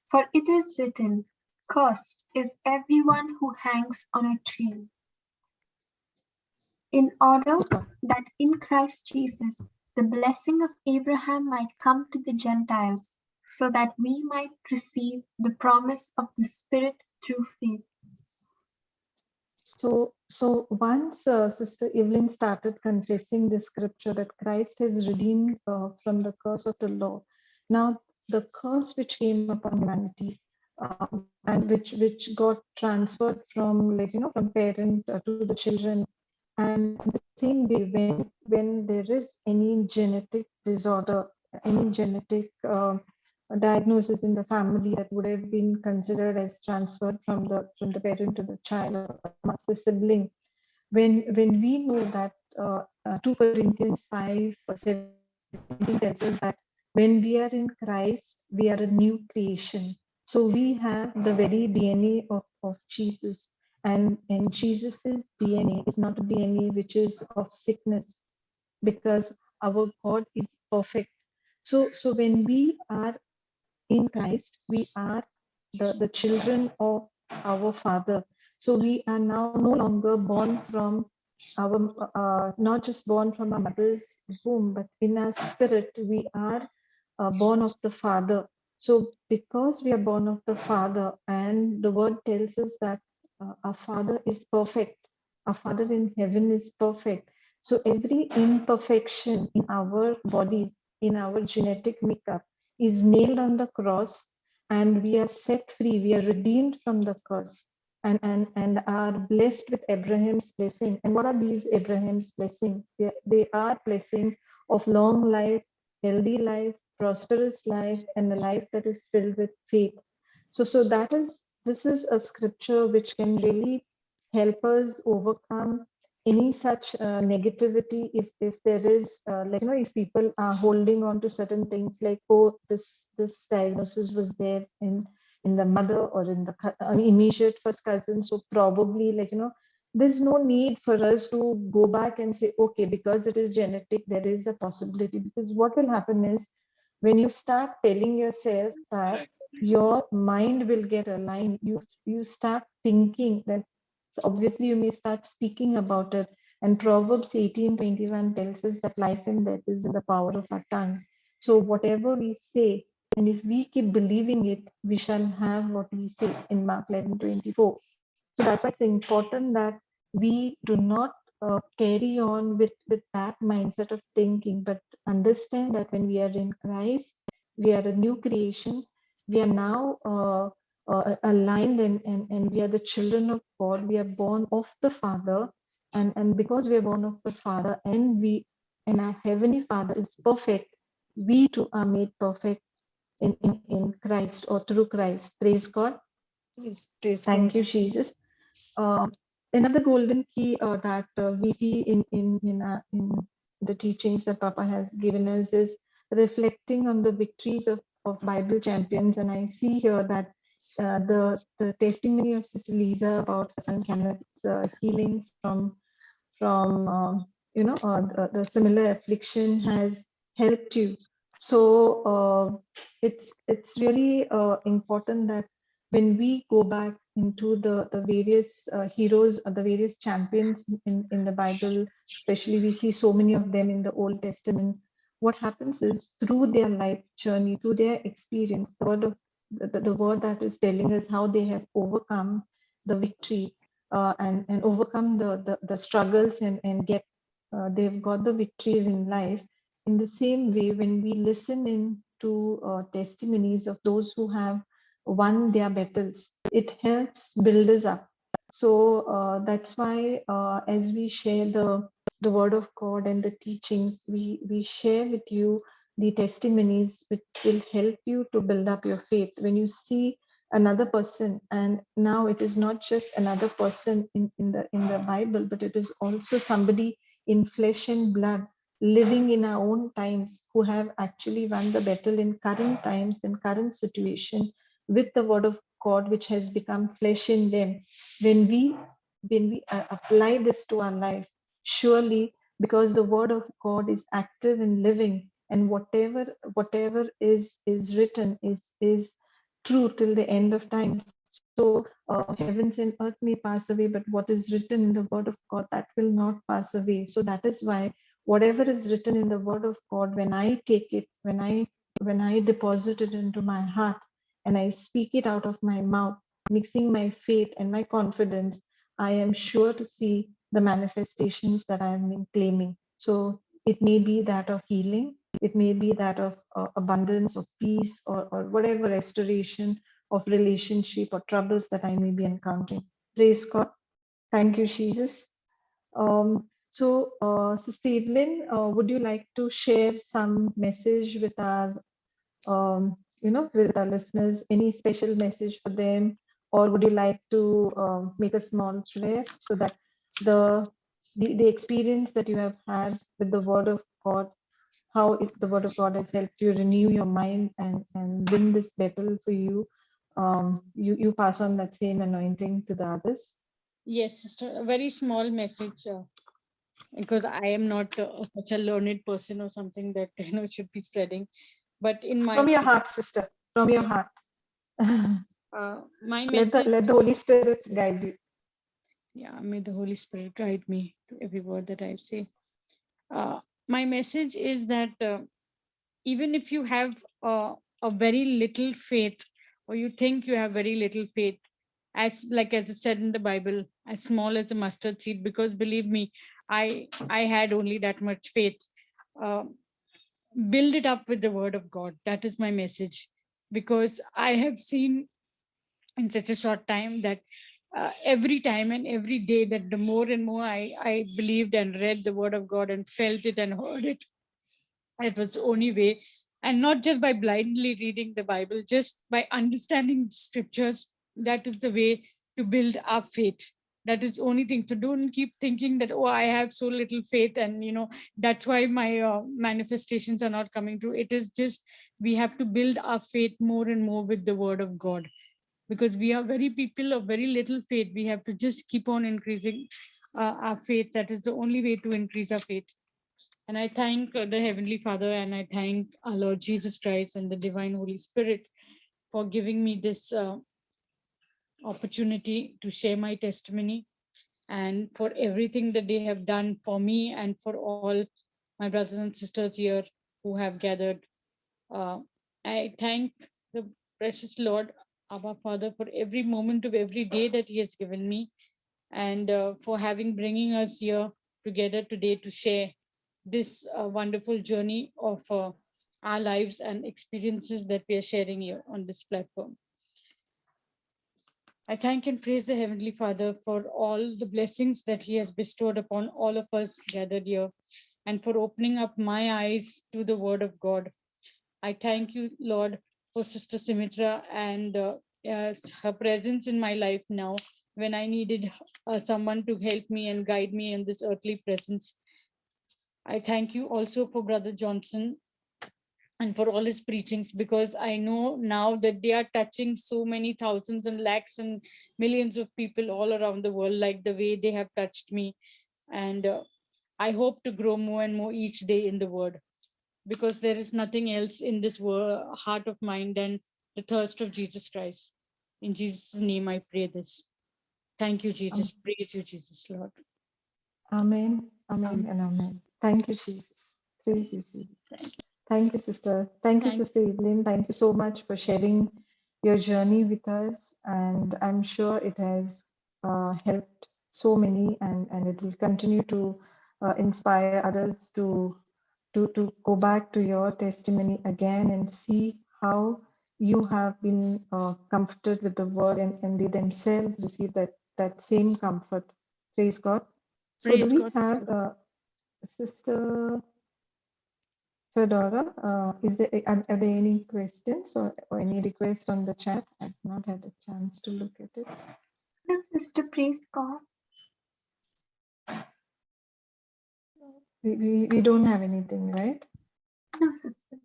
For it is written, "Cursed is everyone who hangs on a tree," in order that in Christ Jesus the blessing of Abraham might come to the Gentiles, so that we might receive the promise of the Spirit through faith. So once Sister Evelyn started confessing the scripture that Christ has redeemed from the curse of the law, now the curse which came upon humanity, and which got transferred from from parent to the children, and the same way when there is any genetic disorder, any genetic diagnosis in the family that would have been considered as transferred from the parent to the child or amongst the sibling, when we know that 2 Corinthians 5:17 tells us that when we are in Christ, we are a new creation. So we have the very DNA of Jesus. And Jesus's DNA is not a DNA which is of sickness, because our God is perfect. So when we are in Christ, we are the children of our Father. So we are now no longer born from not just born from our mother's womb, but in our spirit, we are born of the Father. So because we are born of the Father, and the word tells us that our Father is perfect, our Father in heaven is perfect. So every imperfection in our bodies, in our genetic makeup, is nailed on the cross, and we are set free. We are redeemed from the curse, and are blessed with Abraham's blessing. And what are these Abraham's blessings? They are blessing of long life, healthy life, prosperous life, and a life that is filled with faith. So this is a scripture which can really help us overcome any such negativity. If there is if people are holding on to certain things, like, oh, this diagnosis was there in the mother or in the immediate first cousin, so probably there's no need for us to go back and say, okay, because it is genetic, there is a possibility. Because what will happen is, when you start telling yourself that, your mind will get aligned. You start thinking that, obviously you may start speaking about it, And Proverbs 18:21 tells us that life and death is in the power of our tongue. So whatever we say, and if we keep believing it, we shall have what we say in Mark 11:24. So that's why it's important that we do not carry on with that mindset of thinking, but understand that when we are in Christ, we are a new creation. We are now aligned and we are the children of God. We are born of the Father. And because we are born of the Father and our Heavenly Father is perfect, we too are made perfect in Christ or through Christ. Praise God. Praise Thank God. you, Jesus. Another golden key that we see in the teachings that Papa has given us is reflecting on the victories of Bible champions. And I see here that the testimony of Sister Lisa about her son Kenneth's healing from the similar affliction has helped you. So it's really important that when we go back into the various heroes or the various champions in the Bible, especially we see so many of them in the Old Testament, what happens is through their life journey, through their experience, the word that is telling us how they have overcome the victory and overcome the struggles and get they've got the victories in life. In the same way, when we listen in to testimonies of those who have won their battles, it helps build us up. So that's why as we share the word of God and the teachings, we share with you the testimonies which will help you to build up your faith. When you see another person, and now it is not just another person in the Bible, but it is also somebody in flesh and blood living in our own times who have actually won the battle in current times and current situation with the word of God which has become flesh in them. When we apply this to our life, surely, because the word of God is active and living, and whatever is written is true till the end of time. So heavens and earth may pass away, but what is written in the word of God, that will not pass away. So that is why whatever is written in the word of God, when I take it, when I deposit it into my heart and I speak it out of my mouth, mixing my faith and my confidence, I am sure to see the manifestations that I have been claiming. So it may be that of healing, it may be that of abundance of peace, or whatever restoration of relationship or troubles that I may be encountering. Praise God. Thank you, Jesus. Sister Evelyn, would you like to share some message with our, with our listeners? Any special message for them, or would you like to make a small prayer so that the experience that you have had with the Word of God, how the Word of God has helped you renew your mind and win this battle for you? You pass on that same anointing to the others. Yes, sister, a very small message, because I am not such a learned person or something that should be spreading. But in my From your heart, sister, from your heart. my let the message, let the Holy Spirit guide you. yeah, may the Holy Spirit guide me to every word that I say. My message is that even if you have a very little faith, or you think you have very little faith, as it said in the Bible, as small as a mustard seed, because believe me, I had only that much faith. uh, Build it up with the word of God. That is my message, because I have seen in such a short time that every time and every day, that the more and more I believed and read the word of God and felt it and heard it, it was the only way. And not just by blindly reading the Bible, just by understanding scriptures. That is the way to build our faith. That is the only thing. So don't keep thinking that, oh, I have so little faith, and that's why my manifestations are not coming true. It is just, we have to build our faith more and more with the word of God, because we are very people of very little faith. We have to just keep on increasing our faith. That is the only way to increase our faith. And I thank the Heavenly Father, and I thank our Lord Jesus Christ and the Divine Holy Spirit for giving me this opportunity to share my testimony. and for everything that they have done for me and for all my brothers and sisters here who have gathered. Uh, I thank the precious Lord, Abba Father, for every moment of every day that He has given me, and for having bringing us here together today to share this wonderful journey of our lives and experiences that we are sharing here on this platform. I thank and praise the Heavenly Father for all the blessings that He has bestowed upon all of us gathered here, and for opening up my eyes to the Word of God. I thank you, Lord, for Sister Sumitra and her presence in my life now when I needed someone to help me and guide me in this earthly presence. I thank you also for Brother Johnson and for all his preachings, because I know now that they are touching so many thousands and lakhs and millions of people all around the world, like the way they have touched me. And I hope to grow more and more each day in the Word, because there is nothing else in this heart of mine than the thirst of Jesus Christ. In Jesus' name, I pray this. Thank you, Jesus. Praise you, Jesus, Lord. Amen, amen, Amen. and amen. Thank you, Jesus. Praise you, Jesus. Thank you. Thank you, sister. Thank you, Thank Sister Evelyn. Thank you so much for sharing your journey with us. And I'm sure it has helped so many, and it will continue to inspire others to go back to your testimony again and see how you have been comforted with the word, and they themselves receive that same comfort. Praise God. So do Praise we God. have Sister Fedora, are there any questions or any requests on the chat? I've not had a chance to look at it. No, sister, praise God. We don't have anything, right? No, sister.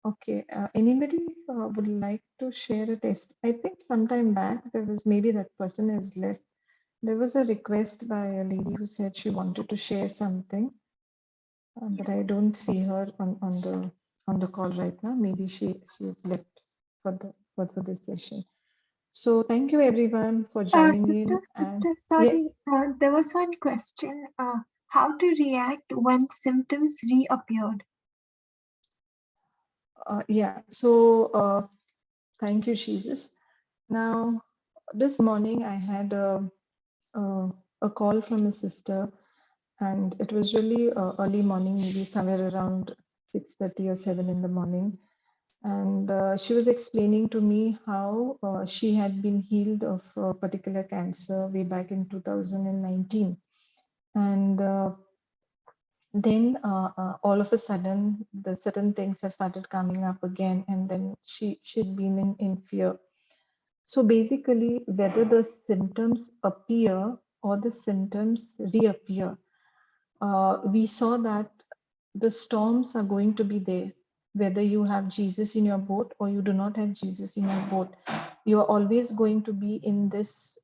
Okay. Anybody would like to share a test? I think sometime back there was, maybe that person has left. There was a request by a lady who said she wanted to share something, but I don't see her on the call right now. Maybe she has left for this session. So thank you everyone for joining Sister, in. And sister, yeah, sorry. There was one question. How to react when symptoms reappeared? yeah. So thank you, Jesus. Now, this morning I had a call from a sister, and it was really early morning, maybe somewhere around 6:30 or 7 in the morning. And she was explaining to me how she had been healed of a particular cancer way back in 2019. And then all of a sudden, the certain things have started coming up again, and then she'd been in fear. So basically, whether the symptoms appear or the symptoms reappear, we saw that the storms are going to be there, whether you have Jesus in your boat or you do not have Jesus in your boat. You are always going to be in this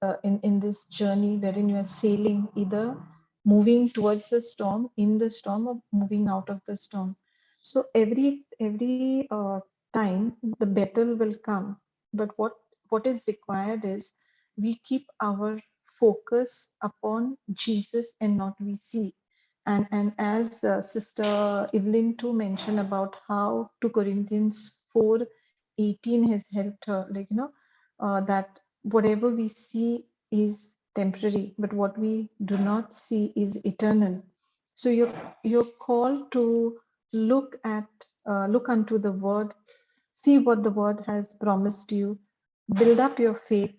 journey wherein you are sailing, either moving towards the storm, in the storm, or moving out of the storm. So every time the battle will come, but what is required is we keep our focus upon Jesus and not we see. And as Sister Evelyn too mentioned about how 2 Corinthians 4:18 has helped her, like, that whatever we see is temporary, but what we do not see is eternal. So you're called to look unto the word, see what the word has promised you, build up your faith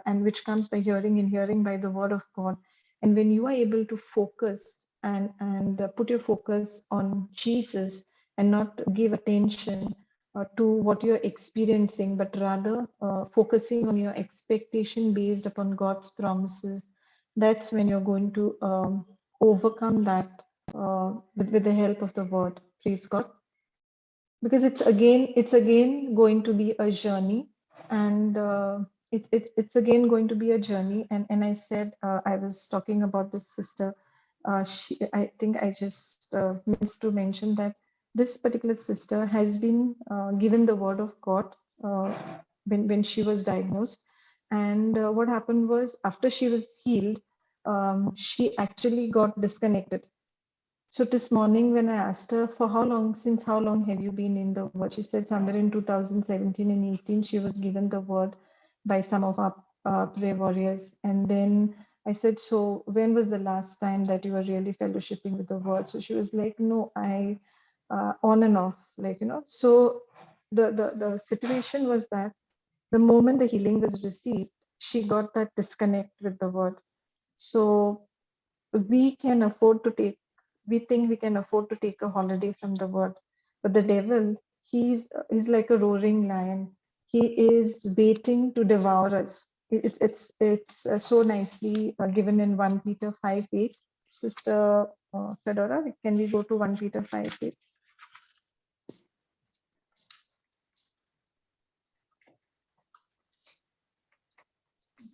and which comes by hearing, and hearing by the word of God. And when you are able to focus and put your focus on Jesus and not give attention to what you're experiencing, but rather focusing on your expectation based upon God's promises, that's when you're going to overcome that with the help of the word. Praise God. Because it's again going to be a journey, and it's again going to be a journey. And I said, I was talking about this sister. I think I just missed to mention that this particular sister has been given the word of God uh, when she was diagnosed, And what happened was, after she was healed, she actually got disconnected. So this morning when I asked her, for how long, since how long have you been in the word? She said somewhere in 2017 and 18, she was given the word by some of our prayer warriors. And then I said, so when was the last time that you were really fellowshipping with the word? So she was like, no, I on and off, like, So the situation was that the moment the healing was received, she got that disconnect with the word. So we can afford to take, we think we can afford to take a holiday from the word, but the devil, he's like a roaring lion. He is waiting to devour us. It's so nicely given in 1 Peter 5:8. Sister Fedora, can we go to 1 Peter 5:8?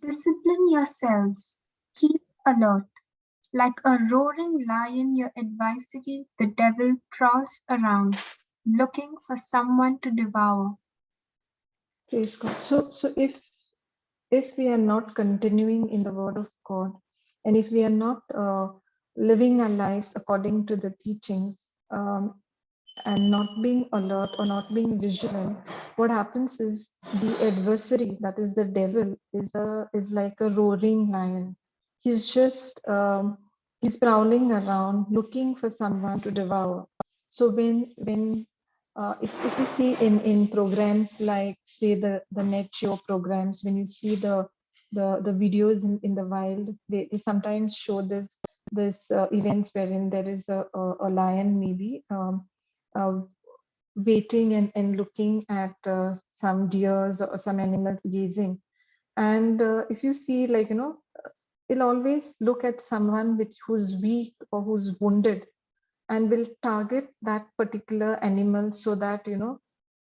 Discipline yourselves. Keep alert. Like a roaring lion, your advisory, the devil prowls around, looking for someone to devour. Praise God. So if we are not continuing in the word of God, and if we are not living our lives according to the teachings, and not being alert or not being vigilant, what happens is the adversary, that is the devil, is like a roaring lion. He's just he's prowling around looking for someone to devour. So when if you see in programs like, say, the net show programs, when you see the videos in the wild, they sometimes show this events wherein there is a lion, maybe uh, waiting and looking at some deers or some animals gazing. And if you see, like, it'll always look at someone who's weak or who's wounded, and will target that particular animal, so that,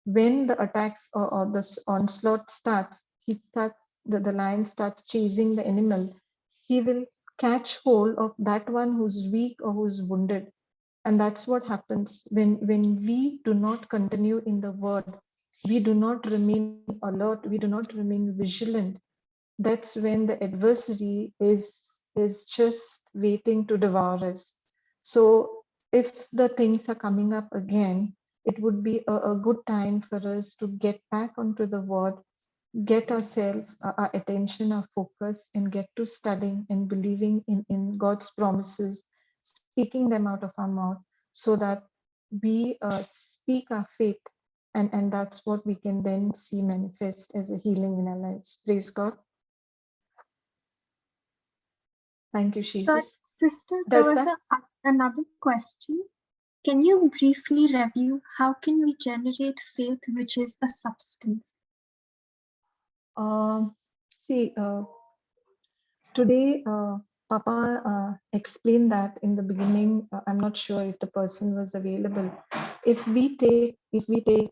when the attacks or the onslaught starts, the lion starts chasing the animal. He will catch hold of that one who's weak or who's wounded. And that's what happens when we do not continue in the word, we do not remain alert, we do not remain vigilant. That's when the adversary is just waiting to devour us. So if the things are coming up again, it would be a good time for us to get back onto the word, get ourselves, our attention, our focus, and get to studying and believing in God's promises, speaking them out of our mouth, so that we speak our faith, and that's what we can then see manifest as a healing in our lives. Praise God. Thank you, But, Jesus. sister, there Does was that? another question. Can you briefly review how can we generate faith, which is a substance? See, today, Papa explained that in the beginning. I'm not sure if the person was available. If we take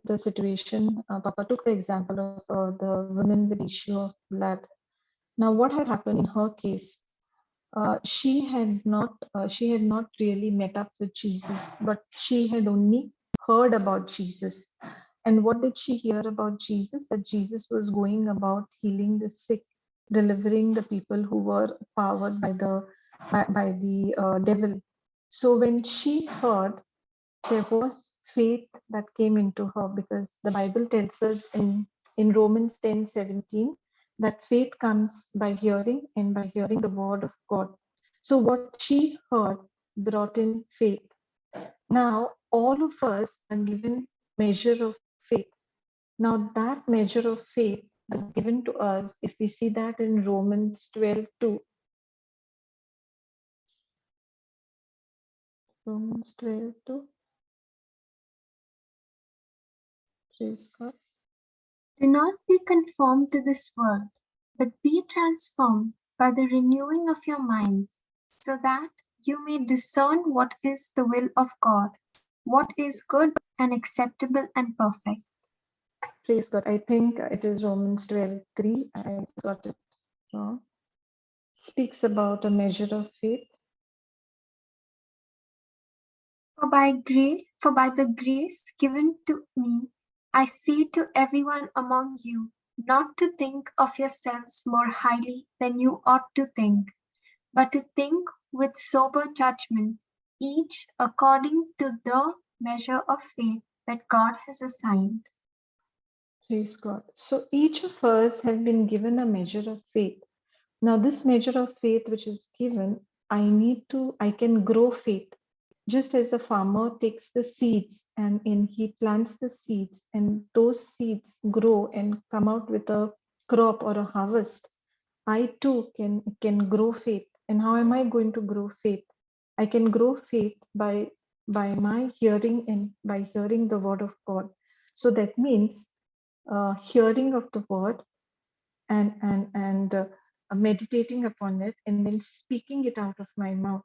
the situation, Papa took the example of the woman with issue of blood. Now, what had happened in her case? She had not really met up with Jesus, but she had only heard about Jesus. And what did she hear about Jesus? That Jesus was going about healing the sick, delivering the people who were powered by the devil. So when she heard, there was faith that came into her, because the Bible tells us in Romans 10:17 that faith comes by hearing, and by hearing the word of God. So what she heard brought in faith. Now all of us are given measure of faith. Now that measure of faith is given to us, if we see that in Romans 12:2. Romans 12:2. Praise God. Do not be conformed to this world, but be transformed by the renewing of your minds, so that you may discern what is the will of God, what is good and acceptable and perfect. Praise God. I think it is Romans 12:3. I got it wrong. Speaks about a measure of faith. For by the grace given to me, I say to everyone among you, not to think of yourselves more highly than you ought to think, but to think with sober judgment, each according to the measure of faith that God has assigned. Praise God. So each of us have been given a measure of faith. Now, this measure of faith which is given, I can grow faith. Just as a farmer takes the seeds and he plants the seeds, and those seeds grow and come out with a crop or a harvest, I too can grow faith. And how am I going to grow faith? I can grow faith by my hearing and by hearing the word of God. So that means hearing of the word and meditating upon it and then speaking it out of my mouth.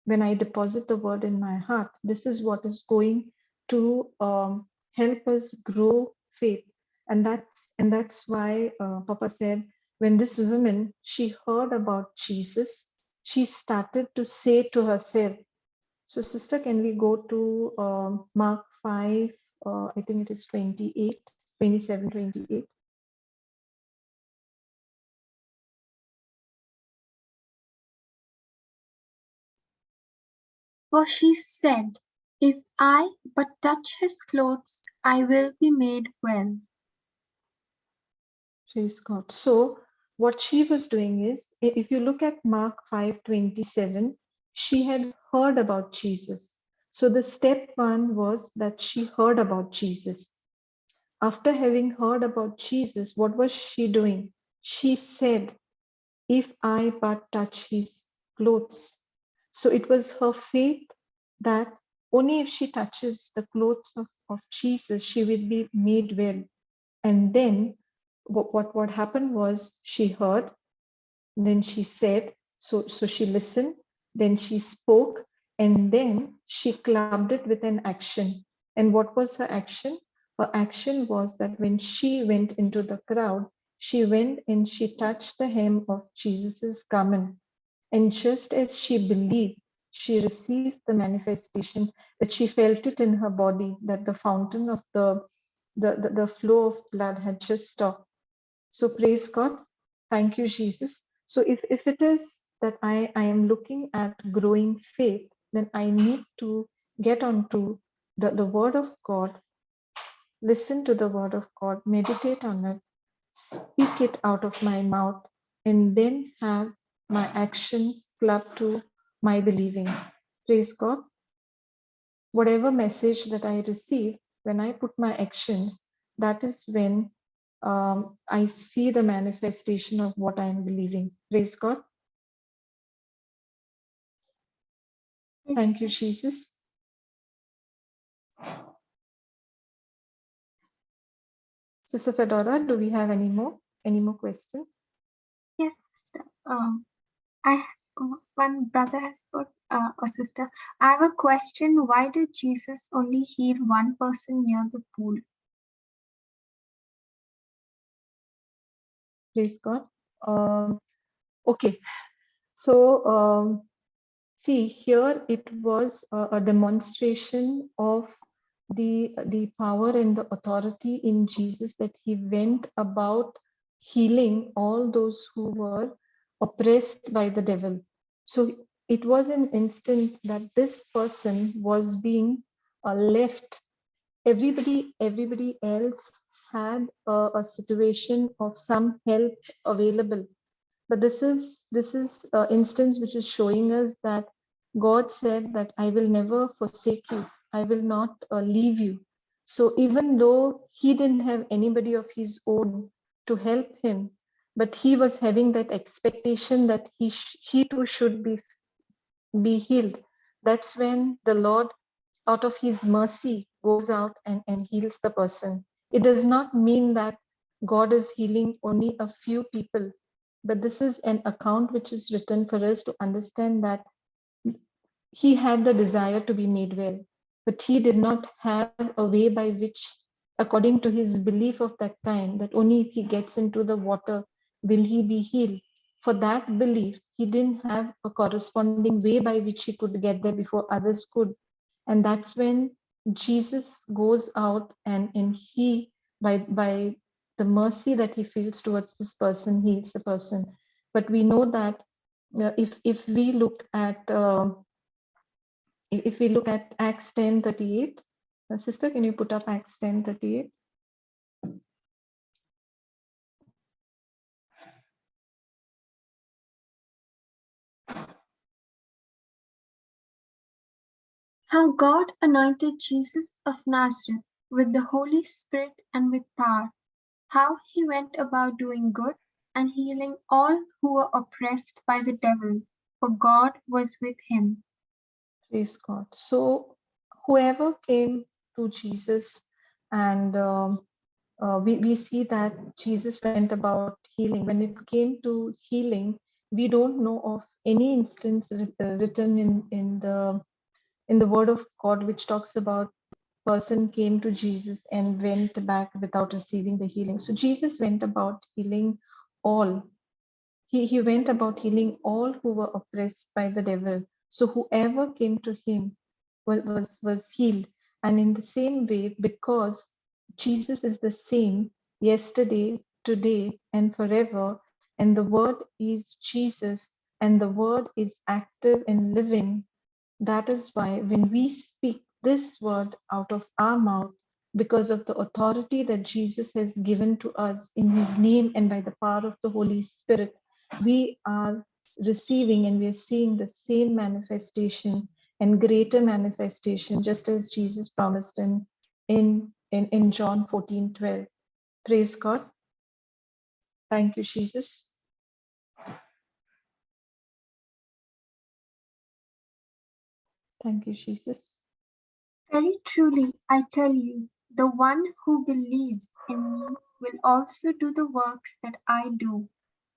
When I deposit the word in my heart, this is what is going to help us grow faith. And that's why Papa said, when this woman, she heard about Jesus, she started to say to herself. So sister, can we go to Mark 5, I think it is 28, 27, 28. For she said, if I but touch his clothes, I will be made well. Praise God. So what she was doing is, if you look at Mark 5:27, she had heard about Jesus. So the step one was that she heard about Jesus. After having heard about Jesus, what was she doing? She said, if I but touch his clothes. So it was her faith that only if she touches the clothes of Jesus, she will be made well. And then what happened was she heard, then she said, so she listened, then she spoke, and then she clubbed it with an action. And what was her action? Her action was that when she went into the crowd, she went and she touched the hem of Jesus's garment. And just as she believed, she received the manifestation, that she felt it in her body, that the fountain of the flow of blood had just stopped. So praise God. Thank you, Jesus. So if it is that I am looking at growing faith, then I need to get onto the word of God, listen to the word of God, meditate on it, speak it out of my mouth, and then have my actions club to my believing. Praise God. Whatever message that I receive, when I put my actions, that is when I see the manifestation of what I am believing. Praise God. Thank you, Jesus. Sister Fedora, do we have any more questions? Yes, I one brother has put, or sister, I have a question. Why did Jesus only heal one person near the pool? Praise God. Okay, so see here it was a demonstration of the power and the authority in Jesus, that he went about healing all those who were oppressed by the devil. So it was an instant that this person was being left. Everybody else had a situation of some help available, but this is instance which is showing us that God said that I will never forsake you, I will not leave you. So even though he didn't have anybody of his own to help him, but he was having that expectation that he too should be healed. That's when the Lord, out of his mercy, goes out and heals the person. It does not mean that God is healing only a few people, but this is an account which is written for us to understand that he had the desire to be made well, but he did not have a way by which, according to his belief of that time, that only if he gets into the water will he be healed. For that belief, he didn't have a corresponding way by which he could get there before others could. And that's when Jesus goes out and he, by the mercy that he feels towards this person heals the person. But we know that if we look at Acts 10:38, sister, can you put up Acts 10:38? How God anointed Jesus of Nazareth with the Holy Spirit and with power, how he went about doing good and healing all who were oppressed by the devil, for God was with him. Praise God. So whoever came to Jesus, and we see that Jesus went about healing. When it came to healing, we don't know of any instance written in the Word of God which talks about person came to Jesus and went back without receiving the healing. So Jesus went about healing all. He went about healing all who were oppressed by the devil. So whoever came to him was healed. And in the same way, because Jesus is the same yesterday, today, and forever, and the word is Jesus, and the word is active and living, that is why when we speak this word out of our mouth, because of the authority that Jesus has given to us in his name and by the power of the Holy Spirit, we are receiving and we are seeing the same manifestation and greater manifestation, just as Jesus promised in John 14:12. Praise God. Thank you, Jesus. Thank you, Jesus. Very truly, I tell you, the one who believes in me will also do the works that I do,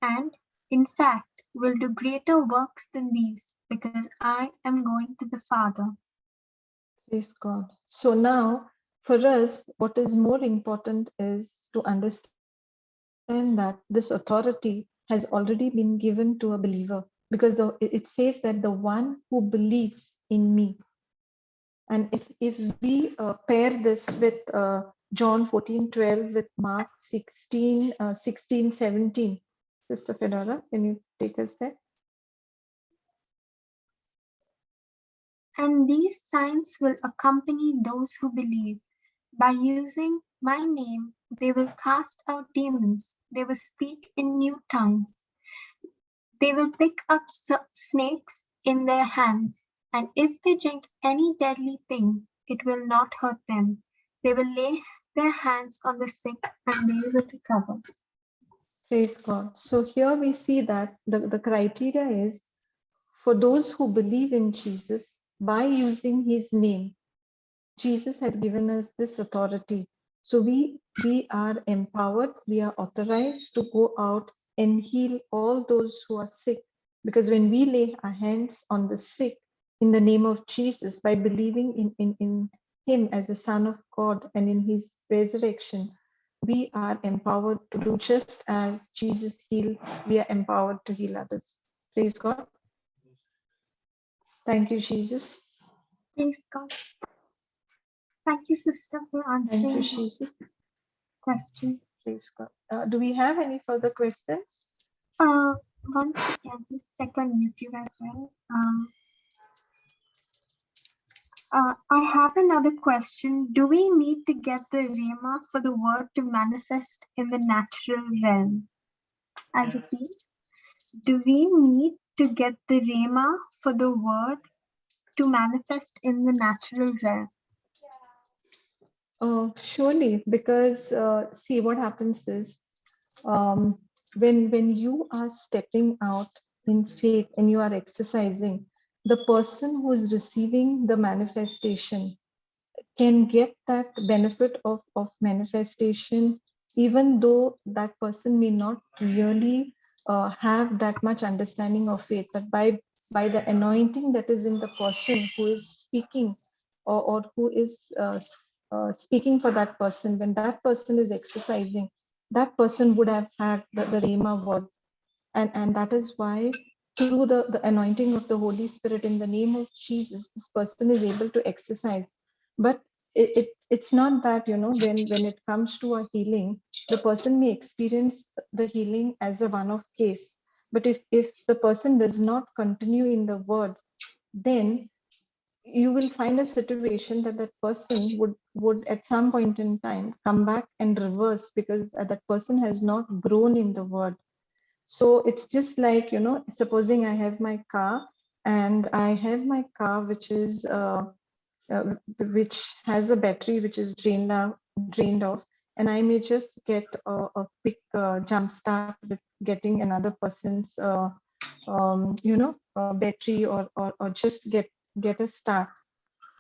and, in fact, will do greater works than these, because I am going to the Father. Praise God. So now, for us, what is more important is to understand that this authority has already been given to a believer, because it says that the one who believes in me. And if we pair this with John 14:12 with Mark 16:17, Sister Fedora, can you take us there? And these signs will accompany those who believe. By using my name, they will cast out demons, they will speak in new tongues, they will pick up snakes in their hands, and if they drink any deadly thing, it will not hurt them. They will lay their hands on the sick and they will recover. Praise God. So here we see that the criteria is for those who believe in Jesus by using his name. Jesus has given us this authority. So we are empowered, we are authorized to go out and heal all those who are sick. Because when we lay our hands on the sick in the name of Jesus, by believing in him as the Son of God and in his resurrection, we are empowered to do just as Jesus healed, we are empowered to heal others. Praise God. Thank you, Jesus. Praise God. Thank you, sister, for Thank you, answering the Jesus. question. Praise God. Do we have any further questions? One second, just check on YouTube as well. I have another question. Do we need to get the Rhema for the word to manifest in the natural realm? I repeat, do we need to get the Rhema for the word to manifest in the natural realm? Surely, because see what happens is when you are stepping out in faith and you are exercising, the person who is receiving the manifestation can get that benefit of manifestation, even though that person may not really have that much understanding of faith. But by the anointing that is in the person who is speaking, or who is speaking for that person, when that person is exercising, that person would have had the Rhema word. And that is why through the anointing of the Holy Spirit in the name of Jesus, this person is able to exercise. But it's not that, when it comes to a healing, the person may experience the healing as a one-off case. But if the person does not continue in the word, then you will find a situation that that person would at some point in time come back and reverse, because that person has not grown in the word. So it's just like, supposing I have my car, and I have my car uh, which has a battery which is drained off, and I may just get a quick jump start with getting another person's battery, or just get a start.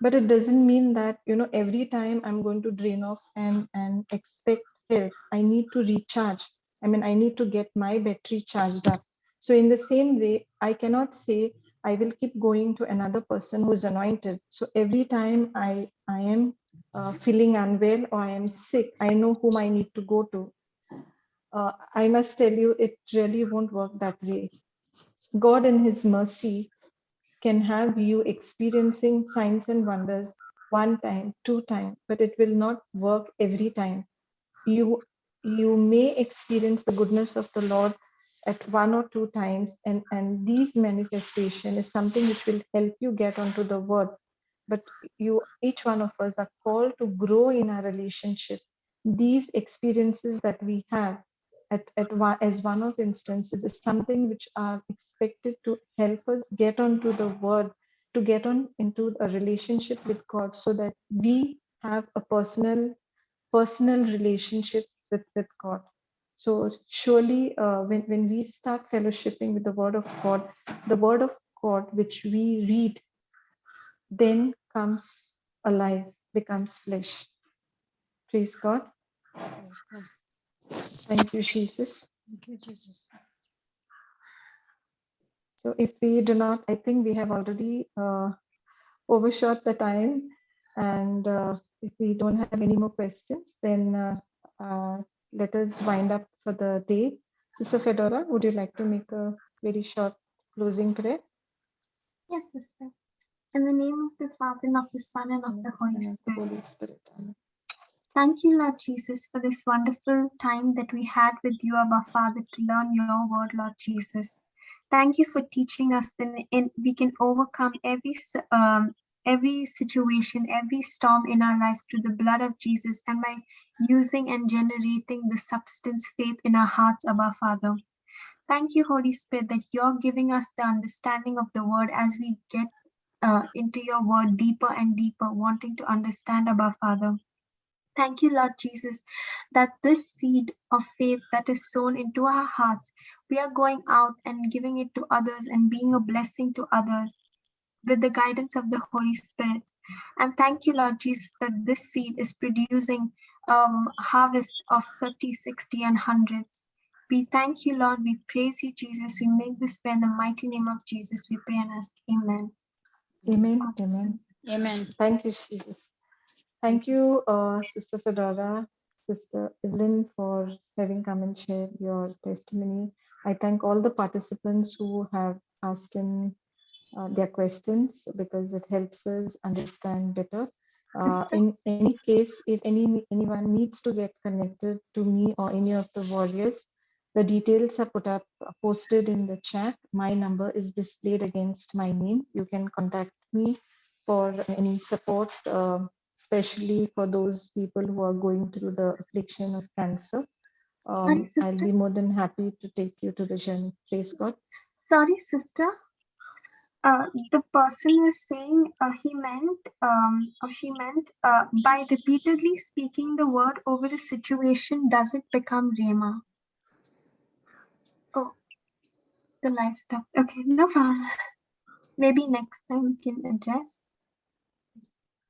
But it doesn't mean that, every time I'm going to drain off and expect help. I need to recharge. I mean, I need to get my battery charged up. So in the same way, I cannot say I will keep going to another person who's anointed. So every time I am feeling unwell or I am sick, I know whom I need to go to. I must tell you, it really won't work that way. God in his mercy can have you experiencing signs and wonders one time, two times, but it will not work every time. You you may experience the goodness of the Lord at one or two times, and these manifestation is something which will help you get onto the word. But each one of us are called to grow in our relationship. These experiences that we have as one of instances is something which are expected to help us get onto the word, to get on into a relationship with God, so that we have a personal relationship with God. So surely, when we start fellowshipping with the word of God, the word of God which we read then comes alive, becomes flesh. Praise God. Thank you, Jesus. Thank you, Jesus. So if we do not, I think we have already overshot the time. And if we don't have any more questions, then let us wind up for the day. Sister Fedora, would you like to make a very short closing prayer? Yes, sister. In the name of the Father, and of the Son, and of the Holy And of the Spirit. Holy Spirit. Amen. Thank you, Lord Jesus, for this wonderful time that we had with you, our Father, to learn your word, Lord Jesus. Thank you for teaching us that we can overcome every situation, every storm in our lives through the blood of Jesus, and by using and generating the substance faith in our hearts, our Father. Thank you, Holy Spirit, that you're giving us the understanding of the word as we get into your word deeper and deeper, wanting to understand our Father. Thank you, Lord Jesus, that this seed of faith that is sown into our hearts, we are going out and giving it to others and being a blessing to others with the guidance of the Holy Spirit. And thank you, Lord Jesus, that this seed is producing harvest of 30, 60, and hundreds. We thank you, Lord. We praise you, Jesus. We make this prayer in the mighty name of Jesus. We pray and ask, Amen. Amen. Amen. Amen. Thank you, Jesus. Thank you, Sister Fedora, Sister Evelyn, for having come and shared your testimony. I thank all the participants who have asked in their questions, because it helps us understand better. In any case, if anyone needs to get connected to me or any of the warriors, the details are posted in the chat. My number is displayed against my name. You can contact me for any support, especially for those people who are going through the affliction of cancer. Sorry, I'll sister. be more than happy to take you to the journey. Praise God. Sorry, sister. The person was saying he meant or she meant by repeatedly speaking the word over a situation, does it become Rhema? Oh, the live stuff. Okay, no problem. Maybe next time we can address.